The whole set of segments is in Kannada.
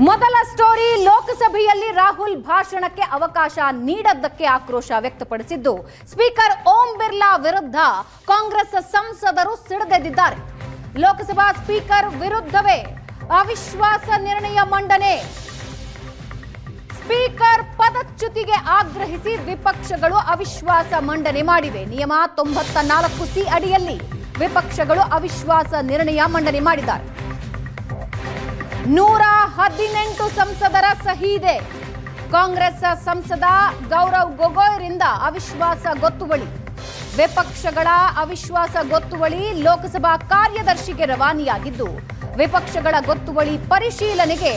ಮೊದಲ ಸ್ಟೋರಿ ಲೋಕಸಭೆಯಲ್ಲಿ ರಾಹುಲ್ ಭಾಷಣಕ್ಕೆ ಅವಕಾಶ ನೀಡದ್ದಕ್ಕೆ ಆಕ್ರೋಶ ವ್ಯಕ್ತಪಡಿಸಿದ್ದು ಸ್ಪೀಕರ್ ಓಂ ಬಿರ್ಲಾ ವಿರುದ್ಧ ಕಾಂಗ್ರೆಸ್ ಸಂಸದರು ಸಿಡಿದೆದ್ದಿದ್ದಾರೆ. ಲೋಕಸಭಾ ಸ್ಪೀಕರ್ ವಿರುದ್ಧವೇ ಅವಿಶ್ವಾಸ ನಿರ್ಣಯ ಮಂಡನೆ. ಸ್ಪೀಕರ್ ಪದಚ್ಯುತಿಗೆ ಆಗ್ರಹಿಸಿ ವಿಪಕ್ಷಗಳು ಅವಿಶ್ವಾಸ ಮಂಡನೆ ಮಾಡಿವೆ. ನಿಯಮ 94C ಅಡಿಯಲ್ಲಿ ವಿಪಕ್ಷಗಳು ಅವಿಶ್ವಾಸ ನಿರ್ಣಯ ಮಂಡನೆ ಮಾಡಿದ್ದಾರೆ. 118 ಸಂಸದರ ಸಹಿ ಇದೆ. ಕಾಂಗ್ರೆಸ್ ಸಂಸದ ಗೌರವ್ ಗೊಗೊಯ್ರಿಂದ ಅವಿಶ್ವಾಸ ಗೊತ್ತುವಳಿ. ವಿಪಕ್ಷಗಳ ಅವಿಶ್ವಾಸ ಗೊತ್ತುವಳಿ ಲೋಕಸಭಾ ಕಾರ್ಯದರ್ಶಿಗೆ ರವಾನೆಯಾಗಿದ್ದು ವಿಪಕ್ಷಗಳ ಗೊತ್ತುವಳಿ ಪರಿಶೀಲನೆಗೆ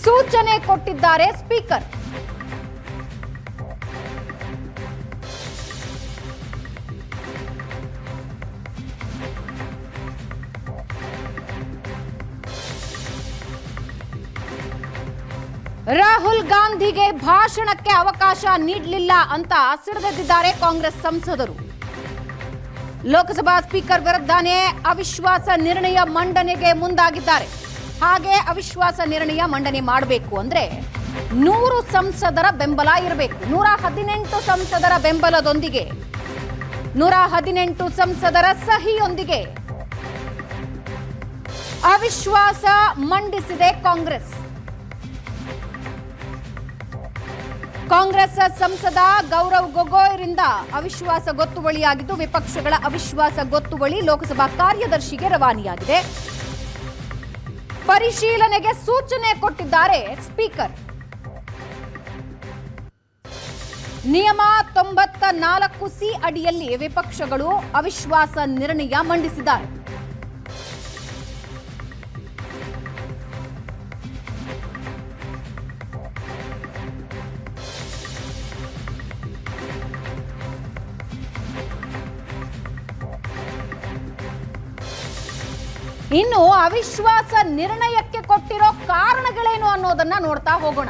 ಸೂಚನೆ ಕೊಟ್ಟಿದ್ದಾರೆ ಸ್ಪೀಕರ್. ರಾಹುಲ್ ಗಾಂಧಿಗೆ ಭಾಷಣಕ್ಕೆ ಅವಕಾಶ ನೀಡಲಿಲ್ಲ ಅಂತ ಸಿಡಿದೆದ್ದಿದ್ದಾರೆ ಕಾಂಗ್ರೆಸ್ ಸಂಸದರು. ಲೋಕಸಭಾ ಸ್ಪೀಕರ್ ವಿರುದ್ಧನೇ ಅವಿಶ್ವಾಸ ನಿರ್ಣಯ ಮಂಡನೆಗೆ ಮುಂದಾಗಿದ್ದಾರೆ. ಹಾಗೆ ಅವಿಶ್ವಾಸ ನಿರ್ಣಯ ಮಂಡನೆ ಮಾಡಬೇಕು ಅಂದ್ರೆ 100 ಸಂಸದರ ಬೆಂಬಲ ಇರಬೇಕು. 118 ಸಂಸದರ ಬೆಂಬಲದೊಂದಿಗೆ 118 ಸಂಸದರ ಸಹಿಯೊಂದಿಗೆ ಅವಿಶ್ವಾಸ ಮಂಡಿಸಿದೆ ಕಾಂಗ್ರೆಸ್. ಕಾಂಗ್ರೆಸ್ ಸಂಸದ ಗೌರವ್ ಗೊಗೊಯ್ರಿಂದ ಅವಿಶ್ವಾಸ ಗೊತ್ತುವಳಿಯಾಗಿದ್ದು ವಿಪಕ್ಷಗಳ ಅವಿಶ್ವಾಸ ಗೊತ್ತುವಳಿ ಲೋಕಸಭಾ ಕಾರ್ಯದರ್ಶಿಗೆ ರವಾನೆಯಾಗಿದೆ. ಪರಿಶೀಲನೆಗೆ ಸೂಚನೆ ಕೊಟ್ಟಿದ್ದಾರೆ ಸ್ಪೀಕರ್. ನಿಯಮ 94C ಅಡಿಯಲ್ಲಿ ವಿಪಕ್ಷಗಳು ಅವಿಶ್ವಾಸ ನಿರ್ಣಯ ಮಂಡಿಸಿದ್ದಾರೆ. ಇನ್ನು ಅವಿಶ್ವಾಸ ನಿರ್ಣಯಕ್ಕೆ ಕೊಟ್ಟಿರೋ ಕಾರಣಗಳೇನು ಅನ್ನೋದನ್ನ ನೋಡ್ತಾ ಹೋಗೋಣ.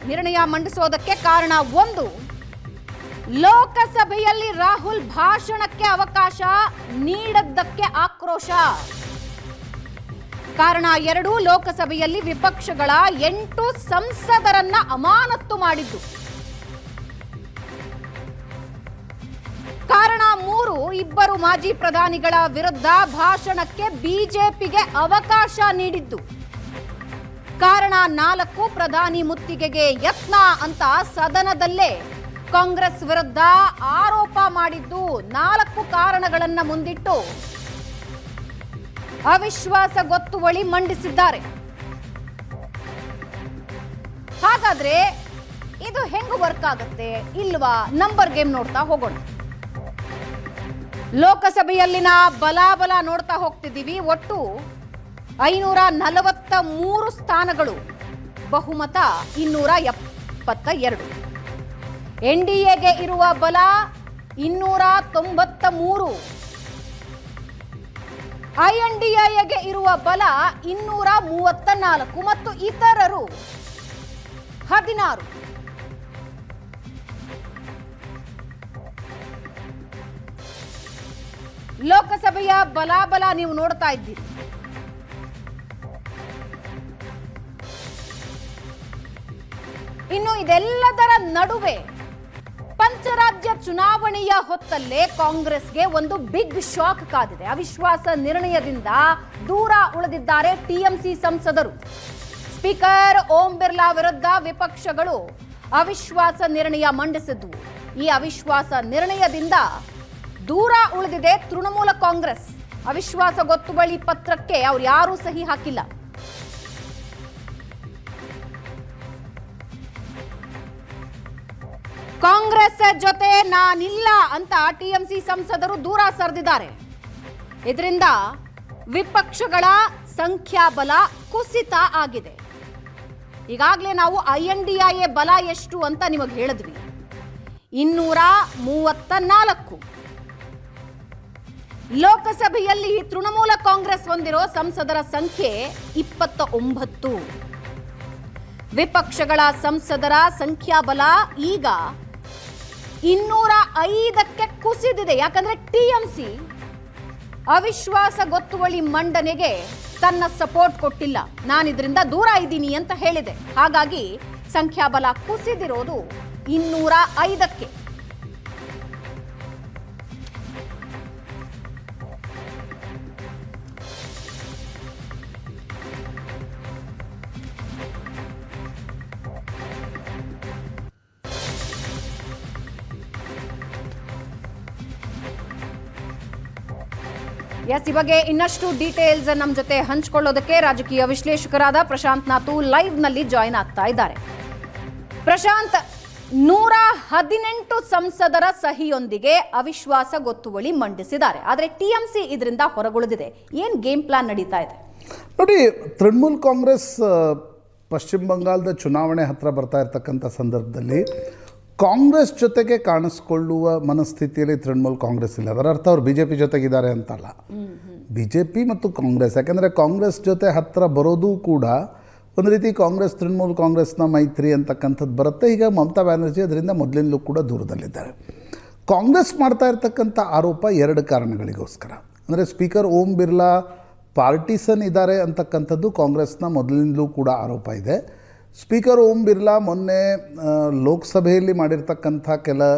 ನಿರ್ಣಯ ಮಂಡಿಸೋದಕ್ಕೆ ಕಾರಣ ಒಂದು, ಲೋಕಸಭೆಯಲ್ಲಿ ರಾಹುಲ್ ಭಾಷಣಕ್ಕೆ ಅವಕಾಶ ನೀಡದ್ದಕ್ಕೆ ಆಕ್ರೋಶ. ಕಾರಣ 2, ಲೋಕಸಭೆಯಲ್ಲಿ ವಿಪಕ್ಷಗಳ 8 ಸಂಸದರನ್ನ ಅಮಾನತು ಮಾಡಿದ್ದು. ಕಾರಣ 3, 2 ಮಾಜಿ ಪ್ರಧಾನಿಗಳ ವಿರುದ್ಧ ಭಾಷಣಕ್ಕೆ ಬಿಜೆಪಿಗೆ ಅವಕಾಶ ನೀಡಿದ್ದು. ಕಾರಣ 4, ಪ್ರಧಾನಿ ಮುತ್ತಿಗೆಗೆ ಯತ್ನ ಅಂತ ಸದನದಲ್ಲೇ ಕಾಂಗ್ರೆಸ್ ವಿರುದ್ಧ ಆರೋಪ ಮಾಡಿದ್ದು. 4 ಕಾರಣಗಳನ್ನ ಮುಂದಿಟ್ಟು ಅವಿಶ್ವಾಸ ಗೊತ್ತುವಳಿ ಮಂಡಿಸಿದ್ದಾರೆ. ಹಾಗಾದ್ರೆ ಇದು ಹೆಂಗ್ ವರ್ಕ್ ಆಗುತ್ತೆ ಇಲ್ವಾ? ನಂಬರ್ ಗೇಮ್ ನೋಡ್ತಾ ಹೋಗೋಣ. ಲೋಕಸಭೆಯಲ್ಲಿನ ಬಲಾಬಲ ನೋಡ್ತಾ ಹೋಗ್ತಿದ್ದೀವಿ. ಒಟ್ಟು 543 ಸ್ಥಾನಗಳು, ಬಹುಮತ 272. ಎನ್ಡಿಎಗೆ ಇರುವ ಬಲ 293, ಐಎನ್ಡಿಎಗೆ ಇರುವ ಬಲ 234 ಮತ್ತು ಇತರರು 16. ಲೋಕಸಭೆಯ ಬಲಾಬಲ ನೀವು ನೋಡ್ತಾ ಇದ್ದೀರಿ. ಇನ್ನು ಇದೆಲ್ಲದರ ನಡುವೆ ಪಂಚರಾಜ್ಯ ಚುನಾವಣೆಯ ಹೊತ್ತಲ್ಲೇ ಕಾಂಗ್ರೆಸ್ಗೆ ಒಂದು ಬಿಗ್ ಶಾಕ್ ಕಾದಿದೆ. ಅವಿಶ್ವಾಸ ನಿರ್ಣಯದಿಂದ ದೂರ ಉಳಿದಿದ್ದಾರೆ ಟಿಎಂಸಿ ಸಂಸದರು. ಸ್ಪೀಕರ್ ಓಂ ಬಿರ್ಲಾ ವಿರುದ್ಧ ವಿಪಕ್ಷಗಳು ಅವಿಶ್ವಾಸ ನಿರ್ಣಯ ಮಂಡಿಸಿದ್ವು. ಈ ಅವಿಶ್ವಾಸ ನಿರ್ಣಯದಿಂದ ದೂರ ಉಳಿದಿದೆ ತೃಣಮೂಲ ಕಾಂಗ್ರೆಸ್. ಅವಿಶ್ವಾಸ ಗೊತ್ತುವಳಿ ಪತ್ರಕ್ಕೆ ಅವ್ರು ಯಾರೂ ಸಹಿ ಹಾಕಿಲ್ಲ. ಕಾಂಗ್ರೆಸ್ ಜೊತೆ ನಾನಿಲ್ಲ ಅಂತ ಟಿಎಂಸಿ ಸಂಸದರು ದೂರ ಸರಿದಿದ್ದಾರೆ. ಇದರಿಂದ ವಿಪಕ್ಷಗಳ ಸಂಖ್ಯಾಬಲ ಕುಸಿತ ಆಗಿದೆ. ಈಗಾಗಲೇ ನಾವು ಐಎನ್ಡಿಎ ಬಲ ಎಷ್ಟು ಅಂತ ನಿಮಗೆ ಹೇಳಿದ್ವಿ, 234. ಲೋಕಸಭೆಯಲ್ಲಿ ತೃಣಮೂಲ ಕಾಂಗ್ರೆಸ್ ಹೊಂದಿರೋ ಸಂಸದರ ಸಂಖ್ಯೆ 29. ವಿಪಕ್ಷಗಳ ಸಂಸದರ ಸಂಖ್ಯಾಬಲ ಈಗ 205ಕ್ಕೆ ಕುಸಿದಿದೆ. ಯಾಕಂದ್ರೆ ಟಿಎಂಸಿ ಅವಿಶ್ವಾಸ ಗೊತ್ತುವಳಿ ಮಂಡನೆಗೆ ತನ್ನ ಸಪೋರ್ಟ್ ಕೊಟ್ಟಿಲ್ಲ, ನಾನು ಇದರಿಂದ ದೂರ ಇದ್ದೀನಿ ಅಂತ ಹೇಳಿದೆ. ಹಾಗಾಗಿ ಸಂಖ್ಯಾಬಲ ಕುಸಿದಿರೋದು 205ಕ್ಕೆ. ಎಸ್, ಈ ಬಗ್ಗೆ ಇನ್ನಷ್ಟು ಡೀಟೇಲ್ಸ್ ನಮ್ಮ ಜೊತೆ ಹಂಚಿಕೊಳ್ಳೋದಕ್ಕೆ ರಾಜಕೀಯ ವಿಶ್ಲೇಷಕರಾದ ಪ್ರಶಾಂತ್ ನಾತು ಲೈವ್ ನಲ್ಲಿ ಜಾಯಿನ್ ಆಗ್ತಾ ಇದ್ದಾರೆ. ಪ್ರಶಾಂತ್, 118 ಸಂಸದರ ಸಹಿಯೊಂದಿಗೆ ಅವಿಶ್ವಾಸ ಗೊತ್ತುವಳಿ ಮಂಡಿಸಿದ್ದಾರೆ. ಆದರೆ ಟಿಎಂಸಿ ಇದರಿಂದ ಹೊರಗುಳಿದಿದೆ. ಏನ್ ಗೇಮ್ ಪ್ಲಾನ್ ನಡೀತಾ ಇದೆ? ನೋಡಿ, ತೃಣಮೂಲ್ ಕಾಂಗ್ರೆಸ್ ಪಶ್ಚಿಮ ಬಂಗಾಳದ ಚುನಾವಣೆ ಹತ್ರ ಬರ್ತಾ ಇರ್ತಕ್ಕಂಥ ಸಂದರ್ಭದಲ್ಲಿ ಕಾಂಗ್ರೆಸ್ ಜೊತೆಗೆ ಕಾಣಿಸ್ಕೊಳ್ಳುವ ಮನಸ್ಥಿತಿಯಲ್ಲಿ ತೃಣಮೂಲ್ ಕಾಂಗ್ರೆಸ್ ಇಲ್ಲ. ಅದರ ಅರ್ಥ ಅವ್ರು BJP ಜೊತೆಗಿದ್ದಾರೆ ಅಂತಲ್ಲ. BJP ಮತ್ತು ಕಾಂಗ್ರೆಸ್, ಯಾಕೆಂದರೆ ಕಾಂಗ್ರೆಸ್ ಜೊತೆ ಹತ್ತಿರ ಬರೋದು ಕೂಡ ಒಂದು ರೀತಿ ಕಾಂಗ್ರೆಸ್ ತೃಣಮೂಲ್ ಕಾಂಗ್ರೆಸ್ನ ಮೈತ್ರಿ ಅಂತಕ್ಕಂಥದ್ದು ಬರುತ್ತೆ. ಈಗ ಮಮತಾ ಬ್ಯಾನರ್ಜಿ ಅದರಿಂದ ಮೊದಲಿಂದಲೂ ಕೂಡ ದೂರದಲ್ಲಿದ್ದಾರೆ. ಕಾಂಗ್ರೆಸ್ ಮಾಡ್ತಾ ಇರ್ತಕ್ಕಂಥ ಆರೋಪ 2 ಕಾರಣಗಳಿಗೋಸ್ಕರ. ಅಂದರೆ ಸ್ಪೀಕರ್ ಓಂ ಬಿರ್ಲಾ ಪಾರ್ಟಿಸನ್ ಇದ್ದಾರೆ ಅಂತಕ್ಕಂಥದ್ದು ಕಾಂಗ್ರೆಸ್ನ ಮೊದಲಿಂದಲೂ ಕೂಡ ಆರೋಪ ಇದೆ. ಸ್ಪೀಕರ್ ಓಂ ಬಿರ್ಲಾ ಮೊನ್ನೆ ಲೋಕಸಭೆಯಲ್ಲಿ ಮಾಡಿರ್ತಕ್ಕಂಥ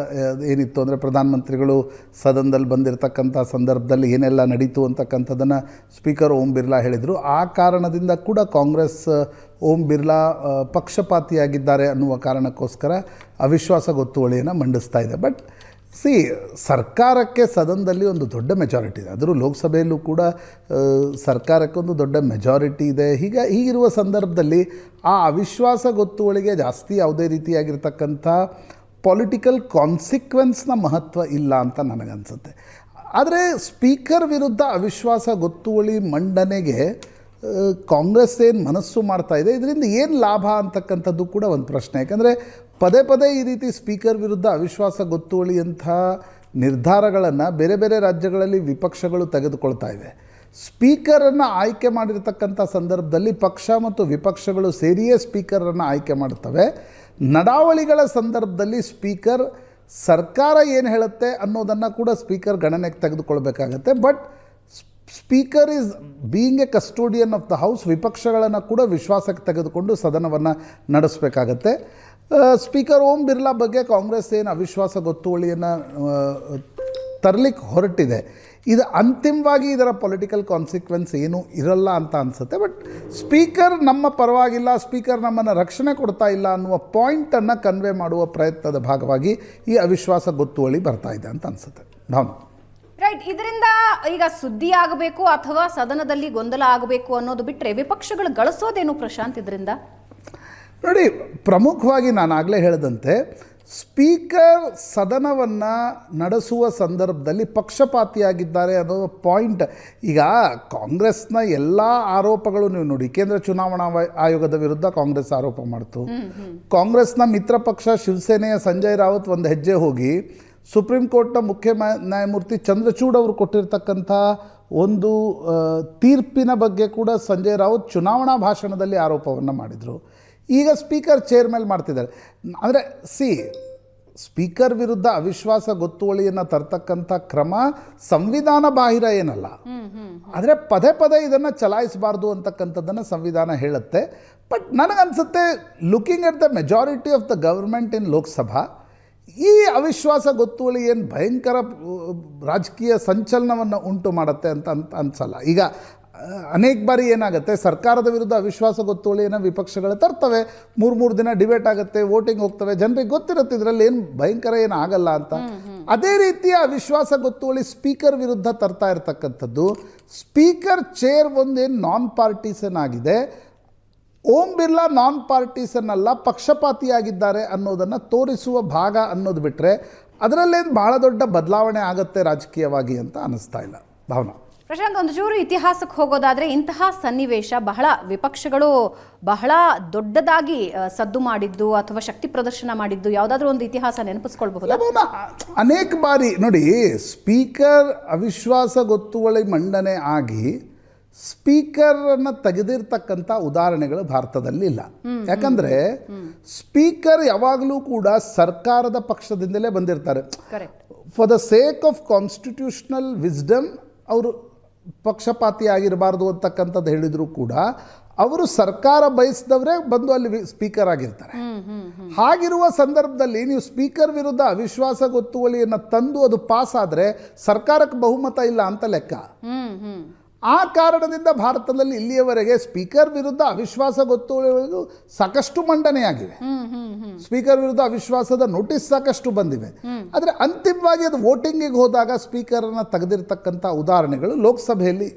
ಏನಿತ್ತು ಅಂದರೆ ಪ್ರಧಾನಮಂತ್ರಿಗಳು ಸದನದಲ್ಲಿ ಬಂದಿರತಕ್ಕಂಥ ಸಂದರ್ಭದಲ್ಲಿ ಏನೆಲ್ಲ ನಡೀತು ಅಂತಕ್ಕಂಥದ್ದನ್ನು ಸ್ಪೀಕರ್ ಓಂ ಬಿರ್ಲಾ ಹೇಳಿದರು. ಆ ಕಾರಣದಿಂದ ಕೂಡ ಕಾಂಗ್ರೆಸ್ ಓಂ ಬಿರ್ಲಾ ಪಕ್ಷಪಾತಿಯಾಗಿದ್ದಾರೆ ಅನ್ನುವ ಕಾರಣಕ್ಕೋಸ್ಕರ ಅವಿಶ್ವಾಸ ಗೊತ್ತುವಳಿಯನ್ನು ಮಂಡಿಸ್ತಾ ಇದೆ. ಬಟ್ ಸರ್ಕಾರಕ್ಕೆ ಸದನದಲ್ಲಿ ಒಂದು ದೊಡ್ಡ ಮೆಜಾರಿಟಿ ಇದೆ. ಆದರೂ ಲೋಕಸಭೆಯಲ್ಲೂ ಕೂಡ ಸರ್ಕಾರಕ್ಕೆ ಒಂದು ದೊಡ್ಡ ಮೆಜಾರಿಟಿ ಇದೆ. ಹೀಗಿರುವ ಸಂದರ್ಭದಲ್ಲಿ ಆ ಅವಿಶ್ವಾಸ ಗೊತ್ತುವಳಿಗೆ ಜಾಸ್ತಿ ಯಾವುದೇ ರೀತಿಯಾಗಿರ್ತಕ್ಕಂಥ ಪೊಲಿಟಿಕಲ್ ಕಾನ್ಸಿಕ್ವೆನ್ಸ್ನ ಮಹತ್ವ ಇಲ್ಲ ಅಂತ ನನಗನ್ಸುತ್ತೆ. ಆದರೆ ಸ್ಪೀಕರ್ ವಿರುದ್ಧ ಅವಿಶ್ವಾಸ ಗೊತ್ತುವಳಿ ಮಂಡನೆಗೆ ಕಾಂಗ್ರೆಸ್ ಏನು ಮನಸ್ಸು ಮಾಡ್ತಾ ಇದೆ, ಇದರಿಂದ ಏನು ಲಾಭ ಅಂತಕ್ಕಂಥದ್ದು ಕೂಡ ಒಂದು ಪ್ರಶ್ನೆ. ಯಾಕಂದರೆ ಪದೇ ಪದೇ ಈ ರೀತಿ ಸ್ಪೀಕರ್ ವಿರುದ್ಧ ಅವಿಶ್ವಾಸ ಗೊತ್ತುವಳಿಯಂಥ ನಿರ್ಧಾರಗಳನ್ನು ಬೇರೆ ಬೇರೆ ರಾಜ್ಯಗಳಲ್ಲಿ ವಿಪಕ್ಷಗಳು ತೆಗೆದುಕೊಳ್ತಾ ಇವೆ. ಸ್ಪೀಕರನ್ನು ಆಯ್ಕೆ ಮಾಡಿರ್ತಕ್ಕಂಥ ಸಂದರ್ಭದಲ್ಲಿ ಪಕ್ಷ ಮತ್ತು ವಿಪಕ್ಷಗಳು ಸೇರಿಯೇ ಸ್ಪೀಕರನ್ನು ಆಯ್ಕೆ ಮಾಡ್ತವೆ. ನಡಾವಳಿಗಳ ಸಂದರ್ಭದಲ್ಲಿ ಸ್ಪೀಕರ್ ಸರ್ಕಾರ ಏನು ಹೇಳುತ್ತೆ ಅನ್ನೋದನ್ನು ಕೂಡ ಸ್ಪೀಕರ್ ಗಣನೆಗೆ ತೆಗೆದುಕೊಳ್ಬೇಕಾಗತ್ತೆ. But speaker is being a custodian of the house. ವಿಪಕ್ಷಗಳನ್ನು ಕೂಡ ವಿಶ್ವಾಸಕ್ಕೆ ತೆಗೆದುಕೊಂಡು ಸದನವನ್ನು ನಡೆಸಬೇಕಾಗತ್ತೆ. ಸ್ಪೀಕರ್ ಓಂ ಬಿರ್ಲಾ ಬಗ್ಗೆ ಕಾಂಗ್ರೆಸ್ ಏನು ಅವಿಶ್ವಾಸ ಗೊತ್ತುವಳಿಯನ್ನು ತರಲಿಕ್ಕೆ ಹೊರಟಿದೆ, ಇದು ಅಂತಿಮವಾಗಿ ಇದರ ಪೊಲಿಟಿಕಲ್ ಕಾನ್ಸಿಕ್ವೆನ್ಸ್ ಏನೂ ಇರಲ್ಲ ಅಂತ ಅನಿಸುತ್ತೆ. ಬಟ್ ಸ್ಪೀಕರ್ ನಮ್ಮ ಪರವಾಗಿಲ್ಲ, ಸ್ಪೀಕರ್ ನಮ್ಮನ್ನು ರಕ್ಷಣೆ ಕೊಡ್ತಾ ಇಲ್ಲ ಅನ್ನುವ ಪಾಯಿಂಟನ್ನು ಕನ್ವೆ ಮಾಡುವ ಪ್ರಯತ್ನದ ಭಾಗವಾಗಿ ಈ ಅವಿಶ್ವಾಸ ಗೊತ್ತುವಳಿ ಬರ್ತಾ ಇದೆ ಅಂತ ಅನಿಸುತ್ತೆ. ಭಾವನಾ, ರೈಟ್. ಇದರಿಂದ ಈಗ ಸುದ್ದಿ ಆಗಬೇಕು ಅಥವಾ ಸದನದಲ್ಲಿ ಗೊಂದಲ ಆಗಬೇಕು ಅನ್ನೋದು ಬಿಟ್ಟರೆ ವಿಪಕ್ಷಗಳು ಗಳಿಸೋದೇನು ಪ್ರಶಾಂತ್ ಇದರಿಂದ? ನೋಡಿ, ಪ್ರಮುಖವಾಗಿ ನಾನು ಆಗಲೇ ಹೇಳಿದಂತೆ ಸ್ಪೀಕರ್ ಸದನವನ್ನು ನಡೆಸುವ ಸಂದರ್ಭದಲ್ಲಿ ಪಕ್ಷಪಾತಿಯಾಗಿದ್ದಾರೆ ಅನ್ನೋ ಪಾಯಿಂಟ್. ಈಗ ಕಾಂಗ್ರೆಸ್ನ ಎಲ್ಲ ಆರೋಪಗಳು ನೀವು ನೋಡಿ, ಕೇಂದ್ರ ಚುನಾವಣಾ ಆಯೋಗದ ವಿರುದ್ಧ ಕಾಂಗ್ರೆಸ್ ಆರೋಪ ಮಾಡ್ತು. ಕಾಂಗ್ರೆಸ್ನ ಮಿತ್ರ ಪಕ್ಷ ಶಿವಸೇನೆಯ ಸಂಜಯ್ ರಾವತ್ ಒಂದು ಹೆಜ್ಜೆ ಹೋಗಿ ಸುಪ್ರೀಂ ಕೋರ್ಟ್ನ ಮುಖ್ಯ ನ್ಯಾಯಮೂರ್ತಿ ಚಂದ್ರಚೂಡ್ ಅವರು ಕೊಟ್ಟಿರ್ತಕ್ಕಂಥ ಒಂದು ತೀರ್ಪಿನ ಬಗ್ಗೆ ಕೂಡ ಸಂಜಯ್ ರಾವತ್ ಚುನಾವಣಾ ಭಾಷಣದಲ್ಲಿ ಆರೋಪವನ್ನು ಮಾಡಿದರು. ಈಗ ಸ್ಪೀಕರ್ ಚೇರ್ ಮೇಲೆ ಮಾಡ್ತಿದ್ದಾರೆ. ಅಂದರೆ ಸ್ಪೀಕರ್ ವಿರುದ್ಧ ಅವಿಶ್ವಾಸ ಗೊತ್ತುವಳಿಯನ್ನು ತರ್ತಕ್ಕಂಥ ಕ್ರಮ ಸಂವಿಧಾನ ಬಾಹಿರ ಏನಲ್ಲ. ಆದರೆ ಪದೇ ಪದೇ ಇದನ್ನು ಚಲಾಯಿಸಬಾರ್ದು ಅಂತಕ್ಕಂಥದ್ದನ್ನು ಸಂವಿಧಾನ ಹೇಳುತ್ತೆ. ಬಟ್ ನನಗನ್ಸುತ್ತೆ, looking at the majority of the government ಇನ್ ಲೋಕಸಭಾ, ಈ ಅವಿಶ್ವಾಸ ಗೊತ್ತುವಳಿ ಏನು ಭಯಂಕರ ರಾಜಕೀಯ ಸಂಚಲನವನ್ನು ಉಂಟು ಮಾಡುತ್ತೆ ಅಂತ ಅನ್ಸಲ್ಲ. ಈಗ ಅನೇಕ ಬಾರಿ ಏನಾಗುತ್ತೆ, ಸರ್ಕಾರದ ವಿರುದ್ಧ ಅವಿಶ್ವಾಸ ಗೊತ್ತುವಳಿಯನ್ನು ವಿಪಕ್ಷಗಳು ತರ್ತವೆ, 3 ದಿನ ಡಿಬೇಟ್ ಆಗುತ್ತೆ, ವೋಟಿಂಗ್ ಹೋಗ್ತವೆ, ಜನರಿಗೆ ಗೊತ್ತಿರುತ್ತೆ ಇದರಲ್ಲಿ ಏನು ಭಯಂಕರ ಏನು ಆಗಲ್ಲ ಅಂತ. ಅದೇ ರೀತಿಯ ಅವಿಶ್ವಾಸ ಗೊತ್ತುವಳಿ ಸ್ಪೀಕರ್ ವಿರುದ್ಧ ತರ್ತಾ ಇರ್ತಕ್ಕಂಥದ್ದು. ಸ್ಪೀಕರ್ ಚೇರ್ ಒಂದೇನು ನಾನ್ ಪಾರ್ಟಿಸನ್ ಆಗಿದೆ, ಓಂ ಬಿರ್ಲಾ ನಾನ್ ಪಾರ್ಟಿಸನ್ ಅಲ್ಲ, ಪಕ್ಷಪಾತಿಯಾಗಿದ್ದಾರೆ ಅನ್ನೋದನ್ನು ತೋರಿಸುವ ಭಾಗ ಅನ್ನೋದು ಬಿಟ್ಟರೆ ಅದರಲ್ಲೇನು ಬಹಳ ದೊಡ್ಡ ಬದಲಾವಣೆ ಆಗುತ್ತೆ ರಾಜಕೀಯವಾಗಿ ಅಂತ ಅನ್ನಿಸ್ತಾ ಇಲ್ಲ. ಭಾವನಾ, ಪ್ರಶಾಂತ್, ಒಂದು ಚೂರು ಇತಿಹಾಸಕ್ಕೆ ಹೋಗೋದಾದ್ರೆ ಇಂತಹ ಸನ್ನಿವೇಶ ಬಹಳ ವಿಪಕ್ಷಗಳು ಬಹಳ ದೊಡ್ಡದಾಗಿ ಸದ್ದು ಮಾಡಿದ್ದು ಅಥವಾ ಶಕ್ತಿ ಪ್ರದರ್ಶನ ಮಾಡಿದ್ದು ಯಾವುದಾದ್ರೂ ಒಂದು ಇತಿಹಾಸ ನೆನಪಿಸ್ಕೊಳ್ಬಹುದು? ಅನೇಕ ಬಾರಿ ನೋಡಿ, ಸ್ಪೀಕರ್ ಅವಿಶ್ವಾಸ ಗೊತ್ತುವಳಿ ಮಂಡನೆ ಆಗಿ ಸ್ಪೀಕರನ್ನು ತೆಗೆದಿರ್ತಕ್ಕಂಥ ಉದಾಹರಣೆಗಳು ಭಾರತದಲ್ಲಿ ಇಲ್ಲ. ಯಾಕಂದರೆ ಸ್ಪೀಕರ್ ಯಾವಾಗಲೂ ಕೂಡ ಸರ್ಕಾರದ ಪಕ್ಷದಿಂದಲೇ ಬಂದಿರ್ತಾರೆ. For the sake of constitutional wisdom ಅವರು ಪಕ್ಷಪಾತಿ ಆಗಿರಬಾರ್ದು ಅಂತಕ್ಕಂಥದ್ದು ಹೇಳಿದರೂ ಕೂಡ ಅವರು ಸರ್ಕಾರ ಬಯಸಿದವರೇ ಬಂದು ಅಲ್ಲಿ ಸ್ಪೀಕರ್ ಆಗಿರ್ತಾರೆ. ಹಾಗಿರುವ ಸಂದರ್ಭದಲ್ಲಿ ನೀವು ಸ್ಪೀಕರ್ ವಿರುದ್ಧ ಅವಿಶ್ವಾಸ ಗೊತ್ತುವಳಿಯನ್ನು ತಂದು ಅದು ಪಾಸ್ ಆದರೆ ಸರ್ಕಾರಕ್ಕೆ ಬಹುಮತ ಇಲ್ಲ ಅಂತ ಲೆಕ್ಕ. ಆ ಕಾರಣದಿಂದ ಭಾರತದಲ್ಲಿ ಇಲ್ಲಿಯವರೆಗೆ ಸ್ಪೀಕರ್ ವಿರುದ್ಧ ಅವಿಶ್ವಾಸ ಗೊತ್ತುವಳಿಗಳು ಸಾಕಷ್ಟು ಮಂಡನೆಯಾಗಿವೆ. ಸ್ಪೀಕರ್ ವಿರುದ್ಧ ಅವಿಶ್ವಾಸದ ನೋಟಿಸ್ ಸಾಕಷ್ಟು ಬಂದಿವೆ. ಆದರೆ ಅಂತಿಮವಾಗಿ ಅದು ವೋಟಿಂಗಿಗೆ ಹೋದಾಗ ಸ್ಪೀಕರನ್ನು ತೆಗೆದಿರ್ತಕ್ಕಂಥ ಉದಾಹರಣೆಗಳು ಲೋಕಸಭೆಯಲ್ಲಿ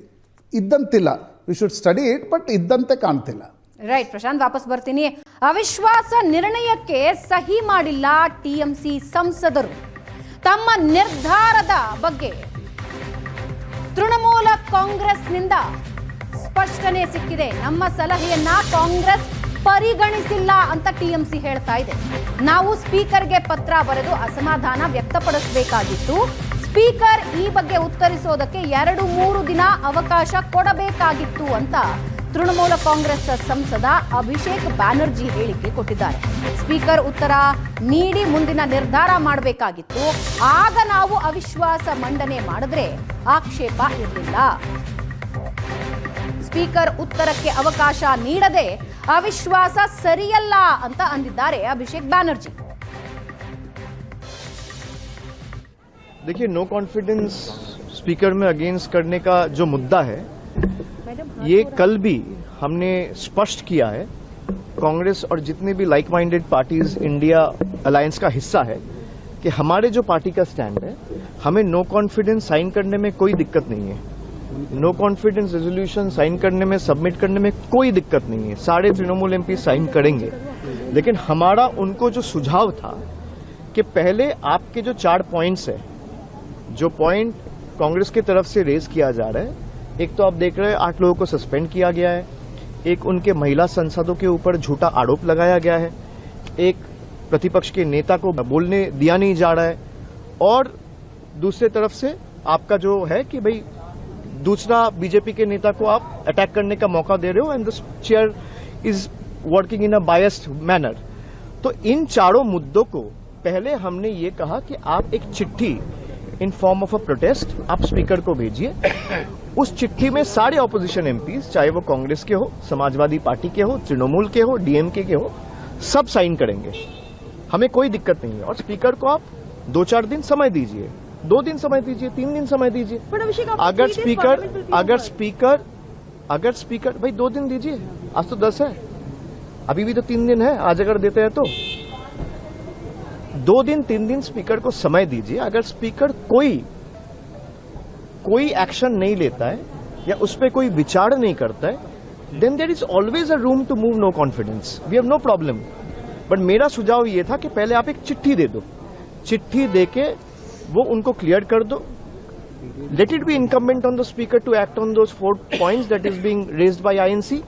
ಇದ್ದಂತಿಲ್ಲ. We should study it, but ಇದ್ದಂತೆ ಕಾಣ್ತಿಲ್ಲ. ರೈಟ್ ಪ್ರಶಾಂತ್, ವಾಪಸ್ ಬರ್ತೀನಿ. ಅವಿಶ್ವಾಸ ನಿರ್ಣಯಕ್ಕೆ ಸಹಿ ಮಾಡಿಲ್ಲ ಟಿಎಂಸಿ ಸಂಸದರು. ತಮ್ಮ ನಿರ್ಧಾರದ ಬಗ್ಗೆ ತೃಣಮೂಲ ಕಾಂಗ್ರೆಸ್ನಿಂದ ಸ್ಪಷ್ಟನೆ ಸಿಕ್ಕಿದೆ. ನಮ್ಮ ಸಲಹೆಯನ್ನ ಕಾಂಗ್ರೆಸ್ ಪರಿಗಣಿಸಿಲ್ಲ ಅಂತ ಟಿಎಂಸಿ ಹೇಳ್ತಾ ಇದೆ. ನಾವು ಸ್ಪೀಕರ್ಗೆ ಪತ್ರ ಬರೆದು ಅಸಮಾಧಾನ ವ್ಯಕ್ತಪಡಿಸಬೇಕಾಗಿತ್ತು. ಸ್ಪೀಕರ್ ಈ ಬಗ್ಗೆ ಉತ್ತರಿಸೋದಕ್ಕೆ 2-3 ದಿನ ಅವಕಾಶ ಕೊಡಬೇಕಾಗಿತ್ತು ಅಂತ ತೃಣಮೂಲ ಕಾಂಗ್ರೆಸ್ ಸಂಸದ ಅಭಿಷೇಕ್ ಬ್ಯಾನರ್ಜಿ ಹೇಳಿಕೆ ಕೊಟ್ಟಿದ್ದಾರೆ. ಸ್ಪೀಕರ್ ಉತ್ತರ ನೀಡಿ ಮುಂದಿನ ನಿರ್ಧಾರ ಮಾಡಬೇಕಾಗಿತ್ತು. ಆಗ ನಾವು ಅವಿಶ್ವಾಸ ಮಂಡನೆ ಮಾಡಿದ್ರೆ ಆಕ್ಷೇಪ ಇರಲಿಲ್ಲ. ಸ್ಪೀಕರ್ ಉತ್ತರಕ್ಕೆ ಅವಕಾಶ ನೀಡದೆ ಅವಿಶ್ವಾಸ ಸರಿಯಲ್ಲ ಅಂತ ಅಂದಿದ್ದಾರೆ ಅಭಿಷೇಕ್ ಬ್ಯಾನರ್ಜಿ. देखिए, नो कॉन्फिडेंस स्पीकर में अगेंस्ट करने का जो मुद्दा है, ये कल भी हमने स्पष्ट किया है. कांग्रेस और जितने भी like minded parties India alliance का हिस्सा है कि हमारे जो पार्टी का स्टैंड है, हमें नो कॉन्फिडेंस साइन करने में कोई दिक्कत नहीं है. नो कॉन्फिडेंस रेजोल्यूशन साइन करने में, सबमिट करने में कोई दिक्कत नहीं है. सारे तृणमूल एमपी साइन करेंगे. लेकिन हमारा उनको जो सुझाव था कि पहले आपके जो 4 पॉइंट्स है, जो पॉइंट कांग्रेस की तरफ से रेज किया जा रहा है, एक तो आप देख रहे हैं 8 लोगों को सस्पेंड किया गया है, एक उनके महिला सांसदों के ऊपर झूठा आरोप लगाया गया है, एक प्रतिपक्ष के नेता को बोलने दिया नहीं जा रहा है, और दूसरे तरफ से आपका जो है कि भाई दूसरा बीजेपी के नेता को आप अटैक करने का मौका दे रहे हो, and the chair is working in a biased manner. तो इन चारों मुद्दों को पहले हमने ये कहा कि आप एक चिट्ठी in form of a protest आप स्पीकर को भेजिए. उस चिट्ठी में सारे ऑपोजिशन एमपीज, चाहे वो कांग्रेस के हो, समाजवादी पार्टी के हो, तृणमूल के हो, डीएमके के हो, सब साइन करेंगे. हमें कोई दिक्कत नहीं है. और स्पीकर को आप 2-4 दिन समय दीजिए, 2 दिन समय दीजिए, 3 दिन समय दीजिए. अगर स्पीकर भाई 2 दिन दीजिए. आज तो 10 है, अभी भी तो 3 दिन है. आज अगर देते हैं तो 2 दिन 3 दिन स्पीकर को समय दीजिए. अगर स्पीकर कोई एक्शन नहीं लेता है या उस पर कोई विचार नहीं करता है, then there is always a room to move no confidence. We have no problem. But मेरा सुझाव ये था कि पहले आप एक चिट्ठी दे दो. चिट्ठी देके वो उनको क्लियर कर दो. Let it be incumbent on the speaker to act on those 4 points that is being raised by INC.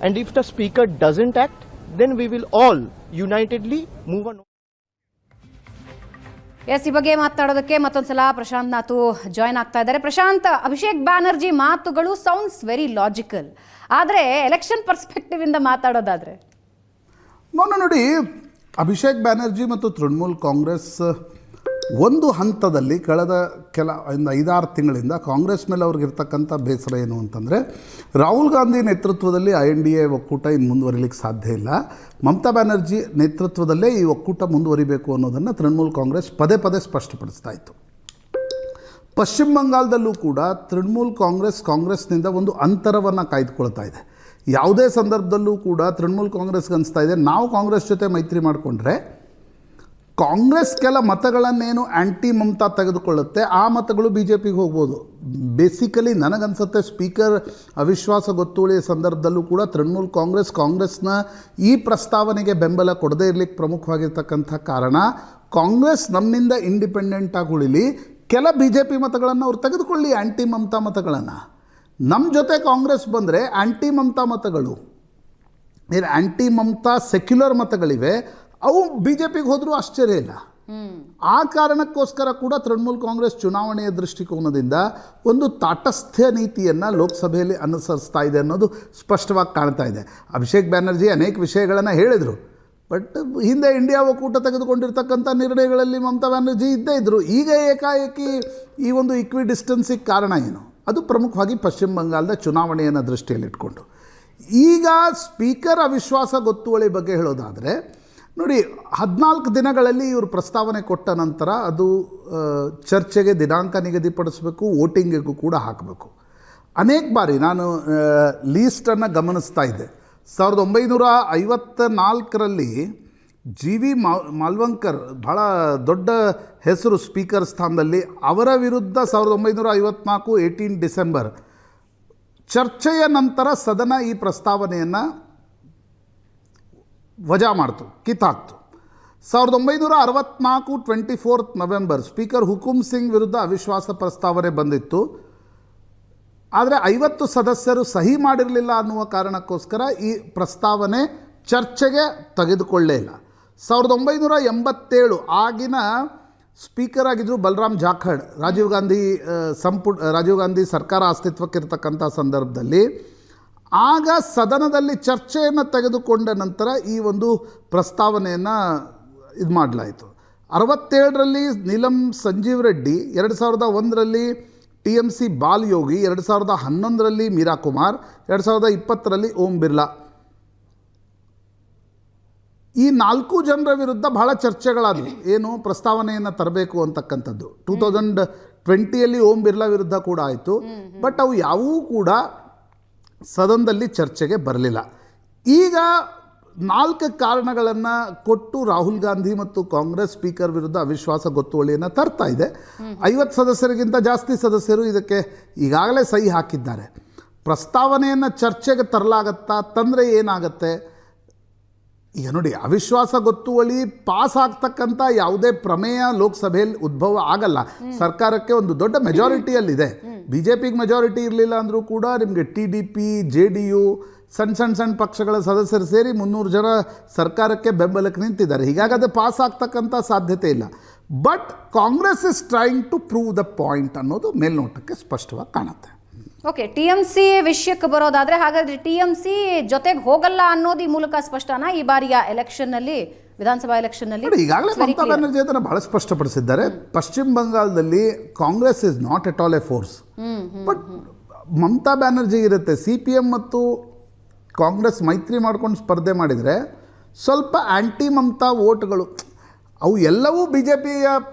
And if the speaker doesn't act, then we will all unitedly move on. Yes, ಈ ಬಗ್ಗೆ ಮಾತಾಡೋದಕ್ಕೆ ಮತ್ತೊಂದ್ಸಲ ಪ್ರಶಾಂತ್ ನಾತು ಜಾಯ್ನ್ ಆಗ್ತಾ ಇದ್ದಾರೆ. ಪ್ರಶಾಂತ್, ಅಭಿಷೇಕ್ ಬ್ಯಾನರ್ಜಿ ಮಾತುಗಳು ಸೌಂಡ್ಸ್ ವೆರಿ ಲಾಜಿಕಲ್, ಆದರೆ ಎಲೆಕ್ಷನ್ ಪರ್ಸ್ಪೆಕ್ಟಿವ್ ಇಂದ ಮಾತಾಡೋದಾದ್ರೆ ನೋಡಿ, ಅಭಿಷೇಕ್ ಬ್ಯಾನರ್ಜಿ ಮತ್ತು ತೃಣಮೂಲ್ ಕಾಂಗ್ರೆಸ್ ಒಂದು ಹಂತದಲ್ಲಿ ಕಳೆದ 5-6 ತಿಂಗಳಿಂದ ಕಾಂಗ್ರೆಸ್ ಮೇಲೆ ಅವ್ರಿಗಿರ್ತಕ್ಕಂಥ ಬೇಸರ ಏನು ಅಂತಂದರೆ, ರಾಹುಲ್ ಗಾಂಧಿ ನೇತೃತ್ವದಲ್ಲಿ INDA ಒಕ್ಕೂಟ ಇನ್ನು ಮುಂದುವರಿಲಿಕ್ಕೆ ಸಾಧ್ಯ ಇಲ್ಲ, ಮಮತಾ ಬ್ಯಾನರ್ಜಿ ನೇತೃತ್ವದಲ್ಲೇ ಈ ಒಕ್ಕೂಟ ಮುಂದುವರಿಬೇಕು ಅನ್ನೋದನ್ನು ತೃಣಮೂಲ್ ಕಾಂಗ್ರೆಸ್ ಪದೇ ಪದೇ ಸ್ಪಷ್ಟಪಡಿಸ್ತಾ ಇತ್ತು. ಪಶ್ಚಿಮ ಬಂಗಾಳದಲ್ಲೂ ಕೂಡ ತೃಣಮೂಲ್ ಕಾಂಗ್ರೆಸ್ನಿಂದ ಒಂದು ಅಂತರವನ್ನು ಕಾಯ್ದುಕೊಳ್ತಾ ಇದೆ. ಯಾವುದೇ ಸಂದರ್ಭದಲ್ಲೂ ಕೂಡ ತೃಣಮೂಲ್ ಕಾಂಗ್ರೆಸ್ಗೆ ಅನಿಸ್ತಾ ಇದೆ, ನಾವು ಕಾಂಗ್ರೆಸ್ ಜೊತೆ ಮೈತ್ರಿ ಮಾಡಿಕೊಂಡ್ರೆ ಕಾಂಗ್ರೆಸ್ ಕೆಲ ಮತಗಳನ್ನೇನು ಆ್ಯಂಟಿ ಮಮತಾ ತೆಗೆದುಕೊಳ್ಳುತ್ತೆ, ಆ ಮತಗಳು BJPಗೆ ಹೋಗ್ಬೋದು. ಬೇಸಿಕಲಿ ನನಗನ್ಸುತ್ತೆ ಸ್ಪೀಕರ್ ಅವಿಶ್ವಾಸ ಗೊತ್ತುವಳಿಯ ಸಂದರ್ಭದಲ್ಲೂ ಕೂಡ ತೃಣಮೂಲ್ ಕಾಂಗ್ರೆಸ್ನ ಈ ಪ್ರಸ್ತಾವನೆಗೆ ಬೆಂಬಲ ಕೊಡದೇ ಇರಲಿಕ್ಕೆ ಪ್ರಮುಖವಾಗಿರ್ತಕ್ಕಂಥ ಕಾರಣ, ಕಾಂಗ್ರೆಸ್ ನಮ್ಮಿಂದ ಇಂಡಿಪೆಂಡೆಂಟಾಗಿ ಉಳಿಲಿ, ಕೆಲ BJP ಮತಗಳನ್ನು ಅವ್ರು ತೆಗೆದುಕೊಳ್ಳಿ, ಆ್ಯಂಟಿ ಮಮತಾ ಮತಗಳನ್ನು. ನಮ್ಮ ಜೊತೆ ಕಾಂಗ್ರೆಸ್ ಬಂದರೆ ಆ್ಯಂಟಿ ಮಮತಾ ಮತಗಳು, ಆ್ಯಂಟಿ ಮಮತಾ ಸೆಕ್ಯುಲರ್ ಮತಗಳಿವೆ, ಅವು BJPಗೆ ಹೋದರೂ ಆಶ್ಚರ್ಯ ಇಲ್ಲ. ಆ ಕಾರಣಕ್ಕೋಸ್ಕರ ಕೂಡ ತೃಣಮೂಲ್ ಕಾಂಗ್ರೆಸ್ ಚುನಾವಣೆಯ ದೃಷ್ಟಿಕೋನದಿಂದ ಒಂದು ತಾಟಸ್ಥ್ಯ ನೀತಿಯನ್ನು ಲೋಕಸಭೆಯಲ್ಲಿ ಅನುಸರಿಸ್ತಾ ಇದೆ ಅನ್ನೋದು ಸ್ಪಷ್ಟವಾಗಿ ಕಾಣ್ತಾ ಇದೆ. ಅಭಿಷೇಕ್ ಬ್ಯಾನರ್ಜಿ ಅನೇಕ ವಿಷಯಗಳನ್ನು ಹೇಳಿದರು, ಬಟ್ ಹಿಂದೆ ಇಂಡಿಯಾ ಒಕ್ಕೂಟ ತೆಗೆದುಕೊಂಡಿರ್ತಕ್ಕಂಥ ನಿರ್ಣಯಗಳಲ್ಲಿ ಮಮತಾ ಬ್ಯಾನರ್ಜಿ ಇದ್ದೇ ಇದ್ದರು. ಈಗ ಏಕಾಏಕಿ ಈ ಒಂದು ಈಕ್ವಿ ಡಿಸ್ಟೆನ್ಸಿಗೆ ಕಾರಣ ಏನು? ಅದು ಪ್ರಮುಖವಾಗಿ ಪಶ್ಚಿಮ ಬಂಗಾಳದ ಚುನಾವಣೆಯನ್ನು ದೃಷ್ಟಿಯಲ್ಲಿಟ್ಕೊಂಡು. ಈಗ ಸ್ಪೀಕರ್ ಅವಿಶ್ವಾಸ ಗೊತ್ತುವಳಿ ಬಗ್ಗೆ ಹೇಳೋದಾದರೆ ನೋಡಿ, 14 ದಿನಗಳಲ್ಲಿ ಇವರು ಪ್ರಸ್ತಾವನೆ ಕೊಟ್ಟ ನಂತರ ಅದು ಚರ್ಚೆಗೆ ದಿನಾಂಕ ನಿಗದಿಪಡಿಸಬೇಕು, ವೋಟಿಂಗಿಗೂ ಕೂಡ ಹಾಕಬೇಕು. ಅನೇಕ ಬಾರಿ ನಾನು ಲೀಸ್ಟನ್ನು ಗಮನಿಸ್ತಾ ಇದ್ದೆ. 1954ರಲ್ಲಿ ಜಿ ವಿ ಮಾಲ್ವಂಕರ್ ಭಾಳ ದೊಡ್ಡ ಹೆಸರು ಸ್ಪೀಕರ್ ಸ್ಥಾನದಲ್ಲಿ, ಅವರ ವಿರುದ್ಧ 1954 18 ಡಿಸೆಂಬರ್ ಚರ್ಚೆಯ ನಂತರ ಸದನ ಈ ಪ್ರಸ್ತಾವನೆಯನ್ನು ವಜಾ ಮಾಡ್ತು, ಕಿತ್ತಾಕ್ತು. 1964 24 ನವೆಂಬರ್ ಸ್ಪೀಕರ್ ಹುಕುಮ್ ಸಿಂಗ್ ವಿರುದ್ಧ ಅವಿಶ್ವಾಸ ಪ್ರಸ್ತಾವನೆ ಬಂದಿತ್ತು. ಆದರೆ 50 ಸದಸ್ಯರು ಸಹಿ ಮಾಡಿರಲಿಲ್ಲ ಅನ್ನುವ ಕಾರಣಕ್ಕೋಸ್ಕರ ಈ ಪ್ರಸ್ತಾವನೆ ಚರ್ಚೆಗೆ ತೆಗೆದುಕೊಳ್ಳೇ ಇಲ್ಲ. 1987 ಆಗಿನ ಸ್ಪೀಕರ್ ಆಗಿದ್ದರು ಬಲರಾಮ್ ಜಾಖಡ್, ರಾಜೀವ್ ಗಾಂಧಿ ಸರ್ಕಾರ ಅಸ್ತಿತ್ವಕ್ಕಿರ್ತಕ್ಕಂಥ ಸಂದರ್ಭದಲ್ಲಿ ಆಗ ಸದನದಲ್ಲಿ ಚರ್ಚೆಯನ್ನು ತೆಗೆದುಕೊಂಡ ನಂತರ ಈ ಒಂದು ಪ್ರಸ್ತಾವನೆಯನ್ನು ಇದು ಮಾಡಲಾಯಿತು. 67ರಲ್ಲಿ ನೀಲಂ ಸಂಜೀವ್ ರೆಡ್ಡಿ, 2001ರಲ್ಲಿ TMC ಬಾಲ್ ಯೋಗಿ, 2011ರಲ್ಲಿ ಮೀರಾ ಕುಮಾರ್, 2020ರಲ್ಲಿ ಓಂ ಬಿರ್ಲಾ. ಈ 4 ಜನರ ವಿರುದ್ಧ ಬಹಳ ಚರ್ಚೆಗಳಾದವು, ಏನು ಪ್ರಸ್ತಾವನೆಯನ್ನು ತರಬೇಕು ಅಂತಕ್ಕಂಥದ್ದು. 2020ಯಲ್ಲಿ ಓಂ ಬಿರ್ಲಾ ವಿರುದ್ಧ ಕೂಡ ಆಯಿತು, ಬಟ್ ಅವು ಯಾವುವೂ ಕೂಡ ಸದನದಲ್ಲಿ ಚರ್ಚೆಗೆ ಬರಲಿಲ್ಲ. ಈಗ 4 ಕಾರಣಗಳನ್ನು ಕೊಟ್ಟು ರಾಹುಲ್ ಗಾಂಧಿ ಮತ್ತು ಕಾಂಗ್ರೆಸ್ ಸ್ಪೀಕರ್ ವಿರುದ್ಧ ಅವಿಶ್ವಾಸ ಗೊತ್ತುವಳಿಯನ್ನು ತರ್ತಾ ಇದೆ. 50 ಸದಸ್ಯರಿಗಿಂತ ಜಾಸ್ತಿ ಸದಸ್ಯರು ಇದಕ್ಕೆ ಈಗಾಗಲೇ ಸಹಿ ಹಾಕಿದ್ದಾರೆ. ಪ್ರಸ್ತಾವನೆಯನ್ನು ಚರ್ಚೆಗೆ ತರಲಾಗತ್ತಾ, ತಂದರೆ ಏನಾಗತ್ತೆ? ಈಗ ನೋಡಿ, ಅವಿಶ್ವಾಸ ಗೊತ್ತುವಳಿ ಪಾಸ್ ಆಗ್ತಕ್ಕಂಥ ಯಾವುದೇ ಪ್ರಮೇಯ ಲೋಕಸಭೆಯಲ್ಲಿ ಉದ್ಭವ ಆಗಲ್ಲ. ಸರ್ಕಾರಕ್ಕೆ ಒಂದು ದೊಡ್ಡ ಮೆಜಾರಿಟಿಯಲ್ಲಿದೆ. BJPಗೆ ಮೆಜಾರಿಟಿ ಇರಲಿಲ್ಲ ಅಂದರೂ ಕೂಡ ನಿಮಗೆ TDP, JDU, ಸಣ್ಣ ಪಕ್ಷಗಳ ಸದಸ್ಯರು ಸೇರಿ 300 ಜನ ಸರ್ಕಾರಕ್ಕೆ ಬೆಂಬಲಕ್ಕೆ ನಿಂತಿದ್ದಾರೆ. ಹೀಗಾಗಿ ಅದು ಪಾಸ್ ಆಗ್ತಕ್ಕಂಥ ಸಾಧ್ಯತೆ ಇಲ್ಲ. But Congress is trying to prove the point ಅನ್ನೋದು ಮೇಲ್ನೋಟಕ್ಕೆ ಸ್ಪಷ್ಟವಾಗಿ ಕಾಣುತ್ತೆ. ಓಕೆ, TMC ವಿಷಯಕ್ಕೆ ಬರೋದಾದ್ರೆ, ಹಾಗಾದ್ರೆ TMC ಜೊತೆಗೆ ಹೋಗಲ್ಲ ಅನ್ನೋದು ಈ ಮೂಲಕ ಸ್ಪಷ್ಟನಾ ಈ ಬಾರಿಯ ಎಲೆಕ್ಷನ್ನಲ್ಲಿ, ವಿಧಾನಸಭಾ ಎಲೆಕ್ಷನ್ನಲ್ಲಿ? ಈಗಾಗಲೇ ಮಮತಾ ಬ್ಯಾನರ್ಜಿ ಅದನ್ನು ಬಹಳ ಸ್ಪಷ್ಟಪಡಿಸಿದ್ದಾರೆ. ಪಶ್ಚಿಮ ಬಂಗಾಳದಲ್ಲಿ Congress is not at all A force, but Mamata Banerjee ಇರುತ್ತೆ. CPM ಮತ್ತು ಕಾಂಗ್ರೆಸ್ ಮೈತ್ರಿ ಮಾಡ್ಕೊಂಡು ಸ್ಪರ್ಧೆ ಮಾಡಿದರೆ ಸ್ವಲ್ಪ ಆ್ಯಂಟಿ ಮಮತಾ ವೋಟ್ಗಳು ಅವು ಎಲ್ಲವೂ BJPಯ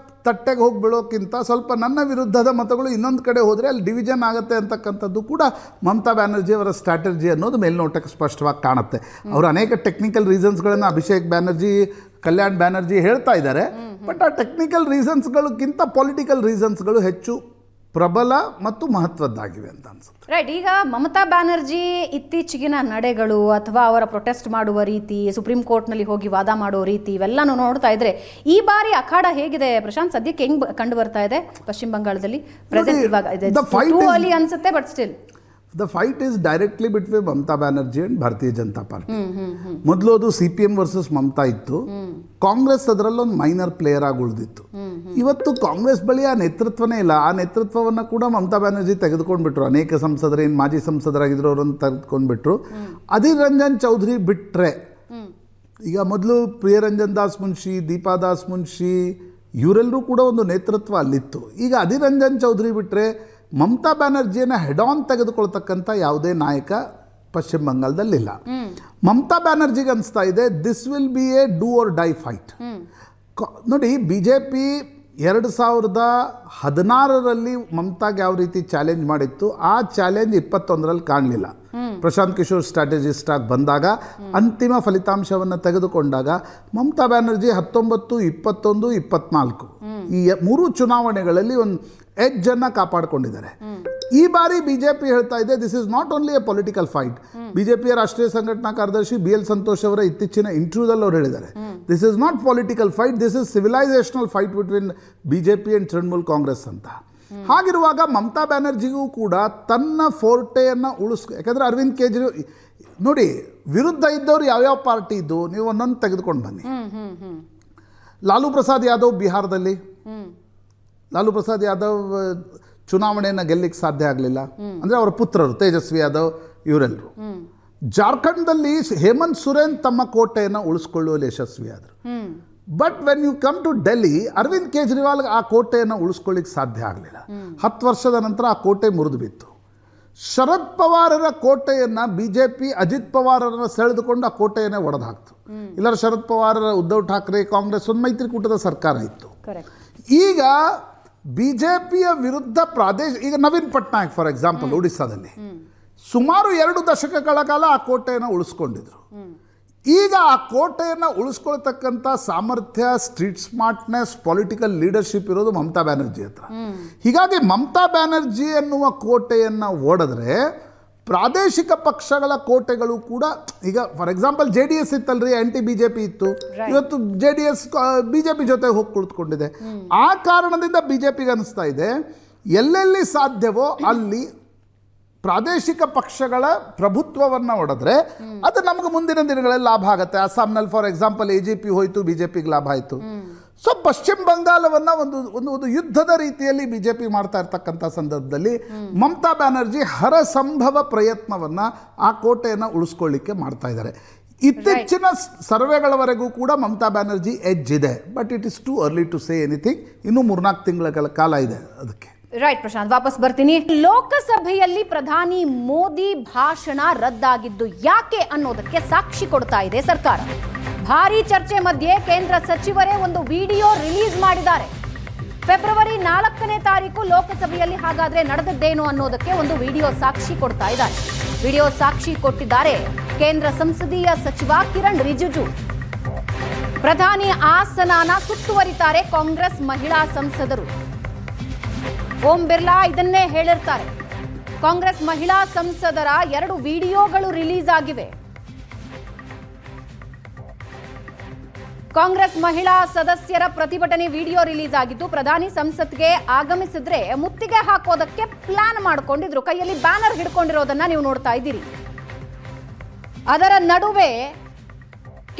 ತಟ್ಟೆಗೆ ಹೋಗಿ ಬೀಳೋಕ್ಕಿಂತ ಸ್ವಲ್ಪ ನನ್ನ ವಿರುದ್ಧದ ಮತಗಳು ಇನ್ನೊಂದು ಕಡೆ ಹೋದರೆ ಅಲ್ಲಿ ಡಿವಿಷನ್ ಆಗುತ್ತೆ ಅಂತಕ್ಕಂಥದ್ದು ಕೂಡ ಮಮತಾ ಬ್ಯಾನರ್ಜಿ ಅವರ ಸ್ಟ್ರಾಟಜಿ ಅನ್ನೋದು ಮೇಲ್ನೋಟಕ್ಕೆ ಸ್ಪಷ್ಟವಾಗಿ ಕಾಣುತ್ತೆ. ಅವರು ಅನೇಕ ಟೆಕ್ನಿಕಲ್ ರೀಸನ್ಸ್ಗಳನ್ನು ಅಭಿಷೇಕ್ ಬ್ಯಾನರ್ಜಿ, ಕಲ್ಯಾಣ್ ಬ್ಯಾನರ್ಜಿ ಹೇಳ್ತಾ ಇದ್ದಾರೆ, ಬಟ್ ಆ ಟೆಕ್ನಿಕಲ್ ರೀಸನ್ಸ್ಗಳಿಗಿಂತ ಪೊಲಿಟಿಕಲ್ ರೀಸನ್ಸ್ಗಳು ಹೆಚ್ಚು ಪ್ರಬಲ ಮತ್ತು ಮಹತ್ವದ್ದಾಗಿವೆ ಅಂತ ಅನ್ಸುತ್ತೆ. ರೈಟ್. ಈಗ ಮಮತಾ ಬ್ಯಾನರ್ಜಿ ಇತ್ತೀಚೆಗಿನ ನಡೆಗಳು ಅಥವಾ ಅವರ ಪ್ರೊಟೆಸ್ಟ್ ಮಾಡುವ ರೀತಿ, ಸುಪ್ರೀಂ ಕೋರ್ಟ್ನಲ್ಲಿ ಹೋಗಿ ವಾದ ಮಾಡೋ ರೀತಿ, ಇವೆಲ್ಲನೂ ನೋಡ್ತಾ ಇದ್ರೆ ಈ ಬಾರಿ ಅಖಾಡ ಹೇಗಿದೆ ಪ್ರಶಾಂತ್? ಸದ್ಯಕ್ಕೆ ಹೆಂಗ್ ಕಂಡು ಬರ್ತಾ ಇದೆ ಪಶ್ಚಿಮ ಬಂಗಾಳದಲ್ಲಿ ಪ್ರೆಸೆಂಟ್? ಇವಾಗ ಅನ್ಸುತ್ತೆ, but still the fight is directly between Mamata Banerjee and ಭಾರತೀಯ ಜನತಾ ಪಾರ್ಟಿ. ಮೊದಲು ಅದು CPM ವರ್ಸಸ್ ಮಮತಾ ಇತ್ತು. ಕಾಂಗ್ರೆಸ್ ಅದರಲ್ಲೊಂದು ಮೈನರ್ ಪ್ಲೇಯರ್ ಆಗಿ ಉಳಿದಿತ್ತು. ಇವತ್ತು ಕಾಂಗ್ರೆಸ್ ಬಳಿ ಆ ನೇತೃತ್ವನೇ ಇಲ್ಲ. ಆ ನೇತೃತ್ವವನ್ನು ಕೂಡ ಮಮತಾ ಬ್ಯಾನರ್ಜಿ ತೆಗೆದುಕೊಂಡ್ಬಿಟ್ರು. ಅನೇಕ ಸಂಸದರು, ಏನು ಮಾಜಿ ಸಂಸದರಾಗಿದ್ರು ಅವರನ್ನು ತೆಗೆದುಕೊಂಡ್ಬಿಟ್ರು. ಅಧೀರ್ ರಂಜನ್ ಚೌಧರಿ ಬಿಟ್ಟರೆ, ಈಗ ಮೊದಲು ಪ್ರಿಯರಂಜನ್ ದಾಸ್ ಮುನ್ಷಿ, ದೀಪಾ ದಾಸ್ ಮುನ್ಷಿ ಇವರೆಲ್ಲರೂ ಕೂಡ ಒಂದು ನೇತೃತ್ವ ಅಲ್ಲಿತ್ತು. ಈಗ ಅಧೀರ್ ರಂಜನ್ ಚೌಧರಿ ಬಿಟ್ಟರೆ ಮಮತಾ ಬ್ಯಾನರ್ಜಿಯನ್ನು ಹೆಡ್ ಆನ್ ತೆಗೆದುಕೊಳ್ತಕ್ಕಂಥ ಯಾವುದೇ ನಾಯಕ ಪಶ್ಚಿಮ ಬಂಗಾಳದಲ್ಲಿಲ್ಲ. ಮಮತಾ ಬ್ಯಾನರ್ಜಿಗೆ ಅನಿಸ್ತಾ ಇದೆ this will be A do or die fight. ನೋಡಿ, BJP 2016ರಲ್ಲಿ ಮಮತಾಗೆ ಯಾವ ರೀತಿ ಚಾಲೆಂಜ್ ಮಾಡಿತ್ತು, ಆ ಚಾಲೆಂಜ್ 21ರಲ್ಲಿ ಕಾಣಲಿಲ್ಲ. ಪ್ರಶಾಂತ್ ಕಿಶೋರ್ ಸ್ಟ್ರಾಟಜಿಸ್ಟ್ ಆಗಿ ಬಂದಾಗ, ಅಂತಿಮ ಫಲಿತಾಂಶವನ್ನು ತೆಗೆದುಕೊಂಡಾಗ ಮಮತಾ ಬ್ಯಾನರ್ಜಿ 19, 21, 24 ಈ 3 ಚುನಾವಣೆಗಳಲ್ಲಿ ಒಂದು ಎಡ್ಜನ್ನು ಕಾಪಾಡಿಕೊಂಡಿದ್ದಾರೆ. ಈ ಬಾರಿ BJP ಹೇಳ್ತಾ ಇದೆ this is not only a political fight. BJPಯ ರಾಷ್ಟ್ರೀಯ ಸಂಘಟನಾ ಕಾರ್ಯದರ್ಶಿ BL ಸಂತೋಷ್ ಅವರ ಇತ್ತೀಚಿನ ಇಂಟರ್ವ್ಯೂದಲ್ಲಿ ಅವರು ಹೇಳಿದ್ದಾರೆ this is not political fight, this is civilisational fight between BJP and Trinamool Congress ಅಂತ. ಹಾಗಿರುವಾಗ ಮಮತಾ ಬ್ಯಾನರ್ಜಿಗೂ ಕೂಡ ತನ್ನ ಫೋರ್ಟೆಯನ್ನು ಯಾಕಂದರೆ ಅರವಿಂದ್ ಕೇಜ್ರಿವಾಲ್ ನೋಡಿ, ವಿರುದ್ಧ ಇದ್ದವರು ಯಾವ್ಯಾವ ಪಾರ್ಟಿ ಇದ್ದು ನೀವು ಒಂದೊಂದು ತೆಗೆದುಕೊಂಡು ಬನ್ನಿ. ಲಾಲೂ ಪ್ರಸಾದ್ ಯಾದವ್ ಬಿಹಾರದಲ್ಲಿ, ಲಾಲೂ ಪ್ರಸಾದ್ ಯಾದವ್ ಚುನಾವಣೆಯನ್ನು ಗೆಲ್ಲಿಕ್ಕೆ ಸಾಧ್ಯ ಆಗಲಿಲ್ಲ, ಅಂದರೆ ಅವರ ಪುತ್ರರು ತೇಜಸ್ವಿ ಯಾದವ್ ಇವರೆಲ್ಲರು. ಜಾರ್ಖಂಡ್ದಲ್ಲಿ ಹೇಮಂತ್ ಸೊರೇನ್ ತಮ್ಮ ಕೋಟೆಯನ್ನು ಉಳಿಸ್ಕೊಳ್ಳುವಲ್ಲಿ ಯಶಸ್ವಿಯಾದರು. But when you come to Delhi, Arvind Kejriwal ಆ ಕೋಟೆಯನ್ನು ಉಳಿಸ್ಕೊಳ್ಳಿಕ್ಕೆ ಸಾಧ್ಯ ಆಗಲಿಲ್ಲ. 10 ವರ್ಷದ ನಂತರ ಆ ಕೋಟೆ ಮುರಿದು ಬಿತ್ತು. ಶರದ್ ಪವಾರರ ಕೋಟೆಯನ್ನು BJP ಅಜಿತ್ ಪವಾರರನ್ನು ಸೆಳೆದುಕೊಂಡು ಆ ಕೋಟೆಯನ್ನೇ ಒಡೆದು ಹಾಕ್ತು. ಇಲ್ಲರ ಶರದ್ ಪವಾರರ ಉದ್ಧವ್ ಠಾಕ್ರೆ ಕಾಂಗ್ರೆಸ್ ಒಂದು ಮೈತ್ರಿಕೂಟದ ಸರ್ಕಾರ ಇತ್ತು. ಈಗ BJPಯ ವಿರುದ್ಧ ಈಗ ನವೀನ್ ಪಟ್ನಾಯಕ್ ಫಾರ್ ಎಕ್ಸಾಂಪಲ್ ಒಡಿಸ್ಸಾದಲ್ಲಿ ಸುಮಾರು 2 ದಶಕಗಳ ಕಾಲ ಆ ಕೋಟೆಯನ್ನು ಉಳಿಸ್ಕೊಂಡಿದ್ರು. ಈಗ ಆ ಕೋಟೆಯನ್ನು ಉಳಿಸ್ಕೊಳ್ತಕ್ಕಂಥ ಸಾಮರ್ಥ್ಯ, ಸ್ಟ್ರೀಟ್ ಸ್ಮಾರ್ಟ್ನೆಸ್, ಪೊಲಿಟಿಕಲ್ ಲೀಡರ್ಶಿಪ್ ಇರೋದು ಮಮತಾ ಬ್ಯಾನರ್ಜಿ ಹತ್ರ. ಹೀಗಾಗಿ ಮಮತಾ ಬ್ಯಾನರ್ಜಿ ಎನ್ನುವ ಕೋಟೆಯನ್ನು ಓಡಿದ್ರೆ ಪ್ರಾದೇಶಿಕ ಪಕ್ಷಗಳ ಕೋಟೆಗಳು ಕೂಡ, ಈಗ ಫಾರ್ ಎಕ್ಸಾಂಪಲ್ JDS ಇತ್ತಲ್ರಿ, BJP ಇತ್ತು, ಇವತ್ತು JDS BJP ಜೊತೆ ಹೋಗಿ ಕುಳಿತುಕೊಂಡಿದೆ. ಆ ಕಾರಣದಿಂದ BJPಗೆ ಅನಿಸ್ತಾ ಇದೆ ಎಲ್ಲೆಲ್ಲಿ ಸಾಧ್ಯವೋ ಅಲ್ಲಿ ಪ್ರಾದೇಶಿಕ ಪಕ್ಷಗಳ ಪ್ರಭುತ್ವವನ್ನು ಒಡೆದ್ರೆ ಅದು ನಮಗೆ ಮುಂದಿನ ದಿನಗಳಲ್ಲಿ ಲಾಭ ಆಗುತ್ತೆ. ಅಸ್ಸಾಂನಲ್ಲಿ ಫಾರ್ ಎಕ್ಸಾಂಪಲ್ AGP ಹೋಯಿತು, BJPಗೆ ಲಾಭ ಆಯಿತು. ಸೊ ಪಶ್ಚಿಮ ಬಂಗಾಳವನ್ನು ಒಂದು ಯುದ್ಧದ ರೀತಿಯಲ್ಲಿ BJP ಮಾಡ್ತಾ ಇರ್ತಕ್ಕಂಥ ಸಂದರ್ಭದಲ್ಲಿ ಮಮತಾ ಬ್ಯಾನರ್ಜಿ ಹರಸಂಭವ ಪ್ರಯತ್ನವನ್ನು ಆ ಕೋಟೆಯನ್ನು ಉಳಿಸ್ಕೊಳ್ಳಿಕ್ಕೆ ಮಾಡ್ತಾ ಇದ್ದಾರೆ. ಇತ್ತೀಚಿನ ಸರ್ವೆಗಳವರೆಗೂ ಕೂಡ ಮಮತಾ ಬ್ಯಾನರ್ಜಿ ಎಡ್ಜ್ ಇದೆ. But it is too early to say anything. ಇನ್ನೂ 4-4 ತಿಂಗಳ ಕಾಲ ಇದೆ ಅದಕ್ಕೆ. ರೈಟ್ ಪ್ರಶಾಂತ್, ವಾಪಸ್ ಬರ್ತೀನಿ. ಲೋಕಸಭೆಯಲ್ಲಿ ಪ್ರಧಾನಿ ಮೋದಿ ಭಾಷಣ ರದ್ದಾಗಿದ್ದು ಯಾಕೆ ಅನ್ನೋದಕ್ಕೆ ಸಾಕ್ಷಿ ಕೊಡ್ತಾ ಇದೆ ಸರ್ಕಾರ. ಭಾರೀ ಚರ್ಚೆ ಮಧ್ಯೆ ಕೇಂದ್ರ ಸಚಿವರೇ ಒಂದು ವಿಡಿಯೋ ರಿಲೀಸ್ ಮಾಡಿದ್ದಾರೆ. ಫೆಬ್ರವರಿ 4ನೇ ತಾರೀಕು ಲೋಕಸಭೆಯಲ್ಲಿ ಹಾಗಾದ್ರೆ ನಡೆದದ್ದೇನು ಅನ್ನೋದಕ್ಕೆ ಒಂದು ವಿಡಿಯೋ ಸಾಕ್ಷಿ ಕೊಡ್ತಾ ಇದ್ದಾರೆ. ವಿಡಿಯೋ ಸಾಕ್ಷಿ ಕೊಟ್ಟಿದ್ದಾರೆ ಕೇಂದ್ರ ಸಂಸದೀಯ ಸಚಿವ ಕಿರಣ್ ರಿಜಿಜು. ಪ್ರಧಾನಿ ಆಸನನ ಸುತ್ತುವರಿತಾರೆ ಕಾಂಗ್ರೆಸ್ ಮಹಿಳಾ ಸಂಸದರು. ಓಂ ಬಿರ್ಲಾ ಇದನ್ನೇ ಹೇಳಿರ್ತಾರೆ. ಕಾಂಗ್ರೆಸ್ ಮಹಿಳಾ ಸಂಸದರ 2 ವಿಡಿಯೋಗಳು ರಿಲೀಸ್ ಆಗಿವೆ. ಕಾಂಗ್ರೆಸ್ ಮಹಿಳಾ ಸದಸ್ಯರ ಪ್ರತಿಭಟನೆ ವಿಡಿಯೋ ರಿಲೀಸ್ ಆಗಿದ್ದು, ಪ್ರಧಾನಿ ಸಂಸತ್ಗೆ ಆಗಮಿಸಿದ್ರೆ ಮುತ್ತಿಗೆ ಹಾಕೋದಕ್ಕೆ ಪ್ಲಾನ್ ಮಾಡಿಕೊಂಡಿದ್ರು. ಕೈಯಲ್ಲಿ ಬ್ಯಾನರ್ ಹಿಡ್ಕೊಂಡಿರೋದನ್ನ ನೀವು ನೋಡ್ತಾ ಇದ್ದೀರಿ. ಅದರ ನಡುವೆ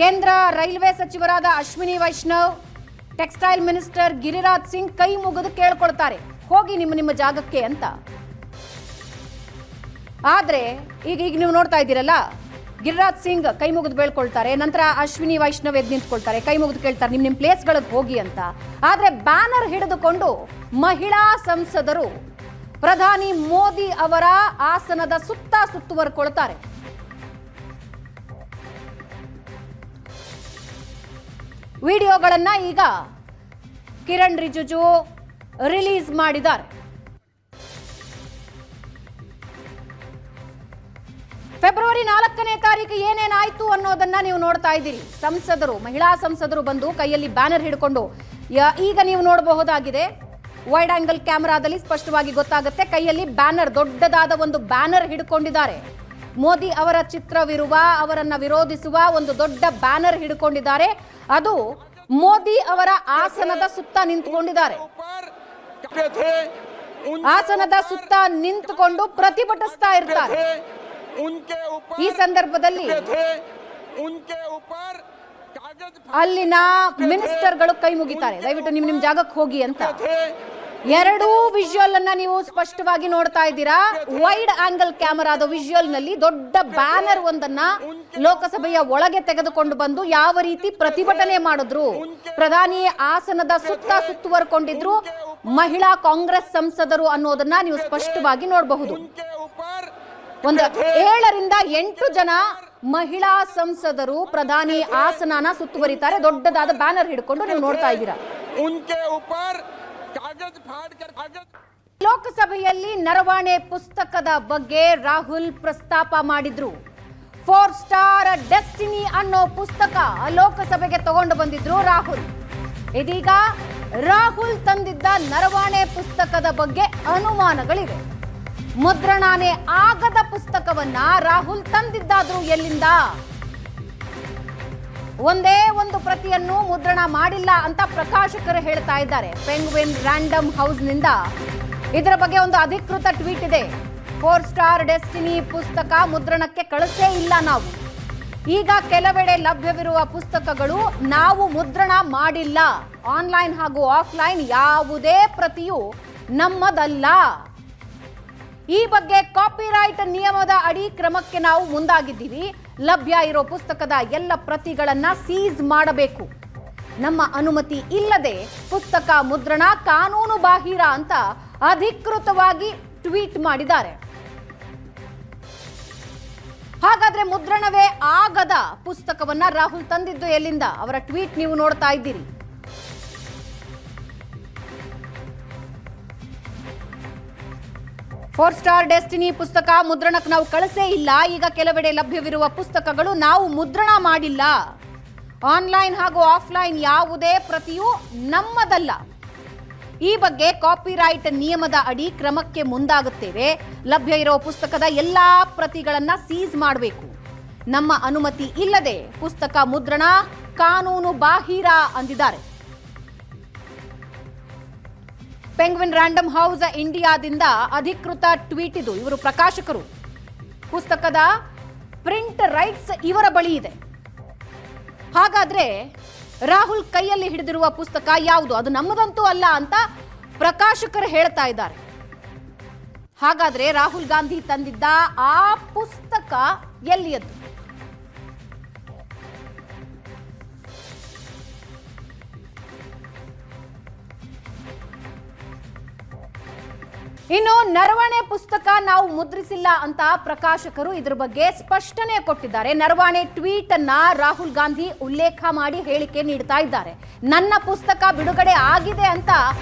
ಕೇಂದ್ರ ರೈಲ್ವೆ ಸಚಿವರಾದ ಅಶ್ವಿನಿ ವೈಷ್ಣವ್, ಟೆಕ್ಸ್ಟೈಲ್ ಮಿನಿಸ್ಟರ್ ಗಿರಿರಾಜ್ ಸಿಂಗ್ ಕೈ ಮುಗಿದು ಕೇಳ್ಕೊಳ್ತಾರೆ, ಹೋಗಿ ನಿಮ್ಮ ಜಾಗಕ್ಕೆ ಅಂತ. ಆದ್ರೆ ಈಗ ನೀವು ನೋಡ್ತಾ ಇದ್ದೀರಲ್ಲ, ಗಿರಿರಾಜ್ ಸಿಂಗ್ ಕೈ ಮುಗಿದು ಬೇಳ್ಕೊಳ್ತಾರೆ, ನಂತರ ಅಶ್ವಿನಿ ವೈಷ್ಣವ್ ಎದ್ದು ನಿಂತ್ಕೊಳ್ತಾರೆ, ಕೈ ಮುಗಿದು ಕೇಳ್ತಾರೆ ನಿಮ್ಮ ಪ್ಲೇಸ್ಗಳಿಗೆ ಹೋಗಿ ಅಂತ. ಆದ್ರೆ ಬ್ಯಾನರ್ ಹಿಡಿದುಕೊಂಡು ಮಹಿಳಾ ಸಂಸದರು ಪ್ರಧಾನಿ ಮೋದಿ ಅವರ ಆಸನದ ಸುತ್ತ ಸುತ್ತುವರ್ಕೊಳ್ತಾರೆ. ವಿಡಿಯೋಗಳನ್ನ ಈಗ ಕಿರಣ್ ರಿಜಿಜು ರಿಲೀಸ್ ಮಾಡಿದ್ದಾರೆ. ಫೆಬ್ರವರಿ 4ನೇ ತಾರೀಕು ಏನೇನಾಯ್ತು ಅನ್ನೋದನ್ನ ನೀವು ನೋಡ್ತಾ ಇದ್ದೀರಿ. ಸಂಸದರು, ಮಹಿಳಾ ಸಂಸದರು ಬಂದು ಕೈಯಲ್ಲಿ ಬ್ಯಾನರ್ ಹಿಡ್ಕೊಂಡು, ಈಗ ನೀವು ನೋಡಬಹುದಾಗಿದೆ ವೈಡ್ ಆಂಗಲ್ ಕ್ಯಾಮೆರಾದಲ್ಲಿ ಸ್ಪಷ್ಟವಾಗಿ ಗೊತ್ತಾಗುತ್ತೆ. ಕೈಯಲ್ಲಿ ಬ್ಯಾನರ್, ದೊಡ್ಡದಾದ ಒಂದು ಬ್ಯಾನರ್ ಹಿಡ್ಕೊಂಡಿದ್ದಾರೆ. ಮೋದಿ ಅವರ ಚಿತ್ರವಿರುವ, ಅವರನ್ನ ವಿರೋಧಿಸುವ ಒಂದು ದೊಡ್ಡ ಬ್ಯಾನರ್ ಹಿಡ್ಕೊಂಡಿದ್ದಾರೆ. ಅದು ಮೋದಿ ಅವರ ಆಸನದ ಸುತ್ತ ನಿಂತುಕೊಂಡಿದ್ದಾರೆ. ಆಸನದ ಸುತ್ತ ನಿಂತುಕೊಂಡು ಪ್ರತಿಭಟಿಸ್ತಾ ಇರ್ತಾರೆ. ಈ ಸಂದರ್ಭದಲ್ಲಿ ಅಲ್ಲಿನ ಮಿನಿಸ್ಟರ್ಗಳು ಕೈ ಮುಗಿತಾರೆ, ದಯವಿಟ್ಟು ನಿಮ್ಮ ಜಾಗಕ್ಕೆ ಹೋಗಿ ಅಂತ. 2 ವಿಜುವಲ್ ಅನ್ನ ನೀವು ಸ್ಪಷ್ಟವಾಗಿ ನೋಡ್ತಾ ಇದ್ದೀರಾ. ವೈಡ್ ಆಂಗಲ್ ಕ್ಯಾಮೆರಾದ ವಿಜುವಲ್ ನಲ್ಲಿ ದೊಡ್ಡ ಬ್ಯಾನರ್ ಒಂದನ್ನ ಲೋಕಸಭೆಯ ಒಳಗೆ ತೆಗೆದುಕೊಂಡು ಬಂದು ಯಾವ ರೀತಿ ಪ್ರತಿಭಟನೆ ಮಾಡಿದ್ರು, ಪ್ರಧಾನಿ ಆಸನದ ಸುತ್ತ ಸುತ್ತುವರ್ಕೊಂಡಿದ್ರು ಮಹಿಳಾ ಕಾಂಗ್ರೆಸ್ ಸಂಸದರು ಅನ್ನೋದನ್ನ ನೀವು ಸ್ಪಷ್ಟವಾಗಿ ನೋಡಬಹುದು. ಒಂದು 7 ರಿಂದ 8 ಜನ ಮಹಿಳಾ ಸಂಸದರು ಪ್ರಧಾನಿ ಆಸನನ ಸುತ್ತುವರಿತಾರೆ. ದೊಡ್ಡದಾದ ಬ್ಯಾನರ್ ಹಿಡ್ಕೊಂಡು ನೀವು ನೋಡ್ತಾ ಇದ್ದೀರಾ. ಲೋಕಸಭೆಯಲ್ಲಿ ನರವಾಣೆ ಪುಸ್ತಕದ ಬಗ್ಗೆ ರಾಹುಲ್ ಪ್ರಸ್ತಾಪ ಮಾಡಿದ್ರು. 4 ಸ್ಟಾರ್ ಡೆಸ್ಟಿನಿ ಅನ್ನೋ ಪುಸ್ತಕ ಲೋಕಸಭೆಗೆ ತಗೊಂಡು ಬಂದಿದ್ರು ರಾಹುಲ್. ಇದೀಗ ರಾಹುಲ್ ತಂದಿದ್ದ ನರವಾಣೆ ಪುಸ್ತಕದ ಬಗ್ಗೆ ಅನುಮಾನಗಳಿವೆ. ಮುದ್ರಣಾನೇ ಆಗದ ಪುಸ್ತಕವನ್ನ ರಾಹುಲ್ ತಂದಿದ್ದಾದ್ರು ಎಲ್ಲಿಂದ? ಒಂದೇ ಒಂದು ಪ್ರತಿಯನ್ನು ಮುದ್ರಣ ಮಾಡಿಲ್ಲ ಅಂತ ಪ್ರಕಾಶಕರು ಹೇಳ್ತಾ ಇದ್ದಾರೆ. ಪೆಂಗ್ವಿನ್ ರ್ಯಾಂಡಮ್ ಹೌಸ್ ನಿಂದ ಇದರ ಬಗ್ಗೆ ಒಂದು ಅಧಿಕೃತ ಟ್ವೀಟ್ ಇದೆ. 4 ಸ್ಟಾರ್ ಡೆಸ್ಟಿನಿ ಪುಸ್ತಕ ಮುದ್ರಣಕ್ಕೆ ಕಳಿಸೇ ಇಲ್ಲ ನಾವು. ಈಗ ಕೆಲವೆಡೆ ಲಭ್ಯವಿರುವ ಪುಸ್ತಕಗಳು ನಾವು ಮುದ್ರಣ ಮಾಡಿಲ್ಲ. ಆನ್ಲೈನ್ ಹಾಗೂ ಆಫ್ಲೈನ್ ಯಾವುದೇ ಪ್ರತಿಯೂ ನಮ್ಮದಲ್ಲ. ಈ ಬಗ್ಗೆ ಕಾಪಿರೈಟ್ ನಿಯಮದ ಅಡಿ ಕ್ರಮಕ್ಕೆ ನಾವು ಮುಂದಾಗಿದ್ದೀವಿ. ಲಭ್ಯ ಇರೋ ಪುಸ್ತಕದ ಎಲ್ಲ ಪ್ರತಿಗಳನ್ನ ಸೀಸ್ ಮಾಡಬೇಕು. ನಮ್ಮ ಅನುಮತಿ ಇಲ್ಲದೆ ಪುಸ್ತಕ ಮುದ್ರಣ ಕಾನೂನು ಬಾಹಿರ ಅಂತ ಅಧಿಕೃತವಾಗಿ ಟ್ವೀಟ್ ಮಾಡಿದ್ದಾರೆ. ಹಾಗಾದ್ರೆ ಮುದ್ರಣವೇ ಆಗದ ಪುಸ್ತಕವನ್ನ ರಾಹುಲ್ ತಂದಿದ್ದು ಎಲ್ಲಿಂದ? ಅವರ ಟ್ವೀಟ್ ನೀವು ನೋಡ್ತಾ ಇದ್ದೀರಿ. ಫೋರ್ ಸ್ಟಾರ್ ಡೆಸ್ಟಿನಿ ಪುಸ್ತಕ ಮುದ್ರಣಕ್ಕೆ ನಾವು ಕಳಿಸೇ ಇಲ್ಲ. ಈಗ ಕೆಲವೆಡೆ ಲಭ್ಯವಿರುವ ಪುಸ್ತಕಗಳು ನಾವು ಮುದ್ರಣ ಮಾಡಿಲ್ಲ. ಆನ್ಲೈನ್ ಹಾಗೂ ಆಫ್ಲೈನ್ ಯಾವುದೇ ಪ್ರತಿಯೂ ನಮ್ಮದಲ್ಲ. ಈ ಬಗ್ಗೆ ಕಾಪಿರೈಟ್ ನಿಯಮದ ಅಡಿ ಕ್ರಮಕ್ಕೆ ಮುಂದಾಗುತ್ತೇವೆ. ಲಭ್ಯ ಇರೋ ಪುಸ್ತಕದ ಎಲ್ಲಾ ಪ್ರತಿಗಳನ್ನ ಸೀಸ್ ಮಾಡಬೇಕು. ನಮ್ಮ ಅನುಮತಿ ಇಲ್ಲದೆ ಪುಸ್ತಕ ಮುದ್ರಣ ಕಾನೂನು ಬಾಹಿರ ಅಂದಿದ್ದಾರೆ. ಪೆಂಗ್ವಿನ್ ರ್ಯಾಂಡಮ್ ಹೌಸ್ ಇಂಡಿಯಾದಿಂದ ಅಧಿಕೃತ ಟ್ವೀಟ್ ಇದು. ಇವರು ಪ್ರಕಾಶಕರು. ಪುಸ್ತಕದ ಪ್ರಿಂಟ್ ರೈಟ್ಸ್ ಇವರ ಬಳಿ ಇದೆ. ಹಾಗಾದ್ರೆ ರಾಹುಲ್ ಕೈಯಲ್ಲಿ ಹಿಡಿದಿರುವ ಪುಸ್ತಕ ಯಾವುದು? ಅದು ನಮ್ಮದಂತೂ ಅಲ್ಲ ಅಂತ ಪ್ರಕಾಶಕರು ಹೇಳ್ತಾ ಇದ್ದಾರೆ. ಹಾಗಾದ್ರೆ ರಾಹುಲ್ ಗಾಂಧಿ ತಂದಿದ್ದ ಆ ಪುಸ್ತಕ ಎಲ್ಲಿಯದ್ದು? ಇನ್ನು ನರವಾಣೆ ಪುಸ್ತಕ ನಾವು ಮುದ್ರಿಸಿಲ್ಲ ಅಂತ ಪ್ರಕಾಶಕರು ಇದ್ರ ಬಗ್ಗೆ ಸ್ಪಷ್ಟನೆ ಕೊಟ್ಟಿದ್ದಾರೆ. ನರವಾಣೆ ಟ್ವೀಟ್ ಅನ್ನ ರಾಹುಲ್ ಗಾಂಧಿ ಉಲ್ಲೇಖ ಮಾಡಿ ಹೇಳಿಕೆ ನೀಡ್ತಾ ಇದ್ದಾರೆ. ನನ್ನ ಪುಸ್ತಕ ಬಿಡುಗಡೆ ಆಗಿದೆ ಅಂತ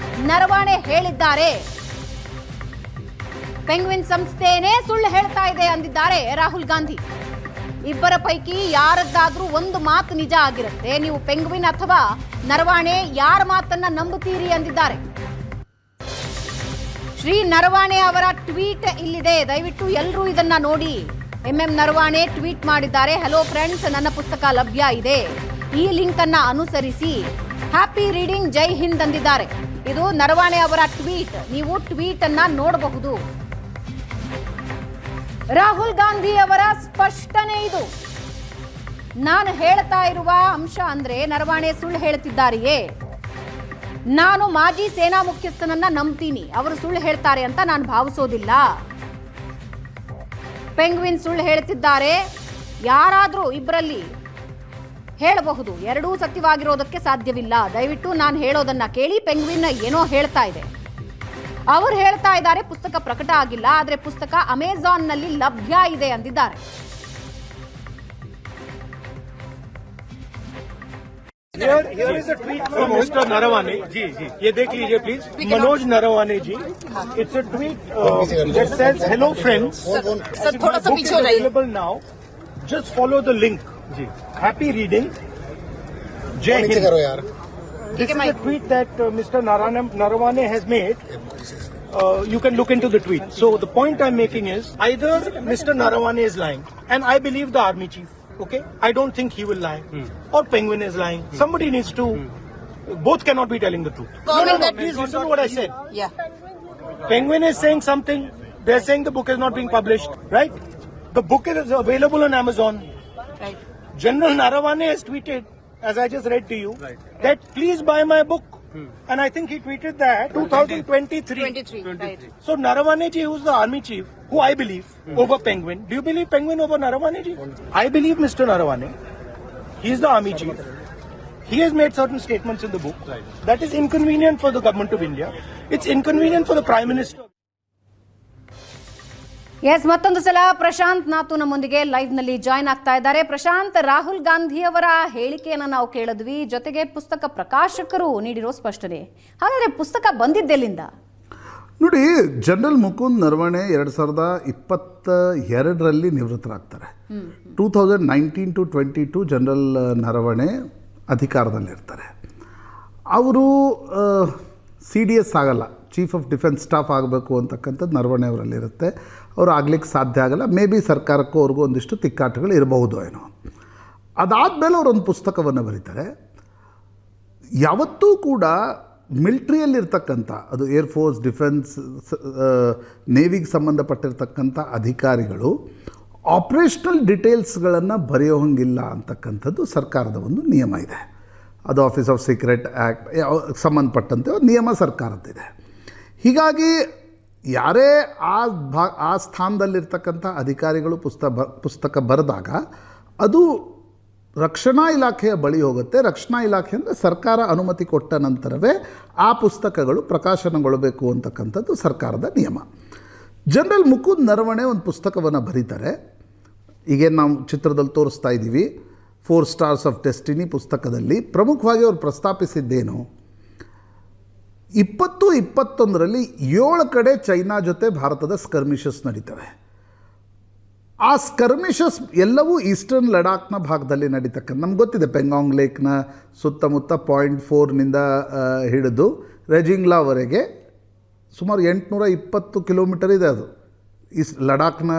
ನರವಾಣೆ ಹೇಳಿದ್ದಾರೆ. ಪೆಂಗ್ವಿನ್ ಸಂಸ್ಥೆನೇ ಸುಳ್ಳು ಹೇಳ್ತಾ ಇದೆ ಅಂದಿದ್ದಾರೆ ರಾಹುಲ್ ಗಾಂಧಿ. ಇಬ್ಬರ ಪೈಕಿ ಯಾರದ್ದಾದ್ರೂ ಒಂದು ಮಾತು ನಿಜ ಆಗಿರುತ್ತೆ. ನೀವು ಪೆಂಗ್ವಿನ್ ಅಥವಾ ನರವಾಣೆ ಯಾರ ಮಾತನ್ನ ನಂಬುತ್ತೀರಿ ಅಂದಿದ್ದಾರೆ. ಶ್ರೀ ನರವಾಣೆ ಅವರ ಟ್ವೀಟ್ ಇಲ್ಲಿದೆ. ದಯವಿಟ್ಟು ಎಲ್ಲರೂ ಇದನ್ನ ನೋಡಿ. ಎಂಎಂ ನರವಾಣೆ ಟ್ವೀಟ್ ಮಾಡಿದ್ದಾರೆ. ಹಲೋ ಫ್ರೆಂಡ್ಸ್, ನನ್ನ ಪುಸ್ತಕ ಲಭ್ಯ ಇದೆ. ಈ ಲಿಂಕ್ ಅನ್ನ ಅನುಸರಿಸಿ. ಹ್ಯಾಪಿ ರೀಡಿಂಗ್, ಜೈ ಹಿಂದ್ ಅಂದಿದ್ದಾರೆ. ಇದು ನರವಾಣೆ ಅವರ ಟ್ವೀಟ್. ನೀವು ಟ್ವೀಟ್ ಅನ್ನ ನೋಡಬಹುದು. ರಾಹುಲ್ ಗಾಂಧಿ ಅವರ ಸ್ಪಷ್ಟನೆ ಇದು. ನಾನು ಹೇಳ್ತಾ ಇರುವ ಅಂಶ ಅಂದ್ರೆ ನರವಾಣೆ ಸುಳ್ಳು ಹೇಳ್ತಿದ್ದಾರೆಯೇ? ನಾನು ಮಾಜಿ ಸೇನಾ ಮುಖ್ಯಸ್ಥನನ್ನ ನಂಬ್ತೀನಿ. ಅವರು ಸುಳ್ಳು ಹೇಳ್ತಾರೆ ಅಂತ ನಾನು ಭಾವಿಸೋದಿಲ್ಲ. ಪೆಂಗ್ವಿನ್ ಸುಳ್ಳು ಹೇಳ್ತಿದ್ದಾರೆ. ಯಾರಾದ್ರೂ ಇಬ್ಬರಲ್ಲಿ ಹೇಳಬಹುದು. ಎರಡೂ ಸತ್ಯವಾಗಿರೋದಕ್ಕೆ ಸಾಧ್ಯವಿಲ್ಲ. ದಯವಿಟ್ಟು ನಾನು ಹೇಳೋದನ್ನ ಕೇಳಿ. ಪೆಂಗ್ವಿನ್ ಏನೋ ಹೇಳ್ತಾ ಇದೆ. ಅವರು ಹೇಳ್ತಾ ಇದ್ದಾರೆ ಪುಸ್ತಕ ಪ್ರಕಟ ಆಗಿಲ್ಲ, ಆದ್ರೆ ಪುಸ್ತಕ ಅಮೆಜಾನ್ನಲ್ಲಿ ಲಭ್ಯ ಇದೆ ಅಂದಿದ್ದಾರೆ. Here is a tweet from Mr. Naravane. ये देख लीजिए please. Manoj Naravane ji. It's a tweet that says, "Hello friends. Sir थोड़ा सा पीछे हो जाइए. Available now. Just follow the link. Happy reading. Jai Hind." This is a tweet that Mr. Naravane has made. You can look into the tweet. So the point I'm making is either Mr. Naravane is lying, and I believe the army chief. Okay, I don't think he will lie, or Penguin is lying. Somebody needs to. Both cannot be telling the truth. No. Please listen to what I said. Yeah. Penguin is saying something. They're saying the book is not being published. Right? The book is available on Amazon. Right. General Naravane has tweeted, as I just read to you, that please buy my book. And I think he tweeted that 2023. 23. Right. So Naravane ji, who's the army chief, who I believe over Penguin. Do you believe Penguin over Naravane ji? I believe Mr. Naravane. He is the army chief. He has made certain statements in the book that is inconvenient for the government of India. It's inconvenient for the Prime Minister. Yes, ಮತ್ತೊಂದು ಸಲ ಪ್ರಶಾಂತ್ ನಾತು ನಮ್ಮೊಂದಿಗೆ ಲೈವ್ ನಲ್ಲಿ ಜಾಯ್ನ್ ಆಗ್ತಾ ಇದ್ದಾರೆ. ಪ್ರಶಾಂತ್, ರಾಹುಲ್ ಗಾಂಧಿ ಅವರ ಹೇಳಿಕೆಯನ್ನು ನಾವು ಕೇಳಿದ್ವಿ, ಜೊತೆಗೆ ಪುಸ್ತಕ ಪ್ರಕಾಶಕರು ನೀಡಿರೋ ಸ್ಪಷ್ಟನೆ. ಹಾಗಾದ್ರೆ ಪುಸ್ತಕ ಬಂದಿದ್ದೆಲ್ಲಿಂದ? ನೋಡಿ, ಜನರಲ್ ಮುಕುಂದ್ ನರವಣೆ 2022ರಲ್ಲಿ ನಿವೃತ್ತರಾಗ್ತಾರೆ. 2019 to 22 ಜನರಲ್ ನರವಣೆ ಅಧಿಕಾರದಲ್ಲಿರ್ತಾರೆ. ಅವರು CDS ಆಗಲ್ಲ, ಚೀಫ್ ಆಫ್ ಡಿಫೆನ್ಸ್ ಸ್ಟಾಫ್ ಆಗಬೇಕು ಅಂತಕ್ಕಂಥದ್ದು ನರವಣೆ ಅವರಲ್ಲಿರುತ್ತೆ. ಅವರು ಆಗ್ಲಿಕ್ಕೆ ಸಾಧ್ಯ ಆಗಲ್ಲ. ಮೇ ಬಿ ಸರ್ಕಾರಕ್ಕೂ ಅವ್ರಿಗೂ ಒಂದಿಷ್ಟು ತಿಕ್ಕಾಟಗಳು ಇರಬಹುದು ಏನೋ. ಅದಾದಮೇಲೆ ಅವರೊಂದು ಪುಸ್ತಕವನ್ನು ಬರೀತಾರೆ. ಯಾವತ್ತೂ ಕೂಡ ಮಿಲ್ಟ್ರಿಯಲ್ಲಿರ್ತಕ್ಕಂಥ, ಅದು ಏರ್ಫೋರ್ಸ್, ಡಿಫೆನ್ಸ್, ನೇವಿಗೆ ಸಂಬಂಧಪಟ್ಟಿರ್ತಕ್ಕಂಥ ಅಧಿಕಾರಿಗಳು ಆಪ್ರೇಷನಲ್ ಡೀಟೇಲ್ಸ್ಗಳನ್ನು ಬರೆಯೋಂಗಿಲ್ಲ ಅಂತಕ್ಕಂಥದ್ದು ಸರ್ಕಾರದ ಒಂದು ನಿಯಮ ಇದೆ. ಅದು ಆಫೀಸ್ ಆಫ್ ಸೀಕ್ರೆಟ್ ಆ್ಯಕ್ಟ್ ಸಂಬಂಧಪಟ್ಟಂತೆ ಒಂದು ನಿಯಮ ಸರ್ಕಾರದ್ದಿದೆ. ಹೀಗಾಗಿ ಯಾರೇ ಆ ಸ್ಥಾನದಲ್ಲಿರ್ತಕ್ಕಂಥ ಅಧಿಕಾರಿಗಳು ಪುಸ್ತಕ ಬರೆದಾಗ ಅದು ರಕ್ಷಣಾ ಇಲಾಖೆಯ ಬಳಿ ಹೋಗುತ್ತೆ. ರಕ್ಷಣಾ ಇಲಾಖೆ ಅಂದರೆ ಸರ್ಕಾರ ಅನುಮತಿ ಕೊಟ್ಟ ನಂತರವೇ ಆ ಪುಸ್ತಕಗಳು ಪ್ರಕಾಶನಗೊಳ್ಳಬೇಕು ಅಂತಕ್ಕಂಥದ್ದು ಸರ್ಕಾರದ ನಿಯಮ. ಜನರಲ್ ಮುಕುಂದ್ ನರವಣೆ ಒಂದು ಪುಸ್ತಕವನ್ನು ಬರೀತಾರೆ. ಈಗೇನು ನಾವು ಚಿತ್ರದಲ್ಲಿ ತೋರಿಸ್ತಾ ಇದ್ದೀವಿ 4 Stars of Destiny ಪುಸ್ತಕದಲ್ಲಿ ಪ್ರಮುಖವಾಗಿ ಅವರು ಪ್ರಸ್ತಾಪಿಸಿದ್ದೇನು, 2021ರಲ್ಲಿ 7 ಕಡೆ ಚೈನಾ ಜೊತೆ ಭಾರತದ ಸ್ಕರ್ಮಿಷಸ್ ನಡೀತವೆ. ಆ ಸ್ಕರ್ಮಿಷಸ್ ಎಲ್ಲವೂ ಈಸ್ಟರ್ನ್ ಲಡಾಖ್ನ ಭಾಗದಲ್ಲಿ ನಡೀತಕ್ಕಂಥ, ನಮ್ಗೆ ಗೊತ್ತಿದೆ ಪೆಂಗಾಂಗ್ ಲೇಕ್ನ ಸುತ್ತಮುತ್ತ 0.4ನಿಂದ ಹಿಡಿದು ರೆಜಿಂಗ್ಲಾವರೆಗೆ ಸುಮಾರು 820 ಕಿಲೋಮೀಟರ್ ಇದೆ. ಅದು ಲಡಾಖ್ನ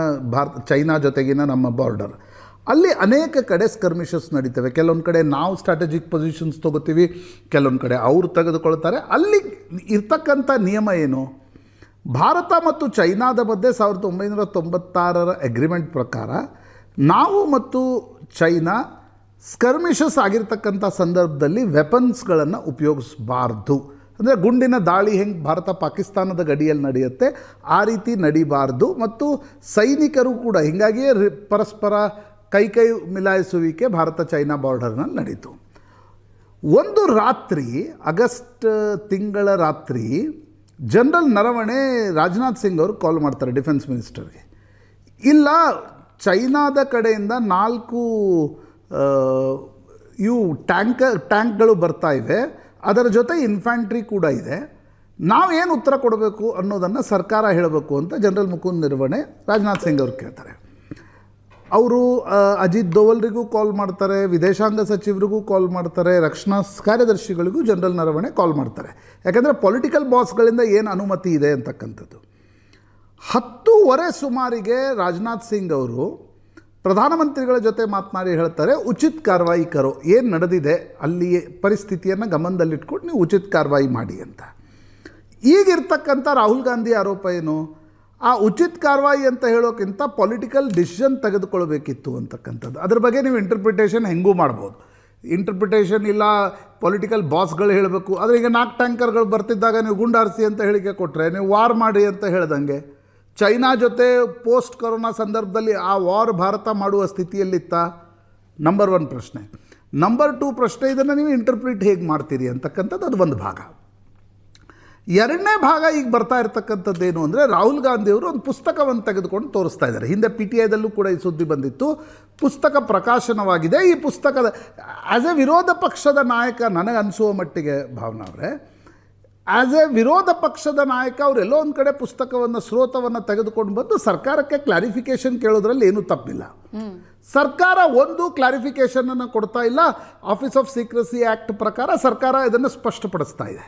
ಚೈನಾ ಜೊತೆಗಿನ ನಮ್ಮ ಬಾರ್ಡರ್. ಅಲ್ಲಿ ಅನೇಕ ಕಡೆ ಸ್ಕರ್ಮಿಷಸ್ ನಡೀತವೆ. ಕೆಲವೊಂದು ಕಡೆ ನಾವು ಸ್ಟ್ರಾಟಜಿಕ್ ಪೊಸಿಷನ್ಸ್ ತೊಗೋತೀವಿ, ಕೆಲವೊಂದು ಕಡೆ ಅವರು ತೆಗೆದುಕೊಳ್ತಾರೆ. ಅಲ್ಲಿ ಇರ್ತಕ್ಕಂಥ ನಿಯಮ ಏನು, ಭಾರತ ಮತ್ತು ಚೈನಾದ ಮಧ್ಯೆ 1996ರ ಅಗ್ರಿಮೆಂಟ್ ಪ್ರಕಾರ ನಾವು ಮತ್ತು ಚೈನಾ ಸ್ಕರ್ಮಿಷಸ್ ಆಗಿರ್ತಕ್ಕಂಥ ಸಂದರ್ಭದಲ್ಲಿ ವೆಪನ್ಸ್ಗಳನ್ನು ಉಪಯೋಗಿಸಬಾರ್ದು. ಅಂದರೆ ಗುಂಡಿನ ದಾಳಿ ಹೆಂಗೆ ಭಾರತ ಪಾಕಿಸ್ತಾನದ ಗಡಿಯಲ್ಲಿ ನಡೆಯುತ್ತೆ ಆ ರೀತಿ ನಡಿಬಾರ್ದು. ಮತ್ತು ಸೈನಿಕರು ಕೂಡ ಹೀಗಾಗಿಯೇ ಪರಸ್ಪರ ಕೈ ಮಿಲಾಯಿಸುವಿಕೆ ಭಾರತ ಚೈನಾ ಬಾರ್ಡರ್ನಲ್ಲಿ ನಡೀತು. ಒಂದು ರಾತ್ರಿ, ಆಗಸ್ಟ್ ತಿಂಗಳ ರಾತ್ರಿ, ಜನರಲ್ ನರವಣೆ ರಾಜನಾಥ್ ಸಿಂಗ್ ಅವರು ಕಾಲ್ ಮಾಡ್ತಾರೆ ಡಿಫೆನ್ಸ್ ಮಿನಿಸ್ಟರ್ಗೆ. ಇಲ್ಲ, ಚೈನಾದ ಕಡೆಯಿಂದ 4 ಇವು ಟ್ಯಾಂಕ್ಗಳು ಬರ್ತಾ ಇವೆ, ಅದರ ಜೊತೆ ಇನ್ಫ್ಯಾಂಟ್ರಿ ಕೂಡ ಇದೆ, ನಾವೇನು ಉತ್ತರ ಕೊಡಬೇಕು ಅನ್ನೋದನ್ನು ಸರ್ಕಾರ ಹೇಳಬೇಕು ಅಂತ ಜನರಲ್ ಮುಕುಂದ್ ನರವಣೆ ರಾಜನಾಥ್ ಸಿಂಗ್ ಅವ್ರು ಕೇಳ್ತಾರೆ. ಅವರು ಅಜಿತ್ ದೋವಲ್ರಿಗೂ ಕಾಲ್ ಮಾಡ್ತಾರೆ, ವಿದೇಶಾಂಗ ಸಚಿವರಿಗೂ ಕಾಲ್ ಮಾಡ್ತಾರೆ, ರಕ್ಷಣಾ ಕಾರ್ಯದರ್ಶಿಗಳಿಗೂ ಜನರಲ್ ನರವಣೆ ಕಾಲ್ ಮಾಡ್ತಾರೆ. ಯಾಕಂದರೆ ಪೊಲಿಟಿಕಲ್ ಬಾಸ್ಗಳಿಂದ ಏನು ಅನುಮತಿ ಇದೆ ಅಂತಕ್ಕಂಥದ್ದು. 10:15 ಸುಮಾರಿಗೆ ರಾಜನಾಥ್ ಸಿಂಗ್ ಅವರು ಪ್ರಧಾನಮಂತ್ರಿಗಳ ಜೊತೆ ಮಾತನಾಡಿ ಹೇಳ್ತಾರೆ, ಉಚಿತ್ ಕಾರ್ವಾಯಿ ಕರೋ, ಏನು ನಡೆದಿದೆ ಅಲ್ಲಿ ಪರಿಸ್ಥಿತಿಯನ್ನು ಗಮನದಲ್ಲಿಟ್ಕೊಂಡು ನೀವು ಉಚಿತ್ ಕಾರ್ವಾಯಿ ಮಾಡಿ ಅಂತ. ಈಗಿರ್ತಕ್ಕಂಥ ರಾಹುಲ್ ಗಾಂಧಿ ಆರೋಪ ಏನು, ಆ ಉಚಿತ್ ಕಾರ್ವಾಯಿ ಅಂತ ಹೇಳೋಕ್ಕಿಂತ ಪೊಲಿಟಿಕಲ್ ಡಿಸಿಷನ್ ತೆಗೆದುಕೊಳ್ಬೇಕಿತ್ತು ಅಂತಕ್ಕಂಥದ್ದು. ಅದ್ರ ಬಗ್ಗೆ ನೀವು ಇಂಟರ್ಪ್ರಿಟೇಷನ್ ಹೆಂಗೂ ಮಾಡ್ಬೋದು. ಇಂಟರ್ಪ್ರಿಟೇಷನ್ ಇಲ್ಲ ಪೊಲಿಟಿಕಲ್ ಬಾಸ್ಗಳು ಹೇಳಬೇಕು. ಆದರೆ ಈಗ 4 ಟ್ಯಾಂಕರ್ಗಳು ಬರ್ತಿದ್ದಾಗ ನೀವು ಗುಂಡಾರಿಸಿ ಅಂತ ಹೇಳಿಕೆ ಕೊಟ್ಟರೆ, ನೀವು ವಾರ್ ಮಾಡಿ ಅಂತ ಹೇಳ್ದಂಗೆ, ಚೈನಾ ಜೊತೆ ಪೋಸ್ಟ್ ಕೊರೋನಾ ಸಂದರ್ಭದಲ್ಲಿ ಆ ವಾರ್ ಭಾರತ ಮಾಡುವ ಸ್ಥಿತಿಯಲ್ಲಿತ್ತ? ನಂಬರ್ 1 ಪ್ರಶ್ನೆ. ನಂಬರ್ 2 ಪ್ರಶ್ನೆ, ಇದನ್ನು ನೀವು ಇಂಟರ್ಪ್ರಿಟ್ ಹೇಗೆ ಮಾಡ್ತೀರಿ ಅಂತಕ್ಕಂಥದ್ದು ಅದು ಒಂದು ಭಾಗ. ಎರಡನೇ ಭಾಗ ಈಗ ಬರ್ತಾ ಇರ್ತಕ್ಕಂಥದ್ದೇನು ಅಂದರೆ, ರಾಹುಲ್ ಗಾಂಧಿಯವರು ಒಂದು ಪುಸ್ತಕವನ್ನು ತೆಗೆದುಕೊಂಡು ತೋರಿಸ್ತಾ ಇದ್ದಾರೆ. ಹಿಂದೆ PTIದಲ್ಲೂ ಕೂಡ ಈ ಸುದ್ದಿ ಬಂದಿತ್ತು. ಪುಸ್ತಕ ಪ್ರಕಾಶನವಾಗಿದೆ. ಈ ಪುಸ್ತಕದ ಆ್ಯಸ್ ಎ ವಿರೋಧ ಪಕ್ಷದ ನಾಯಕ ನನಗನ್ನಿಸುವ ಮಟ್ಟಿಗೆ ಭಾವನಾ ಅವರೇ, ಆ್ಯಸ್ ಎ ವಿರೋಧ ಪಕ್ಷದ ನಾಯಕ ಅವರೆಲ್ಲೋ ಒಂದು ಕಡೆ ಪುಸ್ತಕವನ್ನು ಸ್ರೋತವನ್ನು ತೆಗೆದುಕೊಂಡು ಬಂದು ಸರ್ಕಾರಕ್ಕೆ ಕ್ಲಾರಿಫಿಕೇಷನ್ ಕೇಳೋದ್ರಲ್ಲಿ ಏನೂ ತಪ್ಪಿಲ್ಲ. ಸರ್ಕಾರ ಒಂದು ಕ್ಲಾರಿಫಿಕೇಷನನ್ನು ಕೊಡ್ತಾ ಇಲ್ಲ. ಆಫೀಸ್ ಆಫ್ ಸೀಕ್ರೆಸಿ ಆ್ಯಕ್ಟ್ ಪ್ರಕಾರ ಸರ್ಕಾರ ಇದನ್ನು ಸ್ಪಷ್ಟಪಡಿಸ್ತಾ ಇದೆ.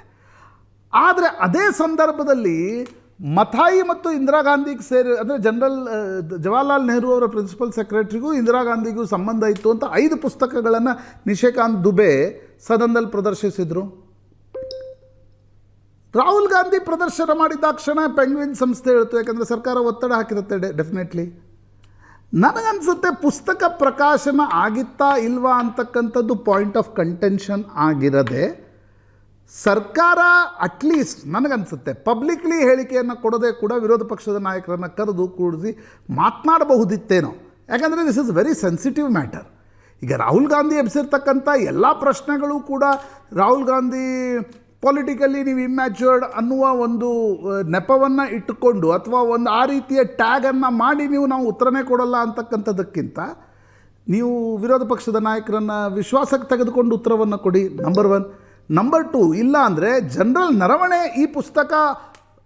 ಆದರೆ ಅದೇ ಸಂದರ್ಭದಲ್ಲಿ ಮಥಾಯಿ ಮತ್ತು ಇಂದಿರಾ ಗಾಂಧಿಗೆ ಅಂದರೆ ಜವಾಹರ್ಲಾಲ್ ನೆಹರು ಅವರ ಪ್ರಿನ್ಸಿಪಲ್ ಸೆಕ್ರೆಟರಿಗೂ ಇಂದಿರಾ ಗಾಂಧಿಗೂ ಸಂಬಂಧ ಇತ್ತು ಅಂತ 5 ಪುಸ್ತಕಗಳನ್ನು ನಿಶಿಕಾಂತ್ ದುಬೆ ಸದನದಲ್ಲಿ ಪ್ರದರ್ಶಿಸಿದರು. ರಾಹುಲ್ ಗಾಂಧಿ ಪ್ರದರ್ಶನ ಮಾಡಿದಾಕ್ಷಣ ಪೆಂಗ್ವಿನ್ ಸಂಸ್ಥೆ ಹೇಳ್ತು, ಯಾಕಂದರೆ ಸರ್ಕಾರ ಒತ್ತಡ ಹಾಕಿರುತ್ತೆ ಡೆಫಿನೆಟ್ಲಿ. ನನಗನ್ಸುತ್ತೆ ಪುಸ್ತಕ ಪ್ರಕಾಶನ ಆಗಿತ್ತಾ ಇಲ್ವಾ ಅಂತಕ್ಕಂಥದ್ದು ಪಾಯಿಂಟ್ ಆಫ್ ಕಂಟೆನ್ಷನ್ ಆಗಿರದೆ, ಸರ್ಕಾರ ಅಟ್ಲೀಸ್ಟ್ ನನಗನ್ಸುತ್ತೆ ಪಬ್ಲಿಕ್ಲಿ ಹೇಳಿಕೆಯನ್ನು ಕೊಡೋದೇ ಕೂಡ ವಿರೋಧ ಪಕ್ಷದ ನಾಯಕರನ್ನು ಕರೆದು ಕೂಡಿಸಿ ಮಾತನಾಡಬಹುದಿತ್ತೇನೋ. ಯಾಕಂದರೆ this is very sensitive matter. ಈಗ ರಾಹುಲ್ ಗಾಂಧಿ ಎಬ್ಸಿರ್ತಕ್ಕಂಥ ಎಲ್ಲ ಪ್ರಶ್ನೆಗಳು ಕೂಡ ರಾಹುಲ್ ಗಾಂಧಿ ಪೊಲಿಟಿಕಲಿ ನೀವು ಇಮ್ಯಾಚ್ಯೂರ್ಡ್ ಅನ್ನುವ ಒಂದು ನೆಪವನ್ನು ಇಟ್ಟುಕೊಂಡು ಅಥವಾ ಒಂದು ಆ ರೀತಿಯ ಟ್ಯಾಗನ್ನು ಮಾಡಿ ನಾವು ಉತ್ತರನೇ ಕೊಡಲ್ಲ ಅಂತಕ್ಕಂಥದ್ದಕ್ಕಿಂತ ನೀವು ವಿರೋಧ ಪಕ್ಷದ ನಾಯಕರನ್ನು ವಿಶ್ವಾಸಕ್ಕೆ ತೆಗೆದುಕೊಂಡು ಉತ್ತರವನ್ನು ಕೊಡಿ. ನಂಬರ್ 1. ನಂಬರ್ 2, ಇಲ್ಲ ಅಂದರೆ ಜನರಲ್ ನರವಣೆ ಈ ಪುಸ್ತಕ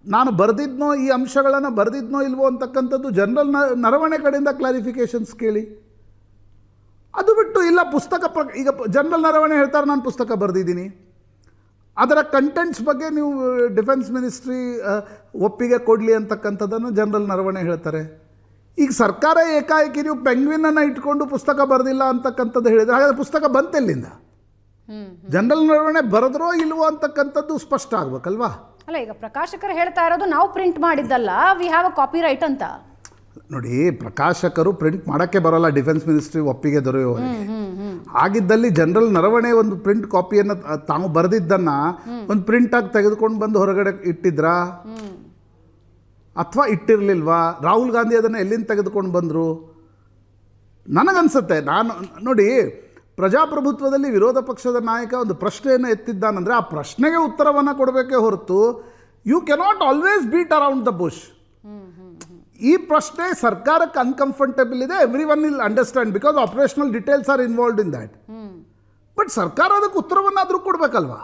ನಾನು ಬರೆದಿದ್ನೋ, ಈ ಅಂಶಗಳನ್ನು ಬರೆದಿದ್ನೋ ಇಲ್ವೋ ಅಂತಕ್ಕಂಥದ್ದು ಜನರಲ್ ನರವಣೆ ಕಡೆಯಿಂದ ಕ್ಲಾರಿಫಿಕೇಷನ್ಸ್ ಕೇಳಿ. ಅದು ಬಿಟ್ಟು ಇಲ್ಲ ಪುಸ್ತಕ ಈಗ ಜನರಲ್ ನರವಣೆ ಹೇಳ್ತಾರೆ ನಾನು ಪುಸ್ತಕ ಬರೆದಿದ್ದೀನಿ, ಅದರ ಕಂಟೆಂಟ್ಸ್ ಬಗ್ಗೆ ನೀವು ಡಿಫೆನ್ಸ್ ಮಿನಿಸ್ಟ್ರಿ ಒಪ್ಪಿಗೆ ಕೊಡಲಿ ಅಂತಕ್ಕಂಥದ್ದನ್ನು ಜನರಲ್ ನರವಣೆ ಹೇಳ್ತಾರೆ. ಈಗ ಸರ್ಕಾರ ಏಕಾಏಕಿ ನೀವು ಪೆಂಗ್ವಿನನ್ನು ಇಟ್ಕೊಂಡು ಪುಸ್ತಕ ಬರೆದಿಲ್ಲ ಅಂತಕ್ಕಂಥದ್ದು ಹೇಳಿದರೆ ಹಾಗಾದರೆ ಪುಸ್ತಕ ಬಂತೆಲ್ಲಿಂದ? ಜನರಲ್ ನರವಣೆ ಬರೆದ್ರೋ ಇಲ್ವೋ ಅಂತಕ್ಕಂಥದ್ದು ಸ್ಪಷ್ಟ ಆಗ್ಬೇಕಲ್ವಾ? ಅಲ್ಲ, ಈಗ ಪ್ರಕಾಶಕರು ಹೇಳ್ತಾ ಇರೋದು ನಾವು ಪ್ರಿಂಟ್ ಮಾಡಿದ್ದಲ್ಲ, we have a copyright ಅಂತ. ನೋಡಿ, ಪ್ರಕಾಶಕರು ಪ್ರಿಂಟ್ ಮಾಡೋಕ್ಕೆ ಬರೋಲ್ಲ ಡಿಫೆನ್ಸ್ ಮಿನಿಸ್ಟ್ರಿ ಒಪ್ಪಿಗೆ ದೊರೆಯುವವರೆಗೆ. ಆಗಿದ್ದಲ್ಲಿ ಜನರಲ್ ನರವಣೆ ಒಂದು ಪ್ರಿಂಟ್ ಕಾಪಿಯನ್ನು ತಾವು ಬರೆದಿದ್ದನ್ನು ಒಂದು ಪ್ರಿಂಟಾಗಿ ತೆಗೆದುಕೊಂಡು ಬಂದು ಹೊರಗಡೆ ಇಟ್ಟಿದ್ರಾ ಅಥವಾ ಇಟ್ಟಿರಲಿಲ್ವಾ? ರಾಹುಲ್ ಗಾಂಧಿ ಅದನ್ನು ಎಲ್ಲಿಂದ ತೆಗೆದುಕೊಂಡು ಬಂದರು? ನನಗನ್ಸುತ್ತೆ, ನಾನು ನೋಡಿ, ಪ್ರಜಾಪ್ರಭುತ್ವದಲ್ಲಿ ವಿರೋಧ ಪಕ್ಷದ ನಾಯಕ ಒಂದು ಪ್ರಶ್ನೆಯನ್ನು ಎತ್ತಿದ್ದಾನಂದರೆ ಆ ಪ್ರಶ್ನೆಗೆ ಉತ್ತರವನ್ನು ಕೊಡಬೇಕೇ ಹೊರತು you cannot always beat around the bush. ಈ ಪ್ರಶ್ನೆ ಸರ್ಕಾರಕ್ಕೆ ಅನ್ಕಂಫರ್ಟೇಬಲ್ ಇದೆ, everyone will understand because operational details are involved in that. But ಸರ್ಕಾರ ಅದಕ್ಕೆ ಉತ್ತರವನ್ನಾದರೂ ಕೊಡಬೇಕಲ್ವಾ?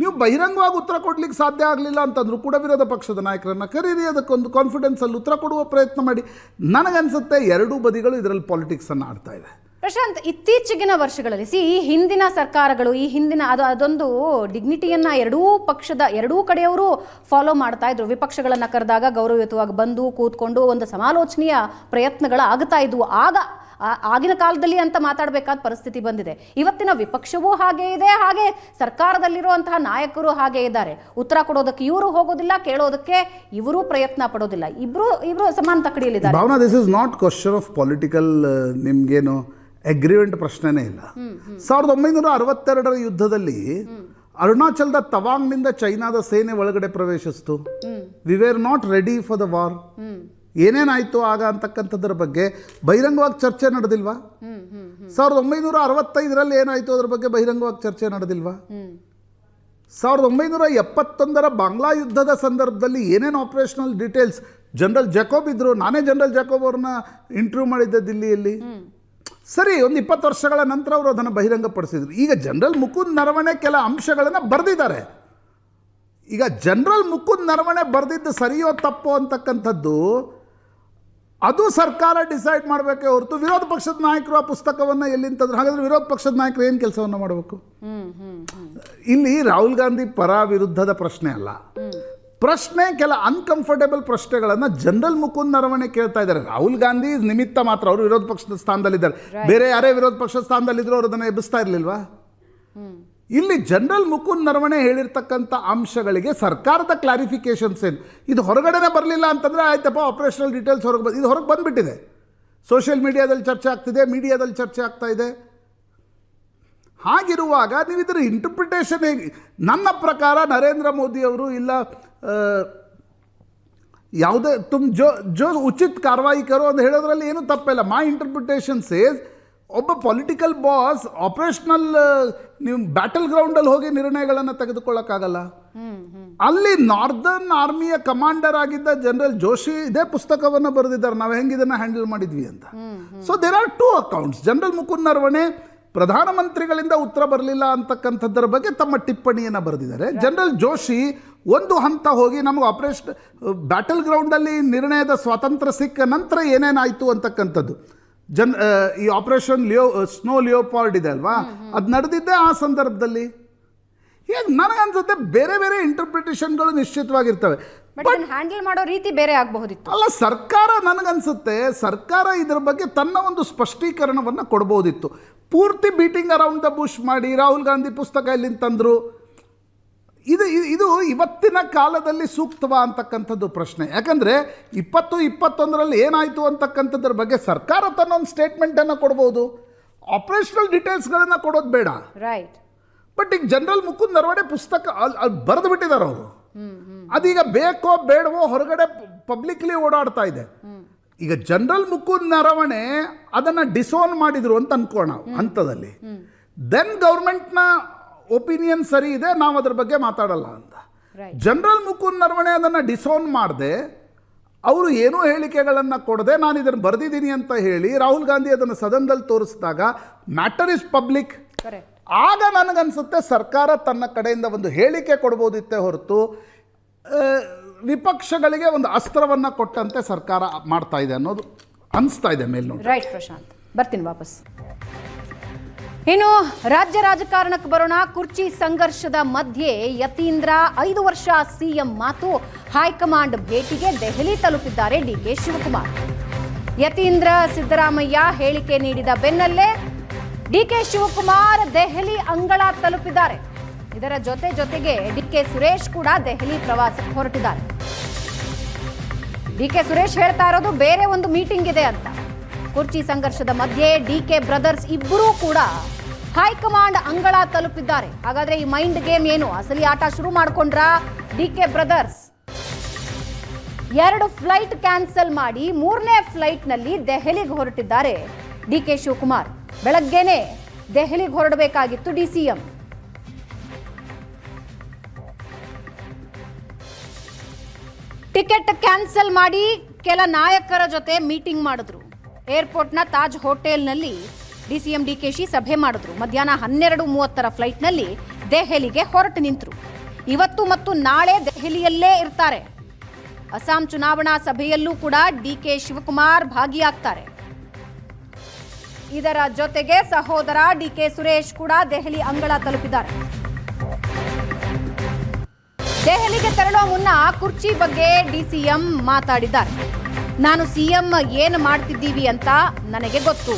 ನೀವು ಬಹಿರಂಗವಾಗಿ ಉತ್ತರ ಕೊಡ್ಲಿಕ್ಕೆ ಸಾಧ್ಯ ಆಗಲಿಲ್ಲ ಅಂತಂದ್ರೂ ಕೂಡ ವಿರೋಧ ಪಕ್ಷದ ನಾಯಕರನ್ನು ಕರೀರಿ, ಅದಕ್ಕೊಂದು ಕಾನ್ಫಿಡೆನ್ಸಲ್ಲಿ ಉತ್ತರ ಕೊಡುವ ಪ್ರಯತ್ನ ಮಾಡಿ. ನನಗನ್ಸುತ್ತೆ ಎರಡೂ ಬದಿಗಳು ಇದರಲ್ಲಿ ಪಾಲಿಟಿಕ್ಸನ್ನು ಆಡ್ತಾ ಇದೆ. ಪ್ರಶಾಂತ್, ಇತ್ತೀಚೆಗಿನ ವರ್ಷಗಳಲ್ಲಿ ಈ ಹಿಂದಿನ ಸರ್ಕಾರಗಳು, ಈ ಹಿಂದಿನ ಅದೊಂದು ಡಿಗ್ನಿಟಿಯನ್ನ ಎರಡೂ ಕಡೆಯವರು ಫಾಲೋ ಮಾಡ್ತಾ ಇದ್ರು. ವಿಪಕ್ಷಗಳನ್ನ ಕರೆದಾಗ ಗೌರವಯುತವಾಗಿ ಬಂದು ಕೂತ್ಕೊಂಡು ಒಂದು ಸಮಾಲೋಚನೆಯ ಪ್ರಯತ್ನಗಳು ಆಗ್ತಾ ಇದ್ವು. ಆಗಿನ ಕಾಲದಲ್ಲಿ ಅಂತ ಮಾತಾಡಬೇಕಾದ ಪರಿಸ್ಥಿತಿ ಬಂದಿದೆ. ಇವತ್ತಿನ ವಿಪಕ್ಷವೂ ಹಾಗೆ ಇದೆ, ಹಾಗೆ ಸರ್ಕಾರದಲ್ಲಿರುವಂತಹ ನಾಯಕರು ಹಾಗೆ ಇದ್ದಾರೆ. ಉತ್ತರ ಕೊಡೋದಕ್ಕೆ ಇವರು ಹೋಗೋದಿಲ್ಲ, ಕೇಳೋದಕ್ಕೆ ಇವರು ಪ್ರಯತ್ನ ಪಡೋದಿಲ್ಲ. ಇಬ್ರು ಸಮಾನ ತಕಡಿಯಲ್ಲಿದ್ದಾರೆ. Bhavana, this is not question of political ನಿಮ್ಗೇನು ಅಗ್ರಿಮೆಂಟ್ ಪ್ರಶ್ನೆನೇ ಇಲ್ಲ. 1962ರ ಯುದ್ಧದಲ್ಲಿ ಅರುಣಾಚಲದ ತವಾಂಗ್ನಿಂದ ಚೈನಾದ ಸೇನೆ ಒಳಗಡೆ ಪ್ರವೇಶಿಸ್ತು. We were not ready for the war. ಏನೇನಾಯಿತು ಆಗ ಅಂತಕ್ಕಂಥದ್ರ ಬಗ್ಗೆ ಬಹಿರಂಗವಾಗಿ ಚರ್ಚೆ ನಡೆದಿಲ್ವಾ? 1965ರಲ್ಲಿ ಏನಾಯಿತು ಅದ್ರ ಬಗ್ಗೆ ಬಹಿರಂಗವಾಗಿ ಚರ್ಚೆ ನಡೆದಿಲ್ವಾ? 1971ರ ಬಾಂಗ್ಲಾ ಯುದ್ಧದ ಸಂದರ್ಭದಲ್ಲಿ ಏನೇನು ಆಪರೇಷನಲ್ ಡೀಟೇಲ್ಸ್, ಜನರಲ್ ಜಾಕೋಬ್ ಇದ್ರು, ನಾನೇ ಜನರಲ್ ಜಾಕೋಬ್ ಅವ್ರನ್ನ ಇಂಟರ್ವ್ಯೂ ಮಾಡಿದ್ದೆ ದಿಲ್ಲಿಯಲ್ಲಿ. ಸರಿ, ಒಂದು 20 ವರ್ಷಗಳ ನಂತರ ಅವರು ಅದನ್ನು ಬಹಿರಂಗಪಡಿಸಿದ್ರು. ಈಗ ಜನರಲ್ ಮುಕುಂದ್ ನರವಣೆ ಕೆಲ ಅಂಶಗಳನ್ನು ಬರೆದಿದ್ದಾರೆ. ಈಗ ಜನರಲ್ ಮುಕುಂದ್ ನರವಣೆ ಬರೆದಿದ್ದು ಸರಿಯೋ ತಪ್ಪೋ ಅಂತಕ್ಕಂಥದ್ದು ಅದು ಸರ್ಕಾರ ಡಿಸೈಡ್ ಮಾಡಬೇಕೇ ಹೊರತು ವಿರೋಧ ಪಕ್ಷದ ನಾಯಕರು ಆ ಪುಸ್ತಕವನ್ನು ಎಲ್ಲಿಂತಂದ್ರೆ, ಹಾಗಾದ್ರೆ ವಿರೋಧ ಪಕ್ಷದ ನಾಯಕರು ಏನು ಕೆಲಸವನ್ನು ಮಾಡಬೇಕು? ಇಲ್ಲಿ ರಾಹುಲ್ ಗಾಂಧಿ ಪರ ವಿರುದ್ಧದ ಪ್ರಶ್ನೆ ಅಲ್ಲ, ಪ್ರಶ್ನೆ ಕೆಲ ಅನ್ಕಂಫರ್ಟೇಬಲ್ ಪ್ರಶ್ನೆಗಳನ್ನು ಜನರಲ್ ಮುಕುಂದ್ ನರವಣೆ ಕೇಳ್ತಾ ಇದ್ದಾರೆ. ರಾಹುಲ್ ಗಾಂಧಿ ನಿಮಿತ್ತ ಮಾತ್ರ, ಅವರು ವಿರೋಧ ಪಕ್ಷದ ಸ್ಥಾನದಲ್ಲಿದ್ದಾರೆ. ಬೇರೆ ಯಾರೇ ವಿರೋಧ ಪಕ್ಷದ ಸ್ಥಾನದಲ್ಲಿದ್ರು ಅವರು ಅದನ್ನು ಎಬ್ಬಿಸ್ತಾ ಇರಲಿಲ್ವಾ? ಇಲ್ಲಿ ಜನರಲ್ ಮುಕುಂದ್ ನರವಣೆ ಹೇಳಿರ್ತಕ್ಕಂಥ ಅಂಶಗಳಿಗೆ ಸರ್ಕಾರದ ಕ್ಲಾರಿಫಿಕೇಶನ್ಸ್ ಏನು? ಇದು ಹೊರಗಡೆನೇ ಬರಲಿಲ್ಲ ಅಂತಂದರೆ ಆಯ್ತಪ್ಪ, ಆಪರೇಷನಲ್ ಡೀಟೇಲ್ಸ್ ಇದು ಹೊರಗೆ ಬಂದುಬಿಟ್ಟಿದೆ. ಸೋಷಿಯಲ್ ಮೀಡಿಯಾದಲ್ಲಿ ಚರ್ಚೆ ಆಗ್ತಿದೆ, ಮೀಡಿಯಾದಲ್ಲಿ ಚರ್ಚೆ ಆಗ್ತಾ ಇದೆ. ಹಾಗಿರುವಾಗ ನೀವು ಇದರ ಇಂಟರ್ಪ್ರಿಟೇಷನ್ ಹೇಗೆ? ನನ್ನ ಪ್ರಕಾರ ನರೇಂದ್ರ ಮೋದಿಯವರು ಇಲ್ಲ ಯಾವುದೇ ಜೋ ಉಚಿತ ಕಾರ್ವಾಯಿ ಕರೋ ಅಂತ ಹೇಳೋದ್ರಲ್ಲಿ ಏನೂ ತಪ್ಪಿಲ್ಲ. ಮೈ ಇಂಟರ್ಪ್ರಿಟೇಷನ್ ಸೇಸ್ ಒಬ್ಬ ಪೊಲಿಟಿಕಲ್ ಬಾಸ್ ಆಪರೇಷನಲ್ ನೀವು ಬ್ಯಾಟಲ್ ಗ್ರೌಂಡಲ್ಲಿ ಹೋಗಿ ನಿರ್ಣಯಗಳನ್ನು ತೆಗೆದುಕೊಳ್ಳೋಕ್ಕಾಗಲ್ಲ. ಅಲ್ಲಿ ನಾರ್ದರ್ನ್ ಆರ್ಮಿಯ ಕಮಾಂಡರ್ ಆಗಿದ್ದ ಜನರಲ್ ಜೋಶಿ ಇದೇ ಪುಸ್ತಕವನ್ನು ಬರೆದಿದ್ದಾರೆ, ನಾವು ಹೆಂಗೆ ಇದನ್ನು ಹ್ಯಾಂಡಲ್ ಮಾಡಿದ್ವಿ ಅಂತ. So there are two accounts. General Mukund Naravane ಪ್ರಧಾನಮಂತ್ರಿಗಳಿಂದ ಉತ್ತರ ಬರಲಿಲ್ಲ ಅಂತಕ್ಕಂಥದ್ದರ ಬಗ್ಗೆ ತಮ್ಮ ಟಿಪ್ಪಣಿಯನ್ನು ಬರೆದಿದ್ದಾರೆ. ಜನರಲ್ ಜೋಶಿ ಒಂದು ಹಂತ ಹೋಗಿ ನಮಗೆ ಬ್ಯಾಟಲ್ ಗ್ರೌಂಡಲ್ಲಿ ನಿರ್ಣಯದ ಸ್ವಾತಂತ್ರ್ಯ ಸಿಕ್ಕ ನಂತರ ಏನೇನಾಯಿತು ಅಂತಕ್ಕಂಥದ್ದು, ಈ ಆಪರೇಷನ್ ಸ್ನೋ ಲಿಯೋಪಾರ್ಡ್ ಇದೆ ಅಲ್ವಾ, ಅದು ನಡೆದಿದ್ದೇ ಆ ಸಂದರ್ಭದಲ್ಲಿ. ಈಗ ನನಗನ್ಸುತ್ತೆ ಬೇರೆ ಬೇರೆ ಇಂಟರ್ಪ್ರಿಟೇಷನ್ಗಳು ನಿಶ್ಚಿತವಾಗಿರ್ತವೆ. ಹ್ಯಾಂಡಲ್ ಮಾಡೋ ರೀತಿ ಬೇರೆ ಆಗಬಹುದಿತ್ತು ಅಲ್ಲ. ಸರ್ಕಾರ, ನನಗನ್ಸುತ್ತೆ ಸರ್ಕಾರ ಇದರ ಬಗ್ಗೆ ತನ್ನ ಒಂದು ಸ್ಪಷ್ಟೀಕರಣವನ್ನು ಕೊಡ್ಬೋದಿತ್ತು. ಪೂರ್ತಿ ಬೀಟಿಂಗ್ ಅರೌಂಡ್ ದ ಬುಷ್ ಮಾಡಿ ರಾಹುಲ್ ಗಾಂಧಿ ಪುಸ್ತಕ ಎಲ್ಲಿಂದ ತಂದರು, ಇದು ಇವತ್ತಿನ ಕಾಲದಲ್ಲಿ ಸೂಕ್ತವಾ ಅಂತಕ್ಕಂಥದ್ದು ಪ್ರಶ್ನೆ. ಯಾಕಂದರೆ 2021ರಲ್ಲಿ ಏನಾಯಿತು ಅಂತಕ್ಕಂಥದ್ರ ಬಗ್ಗೆ ಸರ್ಕಾರ ತನ್ನ ಒಂದು ಸ್ಟೇಟ್ಮೆಂಟನ್ನು ಕೊಡ್ಬೋದು, ಆಪರೇಷನಲ್ ಡೀಟೇಲ್ಸ್ಗಳನ್ನು ಕೊಡೋದು ಬೇಡ. ರೈಟ್. ಬಟ್ ಈಗ ಜನರಲ್ ಮುಕುಂದ್ ನರವಣೆ ಪುಸ್ತಕ ಅಲ್ಲಿ ಬರೆದು ಬಿಟ್ಟಿದ್ದಾರೆ ಅವರು. ಅದೀಗ ಬೇಕೋ ಬೇಡವೋ ಹೊರಗಡೆ ಪಬ್ಲಿಕ್ಲಿ ಓಡಾಡ್ತಾ ಇದೆ. ಈಗ ಜನರಲ್ ಮುಕುಂದ್ ನರವಣೆ ಅದನ್ನು ಡಿಸೋನ್ ಮಾಡಿದ್ರು ಅಂತ ಅನ್ಕೋಣ ಹಂತದಲ್ಲಿ. ದೆನ್ ಗೌರ್ಮೆಂಟ್ನ ಒಪಿನಿಯನ್ ಸರಿ ಇದೆ, ನಾವು ಅದ್ರ ಬಗ್ಗೆ ಮಾತಾಡಲ್ಲ ಅಂತ. ಜನರಲ್ ಮುಕುಂದ್ ನರವಣೆ ಅದನ್ನು ಡಿಸೋನ್ ಮಾಡದೆ, ಅವರು ಏನೂ ಹೇಳಿಕೆಗಳನ್ನು ಕೊಡದೆ ನಾನು ಇದನ್ನು ಬರೆದಿದ್ದೀನಿ ಅಂತ ಹೇಳಿ ರಾಹುಲ್ ಗಾಂಧಿ ಅದನ್ನು ಸದನದಲ್ಲಿ ತೋರಿಸಿದಾಗ ಮ್ಯಾಟರ್ ಇಸ್ ಪಬ್ಲಿಕ್. ಆಗ ನನಗನ್ಸುತ್ತೆ ಸರ್ಕಾರ ತನ್ನ ಕಡೆಯಿಂದ ಒಂದು ಹೇಳಿಕೆ ಕೊಡ್ಬೋದಿತ್ತೇ ಹೊರತು ವಿಪಕ್ಷಗಳಿಗೆ ಒಂದು ಅಸ್ತ್ರವನ್ನು ಕೊಟ್ಟಂತೆ ಸರ್ಕಾರ ಮಾಡ್ತಾ ಇದೆ ಅನ್ನೋದು ಅನಿಸ್ತಾ ಇದೆ ಮೇಲ್ನೋಟ. ರೈಟ್ ಪ್ರಶಾಂತ್, ಬರ್ತೀನಿ ವಾಪಸ್. ಇನ್ನು ರಾಜ್ಯ ರಾಜಕಾರಣಕ್ಕೆ ಬರೋಣ. ಕುರ್ಚಿ ಸಂಘರ್ಷದ ಮಧ್ಯೆ ಯತೀಂದ್ರ 5 ವರ್ಷ ಸಿಎಂ ಮಾತು, ಹೈಕಮಾಂಡ್ ಭೇಟಿಗೆ ದೆಹಲಿ ತಲುಪಿದ್ದಾರೆ ಡಿಕೆ ಶಿವಕುಮಾರ್. ಯತೀಂದ್ರ ಸಿದ್ದರಾಮಯ್ಯ ಹೇಳಿಕೆ ನೀಡಿದ ಬೆನ್ನಲ್ಲೇ ಡಿಕೆ ಶಿವಕುಮಾರ್ ದೆಹಲಿ ಅಂಗಳ ತಲುಪಿದ್ದಾರೆ. ಇದರ ಜೊತೆಗೆ ಡಿಕೆ ಸುರೇಶ್ ಕೂಡ ದೆಹಲಿ ಪ್ರವಾಸಕ್ಕೆ ಹೊರಟಿದ್ದಾರೆ. ಡಿಕೆ ಸುರೇಶ್ ಹೇಳ್ತಾ ಇರೋದು ಬೇರೆ ಒಂದು ಮೀಟಿಂಗ್ ಇದೆ ಅಂತ. ಕುರ್ಚಿ ಸಂಘರ್ಷದ ಮಧ್ಯೆ ಡಿಕೆ ಬ್ರದರ್ಸ್ ಇಬ್ಬರೂ ಕೂಡ ಹೈಕಮಾಂಡ್ ಅಂಗಳ ತಲುಪಿದ್ದಾರೆ. ಹಾಗಾದ್ರೆ ಈ ಮೈಂಡ್ ಗೇಮ್ ಏನು, ಅಸಲಿ ಆಟ ಶುರು ಮಾಡ್ಕೊಂಡ್ರ ಡಿಕೆ ಬ್ರದರ್ಸ್? 2 ಫ್ಲೈಟ್ ಕ್ಯಾನ್ಸಲ್ ಮಾಡಿ 3ನೇ ಫ್ಲೈಟ್ನಲ್ಲಿ ದೆಹಲಿಗೆ ಹೊರಟಿದ್ದಾರೆ ಡಿಕೆ ಶಿವಕುಮಾರ್. ಬೆಳಗ್ಗೆನೆ ದೆಹಲಿಗೆ ಹೊರಡಬೇಕಾಗಿತ್ತು ಡಿಸಿಎಂ. ಟಿಕೆಟ್ ಕ್ಯಾನ್ಸಲ್ ಮಾಡಿ ಕೆಲ ನಾಯಕರ ಜೊತೆ ಮೀಟಿಂಗ್ ಮಾಡಿದ್ರು. ಏರ್ಪೋರ್ಟ್ನ ತಾಜ್ ಹೋಟೆಲ್ನಲ್ಲಿ ಡಿಸಿಎಂ ಡಿಕೆಶಿ ಸಭೆ ಮಾಡಿದ್ರು. ಮಧ್ಯಾಹ್ನ 12:30 ಫ್ಲೈಟ್ನಲ್ಲಿ ದೆಹಲಿಗೆ ಹೊರಟು ನಿಂತರು. ಇವತ್ತು ಮತ್ತು ನಾಳೆ ದೆಹಲಿಯಲ್ಲೇ ಇರ್ತಾರೆ. ಅಸ್ಸಾಂ ಚುನಾವಣಾ ಸಭೆಯಲ್ಲೂ ಕೂಡ ಡಿಕೆ ಶಿವಕುಮಾರ್ ಭಾಗಿಯಾಗ್ತಾರೆ. ಇದರ ಜೊತೆಗೆ ಸಹೋದರ ಡಿಕೆ ಸುರೇಶ್ ಕೂಡ ದೆಹಲಿ ಅಂಗಳ ತಲುಪಿದ್ದಾರೆ. ದೆಹಲಿಗೆ ತೆರಳುವ ಮುನ್ನ ಕುರ್ಚಿ ಬಗ್ಗೆ ಡಿಸಿಎಂ ಮಾತಾಡಿದ್ದಾರೆ. ನಾನು ಸಿಎಂ ಏನು ಮಾಡ್ತಿದ್ದೀವಿ ಅಂತ ನನಗೆ ಗೊತ್ತು.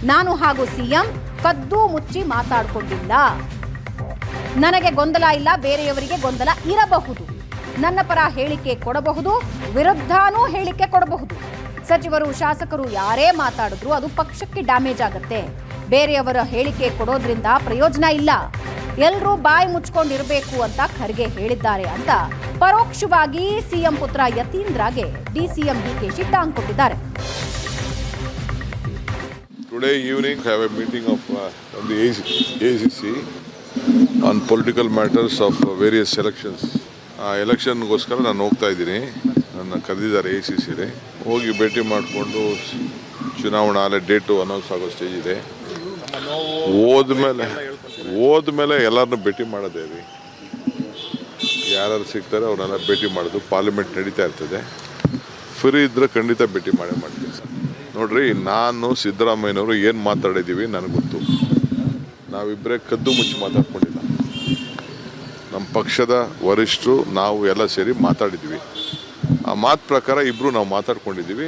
ನಾನು ಹಾಗೂ ಸಿಎಂ ಕದ್ದು ಮುಚ್ಚಿ ಮಾತಾಡಿಕೊಂಡಿಲ್ಲ. ನನಗೆ ಗೊಂದಲ ಇಲ್ಲ, ಬೇರೆಯವರಿಗೆ ಗೊಂದಲ ಇರಬಹುದು. ನನ್ನ ಪರ ಹೇಳಿಕೆ ಕೊಡಬಹುದು, ವಿರುದ್ಧನೂ ಹೇಳಿಕೆ ಕೊಡಬಹುದು. ಸಚಿವರು ಶಾಸಕರು ಯಾರೇ ಮಾತಾಡಿದ್ರು ಅದು ಪಕ್ಷಕ್ಕೆ ಡ್ಯಾಮೇಜ್ ಆಗುತ್ತೆ. ಬೇರೆಯವರ ಹೇಳಿಕೆ ಕೊಡೋದ್ರಿಂದ ಪ್ರಯೋಜನ ಇಲ್ಲ. ಎಲ್ಲರೂ ಬಾಯಿ ಮುಚ್ಕೊಂಡಿರಬೇಕು ಅಂತ ಖರ್ಗೆ ಹೇಳಿದ್ದಾರೆ ಅಂತ ಪರೋಕ್ಷವಾಗಿ ಸಿಎಂ ಪುತ್ರ ಯತೀಂದ್ರಗೆ ಡಿಸಿಎಂ ಡಿಕೆಶಿ ಟಾಂಗ್ ಕೊಟ್ಟಿದ್ದಾರೆ. Today evening I have a meeting of the ACC on political matters of various elections. ಎಲೆಕ್ಷನ್ಗೋಸ್ಕರ ನಾನು ಹೋಗ್ತಾ ಇದ್ದೀನಿ. ನನ್ನ ಕರೆದಿದ್ದಾರೆ ACCಲಿ. ಹೋಗಿ ಭೇಟಿ ಮಾಡಿಕೊಂಡು ಚುನಾವಣಾ ಅಲ್ಲೇ ಡೇಟು ಅನೌನ್ಸ್ ಆಗೋ ಸ್ಟೇಜ್ ಇದೆ. ಹೋದ್ಮೇಲೆ ಎಲ್ಲರನ್ನೂ ಭೇಟಿ ಮಾಡೋದೇ ರೀ. ಯಾರು ಸಿಗ್ತಾರೆ ಅವ್ರನ್ನೆಲ್ಲ ಭೇಟಿ ಮಾಡೋದು. ಪಾರ್ಲಿಮೆಂಟ್ ನಡೀತಾ ಇರ್ತದೆ. ಫ್ರೀ ಇದ್ದರೆ ಖಂಡಿತ ಭೇಟಿ ಮಾಡ್ತೀನಿ ಸರ್. ನೋಡ್ರಿ, ನಾನು ಸಿದ್ದರಾಮಯ್ಯನವರು ಏನು ಮಾತಾಡಿದ್ದೀವಿ ನನಗೆ ಗೊತ್ತು. ನಾವಿಬ್ಬರೇ ಕದ್ದು ಮುಚ್ಚಿ ಮಾತಾಡ್ಕೊಂಡಿಲ್ಲ. ನಮ್ಮ ಪಕ್ಷದ ವರಿಷ್ಠರು ನಾವು ಎಲ್ಲ ಸೇರಿ ಮಾತಾಡಿದ್ದೀವಿ. ಆ ಮಾತು ಪ್ರಕಾರ ಇಬ್ಬರು ನಾವು ಮಾತಾಡ್ಕೊಂಡಿದ್ದೀವಿ.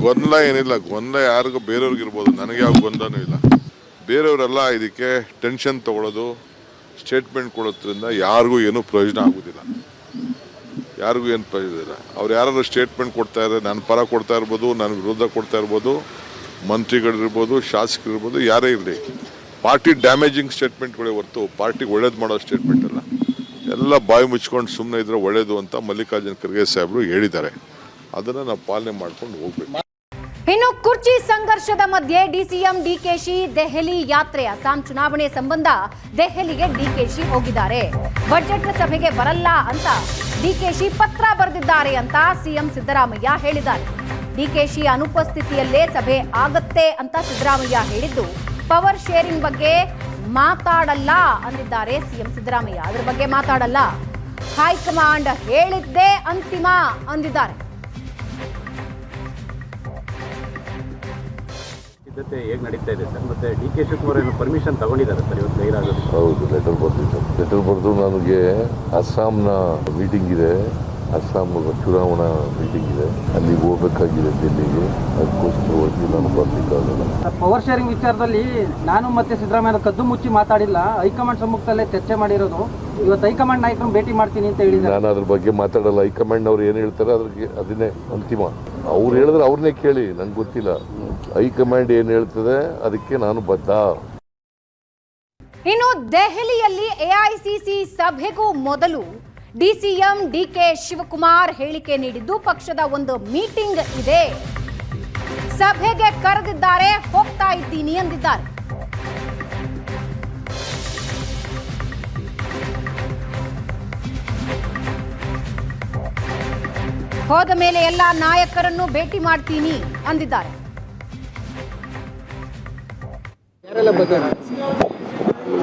ಗೊಂದಲ ಏನಿಲ್ಲ. ಗೊಂದಲ ಯಾರಿಗೂ ಬೇರೆಯವ್ರಿಗಿರ್ಬೋದು, ನನಗೆ ಯಾವ ಗೊಂದಲನೂ ಇಲ್ಲ. ಬೇರೆಯವರೆಲ್ಲ ಇದಕ್ಕೆ ಟೆನ್ಷನ್ ತೊಗೊಳೋದು, ಸ್ಟೇಟ್ಮೆಂಟ್ ಕೊಡೋದ್ರಿಂದ ಯಾರಿಗೂ ಏನೂ ಪ್ರಯೋಜನ ಆಗೋದಿಲ್ಲ. ಯಾರಿಗೂ ಏನು ಪ್ರಯೋಜನ ಇಲ್ಲ. ಅವ್ರು ಯಾರು ಸ್ಟೇಟ್ಮೆಂಟ್ ಕೊಡ್ತಾ ಇದ್ದಾರೆ, ನನ್ನ ಪರ ಕೊಡ್ತಾ ಇರ್ಬೋದು, ನನ್ನ ವಿರುದ್ಧ ಕೊಡ್ತಾ ಇರ್ಬೋದು, ಮಂತ್ರಿಗಳಿರ್ಬೋದು, ಶಾಸಕರಿರ್ಬೋದು, ಯಾರೇ ಇರಲಿ. ಪಾರ್ಟಿ ಡ್ಯಾಮೇಜಿಂಗ್ ಸ್ಟೇಟ್ಮೆಂಟ್ಗಳೇ ಹೊರತು ಪಾರ್ಟಿಗೆ ಒಳ್ಳೇದು ಮಾಡೋ ಸ್ಟೇಟ್ಮೆಂಟ್ ಅಲ್ಲ. ಎಲ್ಲ ಬಾಯಿ ಮುಚ್ಕೊಂಡು ಸುಮ್ಮನೆ ಇದ್ರೆ ಒಳ್ಳೇದು ಅಂತ ಮಲ್ಲಿಕಾರ್ಜುನ ಖರ್ಗೆ ಸಾಹೇಬರು ಹೇಳಿದ್ದಾರೆ. ಅದನ್ನು ನಾವು ಪಾಲನೆ ಮಾಡ್ಕೊಂಡು ಹೋಗ್ಬೇಕು. ಇನ್ನು ಕುರ್ಚಿ ಸಂಘರ್ಷದ ಮಧ್ಯೆ ಡಿಸಿಎಂ ಡಿಕೆಶಿ ದೆಹಲಿ ಯಾತ್ರೆ. ಅಸ್ಸಾಂ ಚುನಾವಣೆ ಸಂಬಂಧ ದೆಹಲಿಗೆ ಡಿಕೆಶಿ ಹೋಗಿದ್ದಾರೆ. ಬಜೆಟ್ ಸಭೆಗೆ ಬರಲ್ಲ ಅಂತ ಡಿಕೆಶಿ ಪತ್ರ ಬರೆದಿದ್ದಾರೆ ಅಂತ ಸಿಎಂ ಸಿದ್ದರಾಮಯ್ಯ ಹೇಳಿದ್ದಾರೆ. ಡಿಕೆಶಿ ಅನುಪಸ್ಥಿತಿಯಲ್ಲೇ ಸಭೆ ಆಗತ್ತೆ ಅಂತ ಸಿದ್ದರಾಮಯ್ಯ ಹೇಳಿದ್ದು, ಪವರ್ ಶೇರಿಂಗ್ ಬಗ್ಗೆ ಮಾತಾಡಲ್ಲ ಅಂದಿದ್ದಾರೆ ಸಿಎಂ ಸಿದ್ದರಾಮಯ್ಯ. ಅದರ ಬಗ್ಗೆ ಮಾತಾಡಲ್ಲ, ಹೈಕಮಾಂಡ್ ಹೇಳಿದ್ದೇ ಅಂತಿಮ ಅಂದಿದ್ದಾರೆ. ಸಿದ್ಧತೆ ಹೇಗೆ ನಡೀತಾ ಇದೆ ಸರ್? ಮತ್ತೆ ಡಿಕೆ ಶಿವಕುಮಾರ್ ಪರ್ಮಿಷನ್ ತಗೊಂಡಿದ್ದಾರೆ ಸರ್ ಇವತ್ತು ಗೈರಾಗೋದು? ಹೌದು, ಲೆಟರ್ ಬರ್ತಿದ್ದಾರೆ. ಲೆಟರ್ ಬರೆದು ನನಗೆ ಅಸ್ಸಾಂನ ಮೀಟಿಂಗ್ ಇದೆ, ಅಸ್ಸಾಂ ಚುನಾವಣಾ ಮೀಟಿಂಗ್ ಇದೆ, ಅಲ್ಲಿಗೆ ಹೋಗಬೇಕಾಗಿದೆ ಡೆಲ್ಲಿಗೆ. ಅದಕ್ಕೋಸ್ಕರವಾಗಿ ನಾನು ಬರ್ಲಿಕ್ಕಾಗಲ್ಲ. ಪವರ್ ಶೇರಿಂಗ್ ವಿಚಾರದಲ್ಲಿ ನಾನು ಮತ್ತೆ ಸಿದ್ದರಾಮಯ್ಯ ಕದ್ದು ಮುಚ್ಚಿ ಮಾತಾಡಿಲ್ಲ, ಹೈಕಮಾಂಡ್ ಸಮ್ಮುಖದಲ್ಲೇ ಚರ್ಚೆ ಮಾಡಿರೋದು. ಇವತ್ತು ಹೈಕಮಾಂಡ್ ನಾಯಕರನ್ನು ಭೇಟಿ ಮಾಡ್ತೀನಿ ಅಂತ ಹೇಳಿದ್ದಾರೆ. ನಾನು ಅದ್ರ ಬಗ್ಗೆ ಮಾತಾಡಲ್ಲ. ಹೈಕಮಾಂಡ್ ಅವ್ರು ಏನು ಹೇಳ್ತಾರೆ ಅದ್ರಿಗೆ ಅದನ್ನೇ ಅಂತಿಮ. ಅವ್ರು ಹೇಳಿದ್ರೆ ಅವ್ರನ್ನೇ ಕೇಳಿ, ನಂಗೆ ಗೊತ್ತಿಲ್ಲ. ಹೈಕಮಾಂಡ್ ಏನು ಹೇಳ್ತದೆ ಅದಕ್ಕೆ ನಾನು ಬದ್ಧ. ಇನ್ನು ದೆಹಲಿಯಲ್ಲಿ ಎಐಸಿಸಿ ಸಭೆಗೂ ಮೊದಲು ಡಿಸಿಎಂ ಡಿಕೆ ಶಿವಕುಮಾರ್ ಹೇಳಿಕೆ ನೀಡಿದ್ದು, ಪಕ್ಷದ ಒಂದು ಮೀಟಿಂಗ್ ಇದೆ, ಸಭೆಗೆ ಕರೆದಿದ್ದಾರೆ, ಹೋಗ್ತಾ ಇದ್ದೀನಿ ಎಂದಿದ್ದಾರೆ. ಹೋದ ಮೇಲೆ ಎಲ್ಲ ನಾಯಕರನ್ನು ಭೇಟಿ ಮಾಡ್ತೀನಿ ಅಂದಿದ್ದಾರೆ.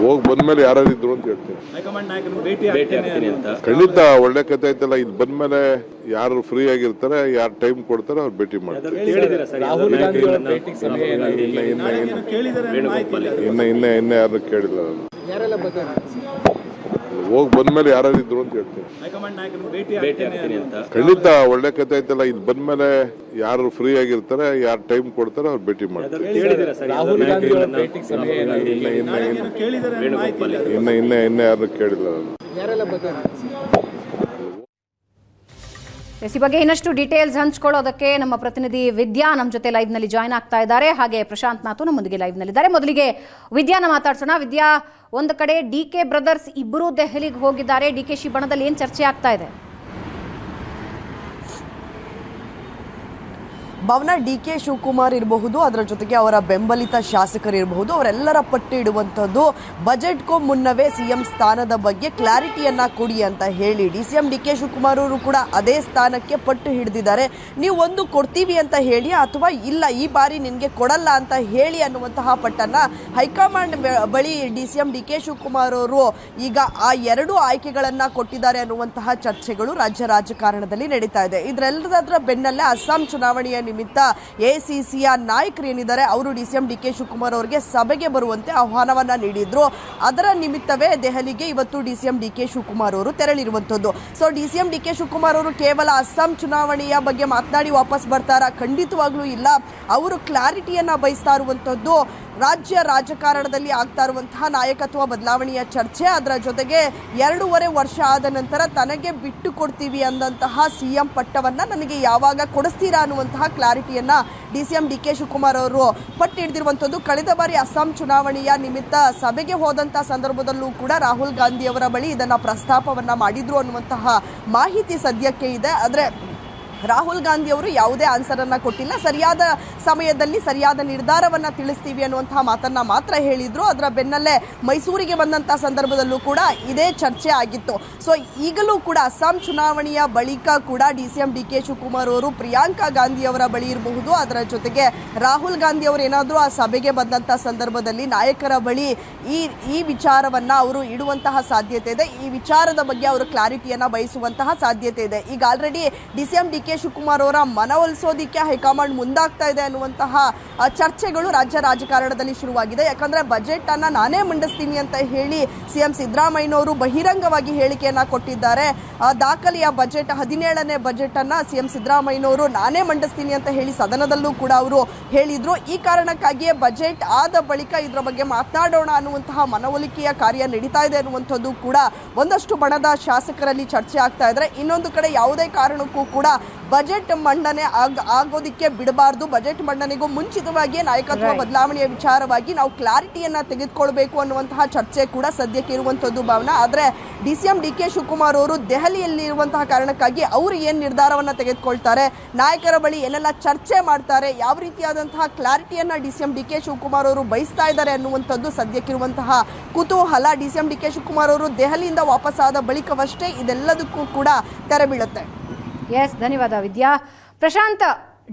ಹೋಗಿ ಬಂದ್ಮೇಲೆ ಯಾರಿದ್ರು ಅಂತ ಹೇಳ್ತೀನಿ. ಹೈಕಮಾಂಡ್ ನಾಯಕರನ್ನು ಭೇಟಿ ಆಗ್ತೀನಿ ಅಂತ ಖಂಡಿತ ಒಳ್ಳೆ ಕಥೆ ಆಯ್ತಲ್ಲ. ಇದು ಬಂದ್ಮೇಲೆ ಯಾರು ಫ್ರೀ ಆಗಿರ್ತಾರೆ, ಯಾರು ಟೈಮ್ ಕೊಡ್ತಾರೆ ಅವ್ರು ಭೇಟಿ ಮಾಡ್ತಾರೆ. ರಾಹುಲ್ ಗಾಂಧಿ ಅವರ ಭೇಟಿ ಸಮಯ ಇನ್ನ ಯಾರು ಕೇಳಿಲ್ಲ ನಾನು. ಹೋಗಿ ಬಂದ್ಮೇಲೆ ಯಾರಿದ್ರು ಅಂತ ಹೇಳ್ತೀನಿ. ಹೈಕಮಾಂಡ್ ನಾಯಕರನ್ನು ಭೇಟಿ ಆಗ್ತೀನಿ ಅಂತ ಖಂಡಿತ ಒಳ್ಳೆ ಕಥೆ ಆಯ್ತಲ್ಲ. ಇದು ಬಂದ್ಮೇಲೆ ಯಾರು ಫ್ರೀ ಆಗಿರ್ತಾರೆ, ಯಾರು ಟೈಮ್ ಕೊಡ್ತಾರೆ ಅವ್ರು ಭೇಟಿ ಮಾಡ್ತಾರೆ. ರಾಹುಲ್ ಗಾಂಧಿ ಅವರ ಭೇಟಿ ಸಮಯ ಇನ್ನ ಯಾರು ಕೇಳಿಲ್ಲ ನಾನು. ಈ ಬಗ್ಗೆ ಇನ್ನಷ್ಟು ಡೀಟೇಲ್ಸ್ ಹಂಚ್ಕೊಳ್ಳೋದಕ್ಕೆ ನಮ್ಮ ಪ್ರತಿನಿಧಿ ವಿದ್ಯಾ ನಮ್ಮ ಜೊತೆ ಲೈವ್ನಲ್ಲಿ ಜಾಯ್ನ್ ಆಗ್ತಾ ಇದ್ದಾರೆ. ಹಾಗೆ ಪ್ರಶಾಂತ್ ನಾಥು ನಮ್ಮೊಂದಿಗೆ ಲೈವ್ನಲ್ಲಿದ್ದಾರೆ. ಮೊದಲಿಗೆ ವಿದ್ಯಾನ ಮಾತಾಡ್ಸೋಣ. ವಿದ್ಯಾ, ಒಂದು ಕಡೆ DK ಬ್ರದರ್ಸ್ ಇಬ್ಬರು ದೆಹಲಿಗೆ ಹೋಗಿದ್ದಾರೆ. DKಶಿ ಬಣದಲ್ಲಿ ಏನು ಚರ್ಚೆ ಆಗ್ತಾ ಇದೆ? ಭವನ DK ಶಿವಕುಮಾರ್ ಇರಬಹುದು, ಅದರ ಜೊತೆಗೆ ಅವರ ಬೆಂಬಲಿತ ಶಾಸಕರಿರಬಹುದು, ಅವರೆಲ್ಲರ ಪಟ್ಟಿ ಇಡುವಂಥದ್ದು ಬಜೆಟ್ಗೂ ಮುನ್ನವೇ CM ಸ್ಥಾನದ ಬಗ್ಗೆ ಕ್ಲಾರಿಟಿಯನ್ನ ಕೊಡಿ ಅಂತ ಹೇಳಿ CM DK ಶಿವಕುಮಾರ್ ಅವರು ಕೂಡ ಅದೇ ಸ್ಥಾನಕ್ಕೆ ಪಟ್ಟು ಹಿಡಿದಿದ್ದಾರೆ. ನೀವು ಒಂದು ಕೊಡ್ತೀವಿ ಅಂತ ಹೇಳಿ ಅಥವಾ ಇಲ್ಲ ಈ ಬಾರಿ ನಿನಗೆ ಕೊಡಲ್ಲ ಅಂತ ಹೇಳಿ ಅನ್ನುವಂತಹ ಪಟ್ಟನ್ನ ಹೈಕಮಾಂಡ್ ಬಳಿ CM DK ಶಿವಕುಮಾರ್ ಅವರು ಈಗ ಆ ಎರಡು ಆಯ್ಕೆಗಳನ್ನ ಕೊಟ್ಟಿದ್ದಾರೆ ಅನ್ನುವಂತಹ ಚರ್ಚೆಗಳು ರಾಜ್ಯ ರಾಜಕಾರಣದಲ್ಲಿ ನಡೀತಾ ಇದೆ. ಇದರೆಲ್ಲದರ ಬೆನ್ನಲ್ಲೇ ಅಸ್ಸಾಂ ಚುನಾವಣೆಯ ನಿಮಿತ್ತ ACCಯ ನಾಯಕರು ಏನಿದ್ದಾರೆ ಅವರು CM DK ಶಿವಕುಮಾರ್ ಅವರಿಗೆ ಸಭೆಗೆ ಬರುವಂತೆ ಆಹ್ವಾನವನ್ನ ನೀಡಿದ್ರು. ಅದರ ನಿಮಿತ್ತವೇ ದೆಹಲಿಗೆ ಇವತ್ತು CM DK ಶಿವಕುಮಾರ್ ಅವರು ತೆರಳಿರುವಂಥದ್ದು. ಸೊ CM DK ಶಿವಕುಮಾರ್ ಅವರು ಕೇವಲ ಅಸ್ಸಾಂ ಚುನಾವಣೆಯ ಬಗ್ಗೆ ಮಾತನಾಡಿ ವಾಪಸ್ ಬರ್ತಾರಾ? ಖಂಡಿತವಾಗ್ಲೂ ಇಲ್ಲ. ಅವರು ಕ್ಲಾರಿಟಿಯನ್ನ ಬಯಸ್ತಾ ಇರುವಂಥದ್ದು ರಾಜ್ಯ ರಾಜಕಾರಣದಲ್ಲಿ ಆಗ್ತಾ ಇರುವಂತಹ ನಾಯಕತ್ವ ಬದಲಾವಣೆಯ ಚರ್ಚೆ, ಅದರ ಜೊತೆಗೆ 2.5 ವರ್ಷ ಆದ ನಂತರ ತನಗೆ ಬಿಟ್ಟು ಕೊಡ್ತೀವಿ ಅಂದಂತಹ CM ಪಟ್ಟವನ್ನ ನನಗೆ ಯಾವಾಗ ಕೊಡಿಸ್ತೀರಾ ಅನ್ನುವಂತಹ ಕ್ಲಾರಿಟಿಯನ್ನ CM DK ಶಿವಕುಮಾರ್ ಅವರು ಪಟ್ಟು ಹಿಡಿದಿರುವಂಥದ್ದು. ಕಳೆದ ಬಾರಿ ಅಸ್ಸಾಂ ಚುನಾವಣೆಯ ನಿಮಿತ್ತ ಸಭೆಗೆ ಹೋದಂತಹ ಸಂದರ್ಭದಲ್ಲೂ ಕೂಡ ರಾಹುಲ್ ಗಾಂಧಿ ಅವರ ಬಳಿ ಇದನ್ನ ಪ್ರಸ್ತಾಪವನ್ನ ಮಾಡಿದ್ರು ಅನ್ನುವಂತಹ ಮಾಹಿತಿ ಸದ್ಯಕ್ಕೆ ಇದೆ. ಆದರೆ ರಾಹುಲ್ ಗಾಂಧಿ ಅವರು ಯಾವುದೇ ಆನ್ಸರನ್ನು ಕೊಟ್ಟಿಲ್ಲ. ಸರಿಯಾದ ಸಮಯದಲ್ಲಿ ಸರಿಯಾದ ನಿರ್ಧಾರವನ್ನು ತಿಳಿಸ್ತೀವಿ ಅನ್ನುವಂತಹ ಮಾತನ್ನ ಮಾತ್ರ ಹೇಳಿದ್ರು. ಅದರ ಬೆನ್ನಲ್ಲೇ ಮೈಸೂರಿಗೆ ಬಂದಂತಹ ಸಂದರ್ಭದಲ್ಲೂ ಕೂಡ ಇದೇ ಚರ್ಚೆ ಆಗಿತ್ತು. ಸೊ ಈಗಲೂ ಕೂಡ ಅಸ್ಸಾಂ ಚುನಾವಣೆಯ ಬಳಿಕ ಕೂಡ CM DK ಶಿವಕುಮಾರ್ ಅವರು ಪ್ರಿಯಾಂಕಾ ಗಾಂಧಿ ಅವರ ಬಳಿ ಇರಬಹುದು, ಅದರ ಜೊತೆಗೆ ರಾಹುಲ್ ಗಾಂಧಿ ಅವರು ಏನಾದರೂ ಆ ಸಭೆಗೆ ಬಂದಂತಹ ಸಂದರ್ಭದಲ್ಲಿ ನಾಯಕರ ಬಳಿ ಈ ವಿಚಾರವನ್ನ ಅವರು ಇಡುವಂತಹ ಸಾಧ್ಯತೆ ಇದೆ. ಈ ವಿಚಾರದ ಬಗ್ಗೆ ಅವರು ಕ್ಲಾರಿಟಿಯನ್ನ ಬಯಸುವಂತಹ ಸಾಧ್ಯತೆ ಇದೆ. ಈಗ ಆಲ್ರೆಡಿ CM DK ಶಿವಕುಮಾರ್ ಅವರ ಮನವೊಲಿಸೋದಿಕ್ಕೆ ಹೈಕಮಾಂಡ್ ಮುಂದಾಗ್ತಾ ಇದೆ ಅನ್ನುವಂತಹ ಚರ್ಚೆಗಳು ರಾಜ್ಯ ರಾಜಕಾರಣದಲ್ಲಿ ಶುರುವಾಗಿದೆ. ಯಾಕಂದ್ರೆ ಬಜೆಟ್ ಅನ್ನ ನಾನೇ ಮಂಡಿಸ್ತೀನಿ ಅಂತ ಹೇಳಿ CM ಸಿದ್ದರಾಮಯ್ಯನವರು ಬಹಿರಂಗವಾಗಿ ಹೇಳಿಕೆಯನ್ನ ಕೊಟ್ಟಿದ್ದಾರೆ. ದಾಖಲೆಯ ಬಜೆಟ್ 17ನೇ ಬಜೆಟ್ ಅನ್ನ CM ಸಿದ್ದರಾಮಯ್ಯನವರು ನಾನೇ ಮಂಡಿಸ್ತೀನಿ ಅಂತ ಹೇಳಿ ಸದನದಲ್ಲೂ ಕೂಡ ಅವರು ಹೇಳಿದ್ರು. ಈ ಕಾರಣಕ್ಕಾಗಿಯೇ ಬಜೆಟ್ ಆದ ಬಳಿಕ ಇದರ ಬಗ್ಗೆ ಮಾತನಾಡೋಣ ಅನ್ನುವಂತಹ ಮನವೊಲಿಕೆಯ ಕಾರ್ಯ ನಡೀತಾ ಇದೆ ಅನ್ನುವಂಥದ್ದು ಕೂಡ ಒಂದಷ್ಟು ಬಣದ ಶಾಸಕರಲ್ಲಿ ಚರ್ಚೆ ಆಗ್ತಾ ಇದ್ದಾರೆ. ಇನ್ನೊಂದು ಕಡೆ ಯಾವುದೇ ಕಾರಣಕ್ಕೂ ಕೂಡ ಬಜೆಟ್ ಮಂಡನೆ ಆಗೋದಿಕ್ಕೆ ಬಿಡಬಾರ್ದು. ಬಜೆಟ್ ಮಂಡನೆಗೂ ಮುಂಚಿತವಾಗಿಯೇ ನಾಯಕತ್ವ ಬದಲಾವಣೆಯ ವಿಚಾರವಾಗಿ ನಾವು ಕ್ಲಾರಿಟಿಯನ್ನ ತೆಗೆದುಕೊಳ್ಬೇಕು ಅನ್ನುವಂತಹ ಚರ್ಚೆ ಕೂಡ ಸದ್ಯಕ್ಕೆ ಇರುವಂಥದ್ದು ಭಾವನಾ. ಆದರೆ CM DK ಶಿವಕುಮಾರ್ ಅವರು ದೆಹಲಿಯಲ್ಲಿ ಇರುವಂತಹ ಕಾರಣಕ್ಕಾಗಿ ಅವರು ಏನು ನಿರ್ಧಾರವನ್ನು ತೆಗೆದುಕೊಳ್ತಾರೆ, ನಾಯಕರ ಬಳಿ ಏನೆಲ್ಲ ಚರ್ಚೆ ಮಾಡ್ತಾರೆ, ಯಾವ ರೀತಿಯಾದಂತಹ ಕ್ಲಾರಿಟಿಯನ್ನ CM DK ಶಿವಕುಮಾರ್ ಅವರು ಬಯಸ್ತಾ ಇದ್ದಾರೆ ಅನ್ನುವಂಥದ್ದು ಸದ್ಯಕ್ಕಿರುವಂತಹ ಕುತೂಹಲ. CM DK ಶಿವಕುಮಾರ್ ಅವರು ದೆಹಲಿಯಿಂದ ವಾಪಸ್ಸಾದ ಬಳಿಕವಷ್ಟೇ ಇದೆಲ್ಲದಕ್ಕೂ ಕೂಡ ತೆರೆ ಬೀಳುತ್ತೆ. ಎಸ್, ಧನ್ಯವಾದ ವಿದ್ಯಾ. ಪ್ರಶಾಂತ್,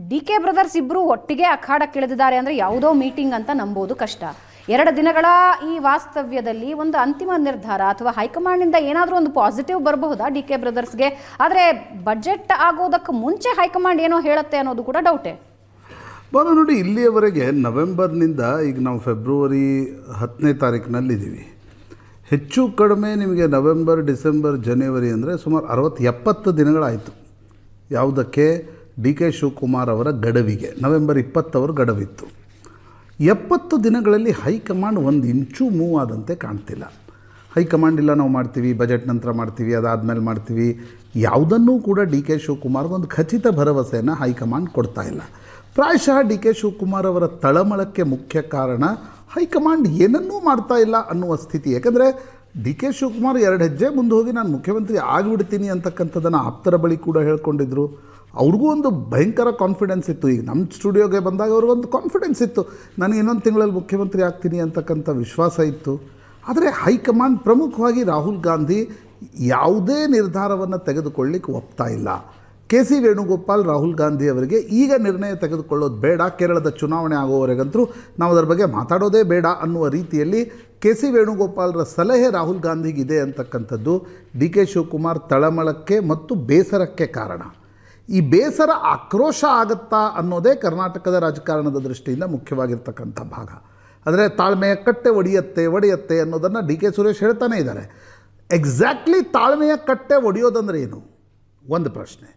DK ಬ್ರದರ್ಸ್ ಇಬ್ಬರು ಒಟ್ಟಿಗೆ ಅಖಾಡಕ್ಕಿಳಿದಿದ್ದಾರೆ ಅಂದರೆ ಯಾವುದೋ ಮೀಟಿಂಗ್ ಅಂತ ನಂಬೋದು ಕಷ್ಟ. 2 ದಿನಗಳ ಈ ವಾಸ್ತವ್ಯದಲ್ಲಿ ಒಂದು ಅಂತಿಮ ನಿರ್ಧಾರ ಅಥವಾ ಹೈಕಮಾಂಡ್ನಿಂದ ಏನಾದರೂ ಒಂದು ಪಾಸಿಟಿವ್ ಬರಬಹುದಾ DK ಬ್ರದರ್ಸ್ಗೆ? ಆದರೆ ಬಜೆಟ್ ಆಗೋದಕ್ಕೆ ಮುಂಚೆ ಹೈಕಮಾಂಡ್ ಏನೋ ಹೇಳುತ್ತೆ ಅನ್ನೋದು ಕೂಡ ಡೌಟೇ. ನೋಡಿ, ಇಲ್ಲಿಯವರೆಗೆ ನವೆಂಬರ್ನಿಂದ ಈಗ ನಾವು ಫೆಬ್ರವರಿ 10ನೇ ತಾರೀಕಿನಲ್ಲಿದ್ದೀವಿ. ಹೆಚ್ಚು ಕಡಿಮೆ ನಿಮಗೆ ನವೆಂಬರ್, ಡಿಸೆಂಬರ್, ಜನವರಿ ಅಂದರೆ ಸುಮಾರು 60-70 ದಿನಗಳಾಯಿತು. ಯಾವುದಕ್ಕೆ? DK ಶಿವಕುಮಾರ್ ಅವರ ಗಡುವಿಗೆ. ನವೆಂಬರ್ 20 ಅವರ ಗಡುವಿತ್ತು. 70 ದಿನಗಳಲ್ಲಿ ಹೈಕಮಾಂಡ್ ಒಂದು ಇಂಚು ಮೂವ್ ಆದಂತೆ ಕಾಣ್ತಿಲ್ಲ. ಹೈಕಮಾಂಡ್ ಇಲ್ಲ ನಾವು ಮಾಡ್ತೀವಿ, ಬಜೆಟ್ ನಂತರ ಮಾಡ್ತೀವಿ, ಅದಾದಮೇಲೆ ಮಾಡ್ತೀವಿ, ಯಾವುದನ್ನೂ ಕೂಡ DK ಶಿವಕುಮಾರ್ಗೆ ಒಂದು ಖಚಿತ ಭರವಸೆಯನ್ನು ಹೈಕಮಾಂಡ್ ಕೊಡ್ತಾ ಇಲ್ಲ. ಪ್ರಾಯಶಃ DK ಶಿವಕುಮಾರ್ ಅವರ ತಳಮಳಕ್ಕೆ ಮುಖ್ಯ ಕಾರಣ ಹೈಕಮಾಂಡ್ ಏನನ್ನೂ ಮಾಡ್ತಾ ಇಲ್ಲ ಅನ್ನುವ ಸ್ಥಿತಿ. ಯಾಕಂದರೆ DK ಶಿವಕುಮಾರ್ 2 ಹೆಜ್ಜೆ ಮುಂದೆ ಹೋಗಿ ನಾನು ಮುಖ್ಯಮಂತ್ರಿ ಆಗಿಬಿಡ್ತೀನಿ ಅಂತಕ್ಕಂಥದ್ದನ್ನು ಆಪ್ತರ ಬಳಿ ಕೂಡ ಹೇಳ್ಕೊಂಡಿದ್ರು. ಅವ್ರಿಗೂ ಒಂದು ಭಯಂಕರ ಕಾನ್ಫಿಡೆನ್ಸ್ ಇತ್ತು. ಈಗ ನಮ್ಮ ಸ್ಟುಡಿಯೋಗೆ ಬಂದಾಗ ಅವ್ರಿಗೊಂದು ಕಾನ್ಫಿಡೆನ್ಸ್ ಇತ್ತು, ನನಗೆ ಇನ್ನೊಂದು ತಿಂಗಳಲ್ಲಿ ಮುಖ್ಯಮಂತ್ರಿ ಆಗ್ತೀನಿ ಅಂತಕ್ಕಂಥ ವಿಶ್ವಾಸ ಇತ್ತು. ಆದರೆ ಹೈಕಮಾಂಡ್ ಪ್ರಮುಖವಾಗಿ ರಾಹುಲ್ ಗಾಂಧಿ ಯಾವುದೇ ನಿರ್ಧಾರವನ್ನು ತೆಗೆದುಕೊಳ್ಳಿಕ್ಕೆ ಒಪ್ತಾ ಇಲ್ಲ. KC ವೇಣುಗೋಪಾಲ್ ರಾಹುಲ್ ಗಾಂಧಿ ಅವರಿಗೆ ಈಗ ನಿರ್ಣಯ ತೆಗೆದುಕೊಳ್ಳೋದು ಬೇಡ, ಕೇರಳದ ಚುನಾವಣೆ ಆಗೋವರೆಗಂತೂ ನಾವು ಅದರ ಬಗ್ಗೆ ಮಾತಾಡೋದೇ ಬೇಡ ಅನ್ನುವ ರೀತಿಯಲ್ಲಿ KC ವೇಣುಗೋಪಾಲ್ರ ಸಲಹೆ ರಾಹುಲ್ ಗಾಂಧಿಗಿದೆ ಅಂತಕ್ಕಂಥದ್ದು DK ಶಿವಕುಮಾರ್ ತಳಮಳಕ್ಕೆ ಮತ್ತು ಬೇಸರಕ್ಕೆ ಕಾರಣ. ಈ ಬೇಸರ ಆಕ್ರೋಶ ಆಗುತ್ತಾ ಅನ್ನೋದೇ ಕರ್ನಾಟಕದ ರಾಜಕಾರಣದ ದೃಷ್ಟಿಯಿಂದ ಮುಖ್ಯವಾಗಿರ್ತಕ್ಕಂಥ ಭಾಗ. ಅಂದರೆ ತಾಳ್ಮೆಯ ಕಟ್ಟೆ ಒಡೆಯುತ್ತೆ ಅನ್ನೋದನ್ನು DK ಸುರೇಶ್ ಹೇಳ್ತಾನೆ ಇದ್ದಾರೆ. ಎಕ್ಸಾಕ್ಟ್ಲಿ ತಾಳ್ಮೆಯ ಕಟ್ಟೆ ಒಡೆಯೋದಂದ್ರೆ ಏನು ಒಂದು ಪ್ರಶ್ನೆ.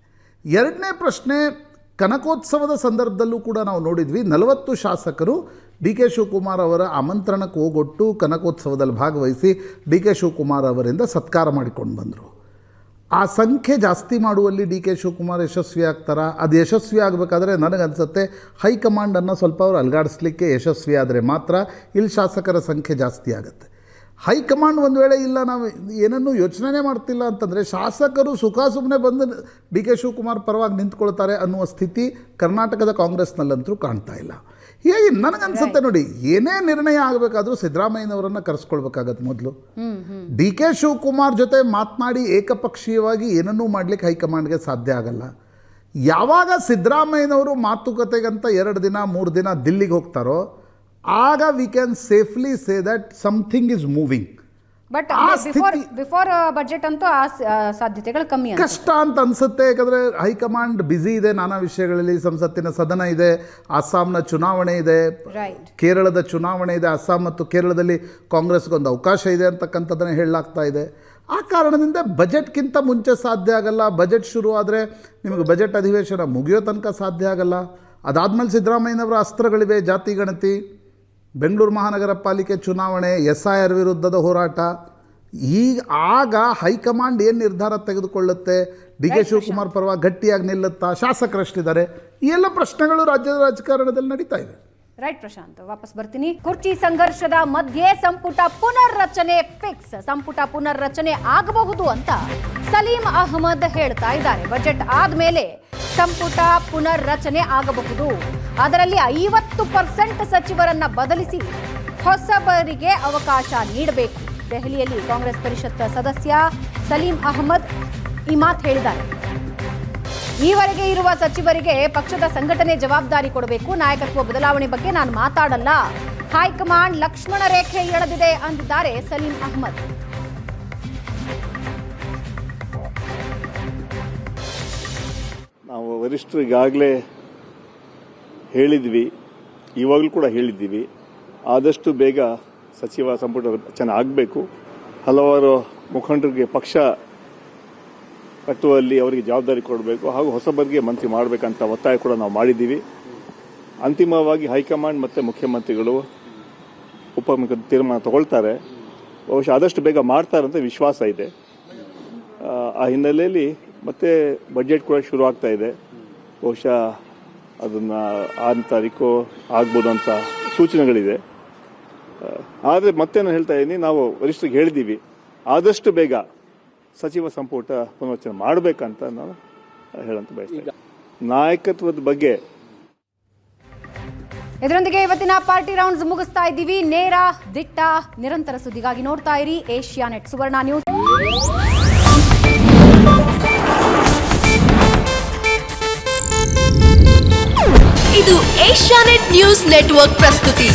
ಎರಡನೇ ಪ್ರಶ್ನೆ, ಕನಕೋತ್ಸವದ ಸಂದರ್ಭದಲ್ಲೂ ಕೂಡ ನಾವು ನೋಡಿದ್ವಿ 40 ಶಾಸಕರು DK ಶಿವಕುಮಾರ್ ಅವರ ಆಮಂತ್ರಣಕ್ಕೆ ಹೋಗೊಟ್ಟು ಕನಕೋತ್ಸವದಲ್ಲಿ ಭಾಗವಹಿಸಿ DK ಶಿವಕುಮಾರ್ ಅವರಿಂದ ಸತ್ಕಾರ ಮಾಡಿಕೊಂಡು ಬಂದರು. ಆ ಸಂಖ್ಯೆ ಜಾಸ್ತಿ ಮಾಡುವಲ್ಲಿ ಡಿ ಕೆ ಶಿವಕುಮಾರ್ ಯಶಸ್ವಿ ಆಗ್ತಾರಾ? ಅದು ಯಶಸ್ವಿ ಆಗಬೇಕಾದ್ರೆ ನನಗನ್ಸುತ್ತೆ ಹೈಕಮಾಂಡನ್ನು ಸ್ವಲ್ಪ ಅವರು ಅಲ್ಗಾಡಿಸ್ಲಿಕ್ಕೆ ಯಶಸ್ವಿ ಆದರೆ ಮಾತ್ರ ಇಲ್ಲಿ ಶಾಸಕರ ಸಂಖ್ಯೆ ಜಾಸ್ತಿ ಆಗುತ್ತೆ. ಹೈಕಮಾಂಡ್ ಒಂದು ವೇಳೆ ಇಲ್ಲ ನಾವು ಏನನ್ನೂ ಯೋಚನೆ ಮಾಡ್ತಿಲ್ಲ ಅಂತಂದರೆ ಶಾಸಕರು ಸುಮ್ಮನೆ ಬಂದು ಡಿ ಕೆ ಶಿವಕುಮಾರ್ ಪರವಾಗಿ ನಿಂತ್ಕೊಳ್ತಾರೆ ಅನ್ನುವ ಸ್ಥಿತಿ ಕರ್ನಾಟಕದ ಕಾಂಗ್ರೆಸ್ನಲ್ಲಂತೂ ಕಾಣ್ತಾ ಇಲ್ಲ. ಹೀಗಾಗಿ ನನಗನ್ಸುತ್ತೆ ನೋಡಿ, ಏನೇ ನಿರ್ಣಯ ಆಗಬೇಕಾದ್ರೂ ಸಿದ್ದರಾಮಯ್ಯನವರನ್ನು ಕರೆಸ್ಕೊಳ್ಬೇಕಾಗತ್ತೆ ಮೊದಲು. ಡಿ ಕೆ ಶಿವಕುಮಾರ್ ಜೊತೆ ಮಾತನಾಡಿ ಏಕಪಕ್ಷೀಯವಾಗಿ ಏನನ್ನೂ ಮಾಡಲಿಕ್ಕೆ ಹೈಕಮಾಂಡ್ಗೆ ಸಾಧ್ಯ ಆಗಲ್ಲ. ಯಾವಾಗ ಸಿದ್ದರಾಮಯ್ಯನವರು ಮಾತುಕತೆಗಂತ 2 ದಿನ 3 ದಿನ ದಿಲ್ಲಿಗೆ ಹೋಗ್ತಾರೋ ಆಗ we can safely say that something is moving. But before budget ಅಂತೂ ಆ ಸಾಧ್ಯತೆಗಳು ಕಮ್ಮಿ, ಕಷ್ಟ ಅಂತ ಅನ್ಸುತ್ತೆ. ಯಾಕಂದರೆ ಹೈಕಮಾಂಡ್ ಬ್ಯುಸಿ ಇದೆ ನಾನಾ ವಿಷಯಗಳಲ್ಲಿ. ಸಂಸತ್ತಿನ ಸದನ ಇದೆ, ಅಸ್ಸಾಂನ ಚುನಾವಣೆ ಇದೆ, ಕೇರಳದ ಚುನಾವಣೆ ಇದೆ. ಅಸ್ಸಾಂ ಮತ್ತು ಕೇರಳದಲ್ಲಿ ಕಾಂಗ್ರೆಸ್ಗೊಂದು ಅವಕಾಶ ಇದೆ ಅಂತಕ್ಕಂಥದ್ದನ್ನು ಹೇಳಲಾಗ್ತಾ ಇದೆ. ಆ ಕಾರಣದಿಂದ ಬಜೆಟ್ಗಿಂತ ಮುಂಚೆ ಸಾಧ್ಯ ಆಗಲ್ಲ. ಬಜೆಟ್ ಶುರು ಆದರೆ ನಿಮಗೆ ಬಜೆಟ್ ಅಧಿವೇಶನ ಮುಗಿಯೋ ತನಕ ಸಾಧ್ಯ ಆಗಲ್ಲ. ಅದಾದಮೇಲೆ ಸಿದ್ದರಾಮಯ್ಯನವರ ಅಸ್ತ್ರಗಳಿವೆ, ಜಾತಿ ಗಣತಿ, ಬೆಂಗಳೂರು ಮಹಾನಗರ ಪಾಲಿಕೆ ಚುನಾವಣೆ, SIR ವಿರುದ್ಧದ ಹೋರಾಟ. ಆಗ ಹೈಕಮಾಂಡ್ ಏನು ನಿರ್ಧಾರ ತೆಗೆದುಕೊಳ್ಳುತ್ತೆ? ಡಿ ಕೆ ಶಿವಕುಮಾರ್ ಪರವಾಗಿ ಗಟ್ಟಿಯಾಗಿ ನಿಲ್ಲುತ್ತಾ? ಶಾಸಕರಷ್ಟಿದ್ದಾರೆ? ಈ ಎಲ್ಲ ಪ್ರಶ್ನೆಗಳು ರಾಜ್ಯದ ರಾಜಕಾರಣದಲ್ಲಿ ನಡೀತಾ ಇದೆ. ರೈಟ್ ಪ್ರಶಾಂತ್, ವಾಪಸ್ ಬರ್ತೀನಿ. ಕುರ್ಚಿ ಸಂಘರ್ಷದ ಮಧ್ಯೆ ಸಂಪುಟ ಪುನರ್ರಚನೆ ಫಿಕ್ಸ್. ಸಂಪುಟ ಪುನರ್ರಚನೆ ಆಗಬಹುದು ಅಂತ ಸಲೀಂ ಅಹಮದ್ ಹೇಳ್ತಾ ಇದ್ದಾರೆ. ಬಜೆಟ್ ಆದ್ಮೇಲೆ ಸಂಪುಟ ಪುನರ್ರಚನೆ ಆಗಬಹುದು. ಅದರಲ್ಲಿ 50% ಸಚಿವರನ್ನ ಬದಲಿಸಿ ಹೊಸಬರಿಗೆ ಅವಕಾಶ ನೀಡಬೇಕು. ದೆಹಲಿಯಲ್ಲಿ ಕಾಂಗ್ರೆಸ್ ಪರಿಷತ್ ಸದಸ್ಯ ಸಲೀಂ ಅಹಮದ್ ಈ ಮಾತು ಹೇಳಿದ್ದಾರೆ. ಈವರೆಗೆ ಇರುವ ಸಚಿವರಿಗೆ ಪಕ್ಷದ ಸಂಘಟನೆ ಜವಾಬ್ದಾರಿ ಕೊಡಬೇಕು. ನಾಯಕತ್ವ ಬದಲಾವಣೆ ಬಗ್ಗೆ ನಾನು ಮಾತಾಡಲ್ಲ. ಹೈಕಮಾಂಡ್ ಲಕ್ಷ್ಮಣ ರೇಖೆ ಎಳೆದಿದೆ ಅಂದಿದ್ದಾರೆ ಸಲೀಂ ಅಹಮದ್. ನಾವು ವರಿಷ್ಠರು ಈಗಾಗಲೇ ಹೇಳಿದ್ವಿ, ಇವಾಗಲೂ ಕೂಡ ಹೇಳಿದ್ದೀವಿ, ಆದಷ್ಟು ಬೇಗ ಸಚಿವ ಸಂಪುಟ ರಚನೆ ಆಗಬೇಕು. ಹಲವಾರು ಮುಖಂಡರಿಗೆ ಪಕ್ಷ ಕಟ್ಟುವಲ್ಲಿ ಅವರಿಗೆ ಜವಾಬ್ದಾರಿ ಕೊಡಬೇಕು ಹಾಗೂ ಹೊಸಬರಿಗೆ ಮಂತ್ರಿ ಮಾಡಬೇಕಂತ ಒತ್ತಾಯ ಕೂಡ ನಾವು ಮಾಡಿದ್ದೀವಿ. ಅಂತಿಮವಾಗಿ ಹೈಕಮಾಂಡ್ ಮತ್ತು ಮುಖ್ಯಮಂತ್ರಿಗಳು ಉಪಮುಖ್ಯಮಂತ್ರಿ ತೀರ್ಮಾನ ತಗೊಳ್ತಾರೆ. ಬಹುಶಃ ಆದಷ್ಟು ಬೇಗ ಮಾಡ್ತಾರೆ ಅಂತ ವಿಶ್ವಾಸ ಇದೆ. ಆ ಹಿನ್ನೆಲೆಯಲ್ಲಿ ಮತ್ತೆ ಬಜೆಟ್ ಕೂಡ ಶುರು ಆಗ್ತಾ ಇದೆ. ಬಹುಶಃ ಅದನ್ನು 6ನೇ ತಾರೀಕು ಆಗ್ಬೋದು ಅಂತ ಸೂಚನೆಗಳಿದೆ. ಆದರೆ ಮತ್ತೆ ನಾನು ಹೇಳ್ತಾ ಇದ್ದೀನಿ, ನಾವು ವರಿಷ್ಠರಿಗೆ ಹೇಳಿದ್ದೀವಿ ಆದಷ್ಟು ಬೇಗ ಸಚಿವ ಸಂಪುಟ ಪುನರ್ರಚನೆ ಮಾಡಬೇಕಂತ ನಾನು ಹೇಳಂತ ಬಯಸ್ತೇನೆ. ನಾಯಕತ್ವದ ಬಗ್ಗೆ ಇದರೊಂದಿಗೆ ಇವತ್ತಿನ ಪಾರ್ಟಿ ರೌಂಡ್ಸ್ ಮುಗಿಸ್ತಾ ಇದ್ದೀವಿ. ನೇರ ದಿಟ್ಟ ನಿರಂತರ ಸುದ್ದಿಗಾಗಿ ನೋಡ್ತಾ ಇರಿ ಏಷ್ಯಾನೆಟ್ ಸುವರ್ಣ ನ್ಯೂಸ್. ಇದು ಏಷ್ಯಾನೆಟ್ ನ್ಯೂಸ್ ನೆಟ್ವರ್ಕ್ ಪ್ರಸ್ತುತಿ.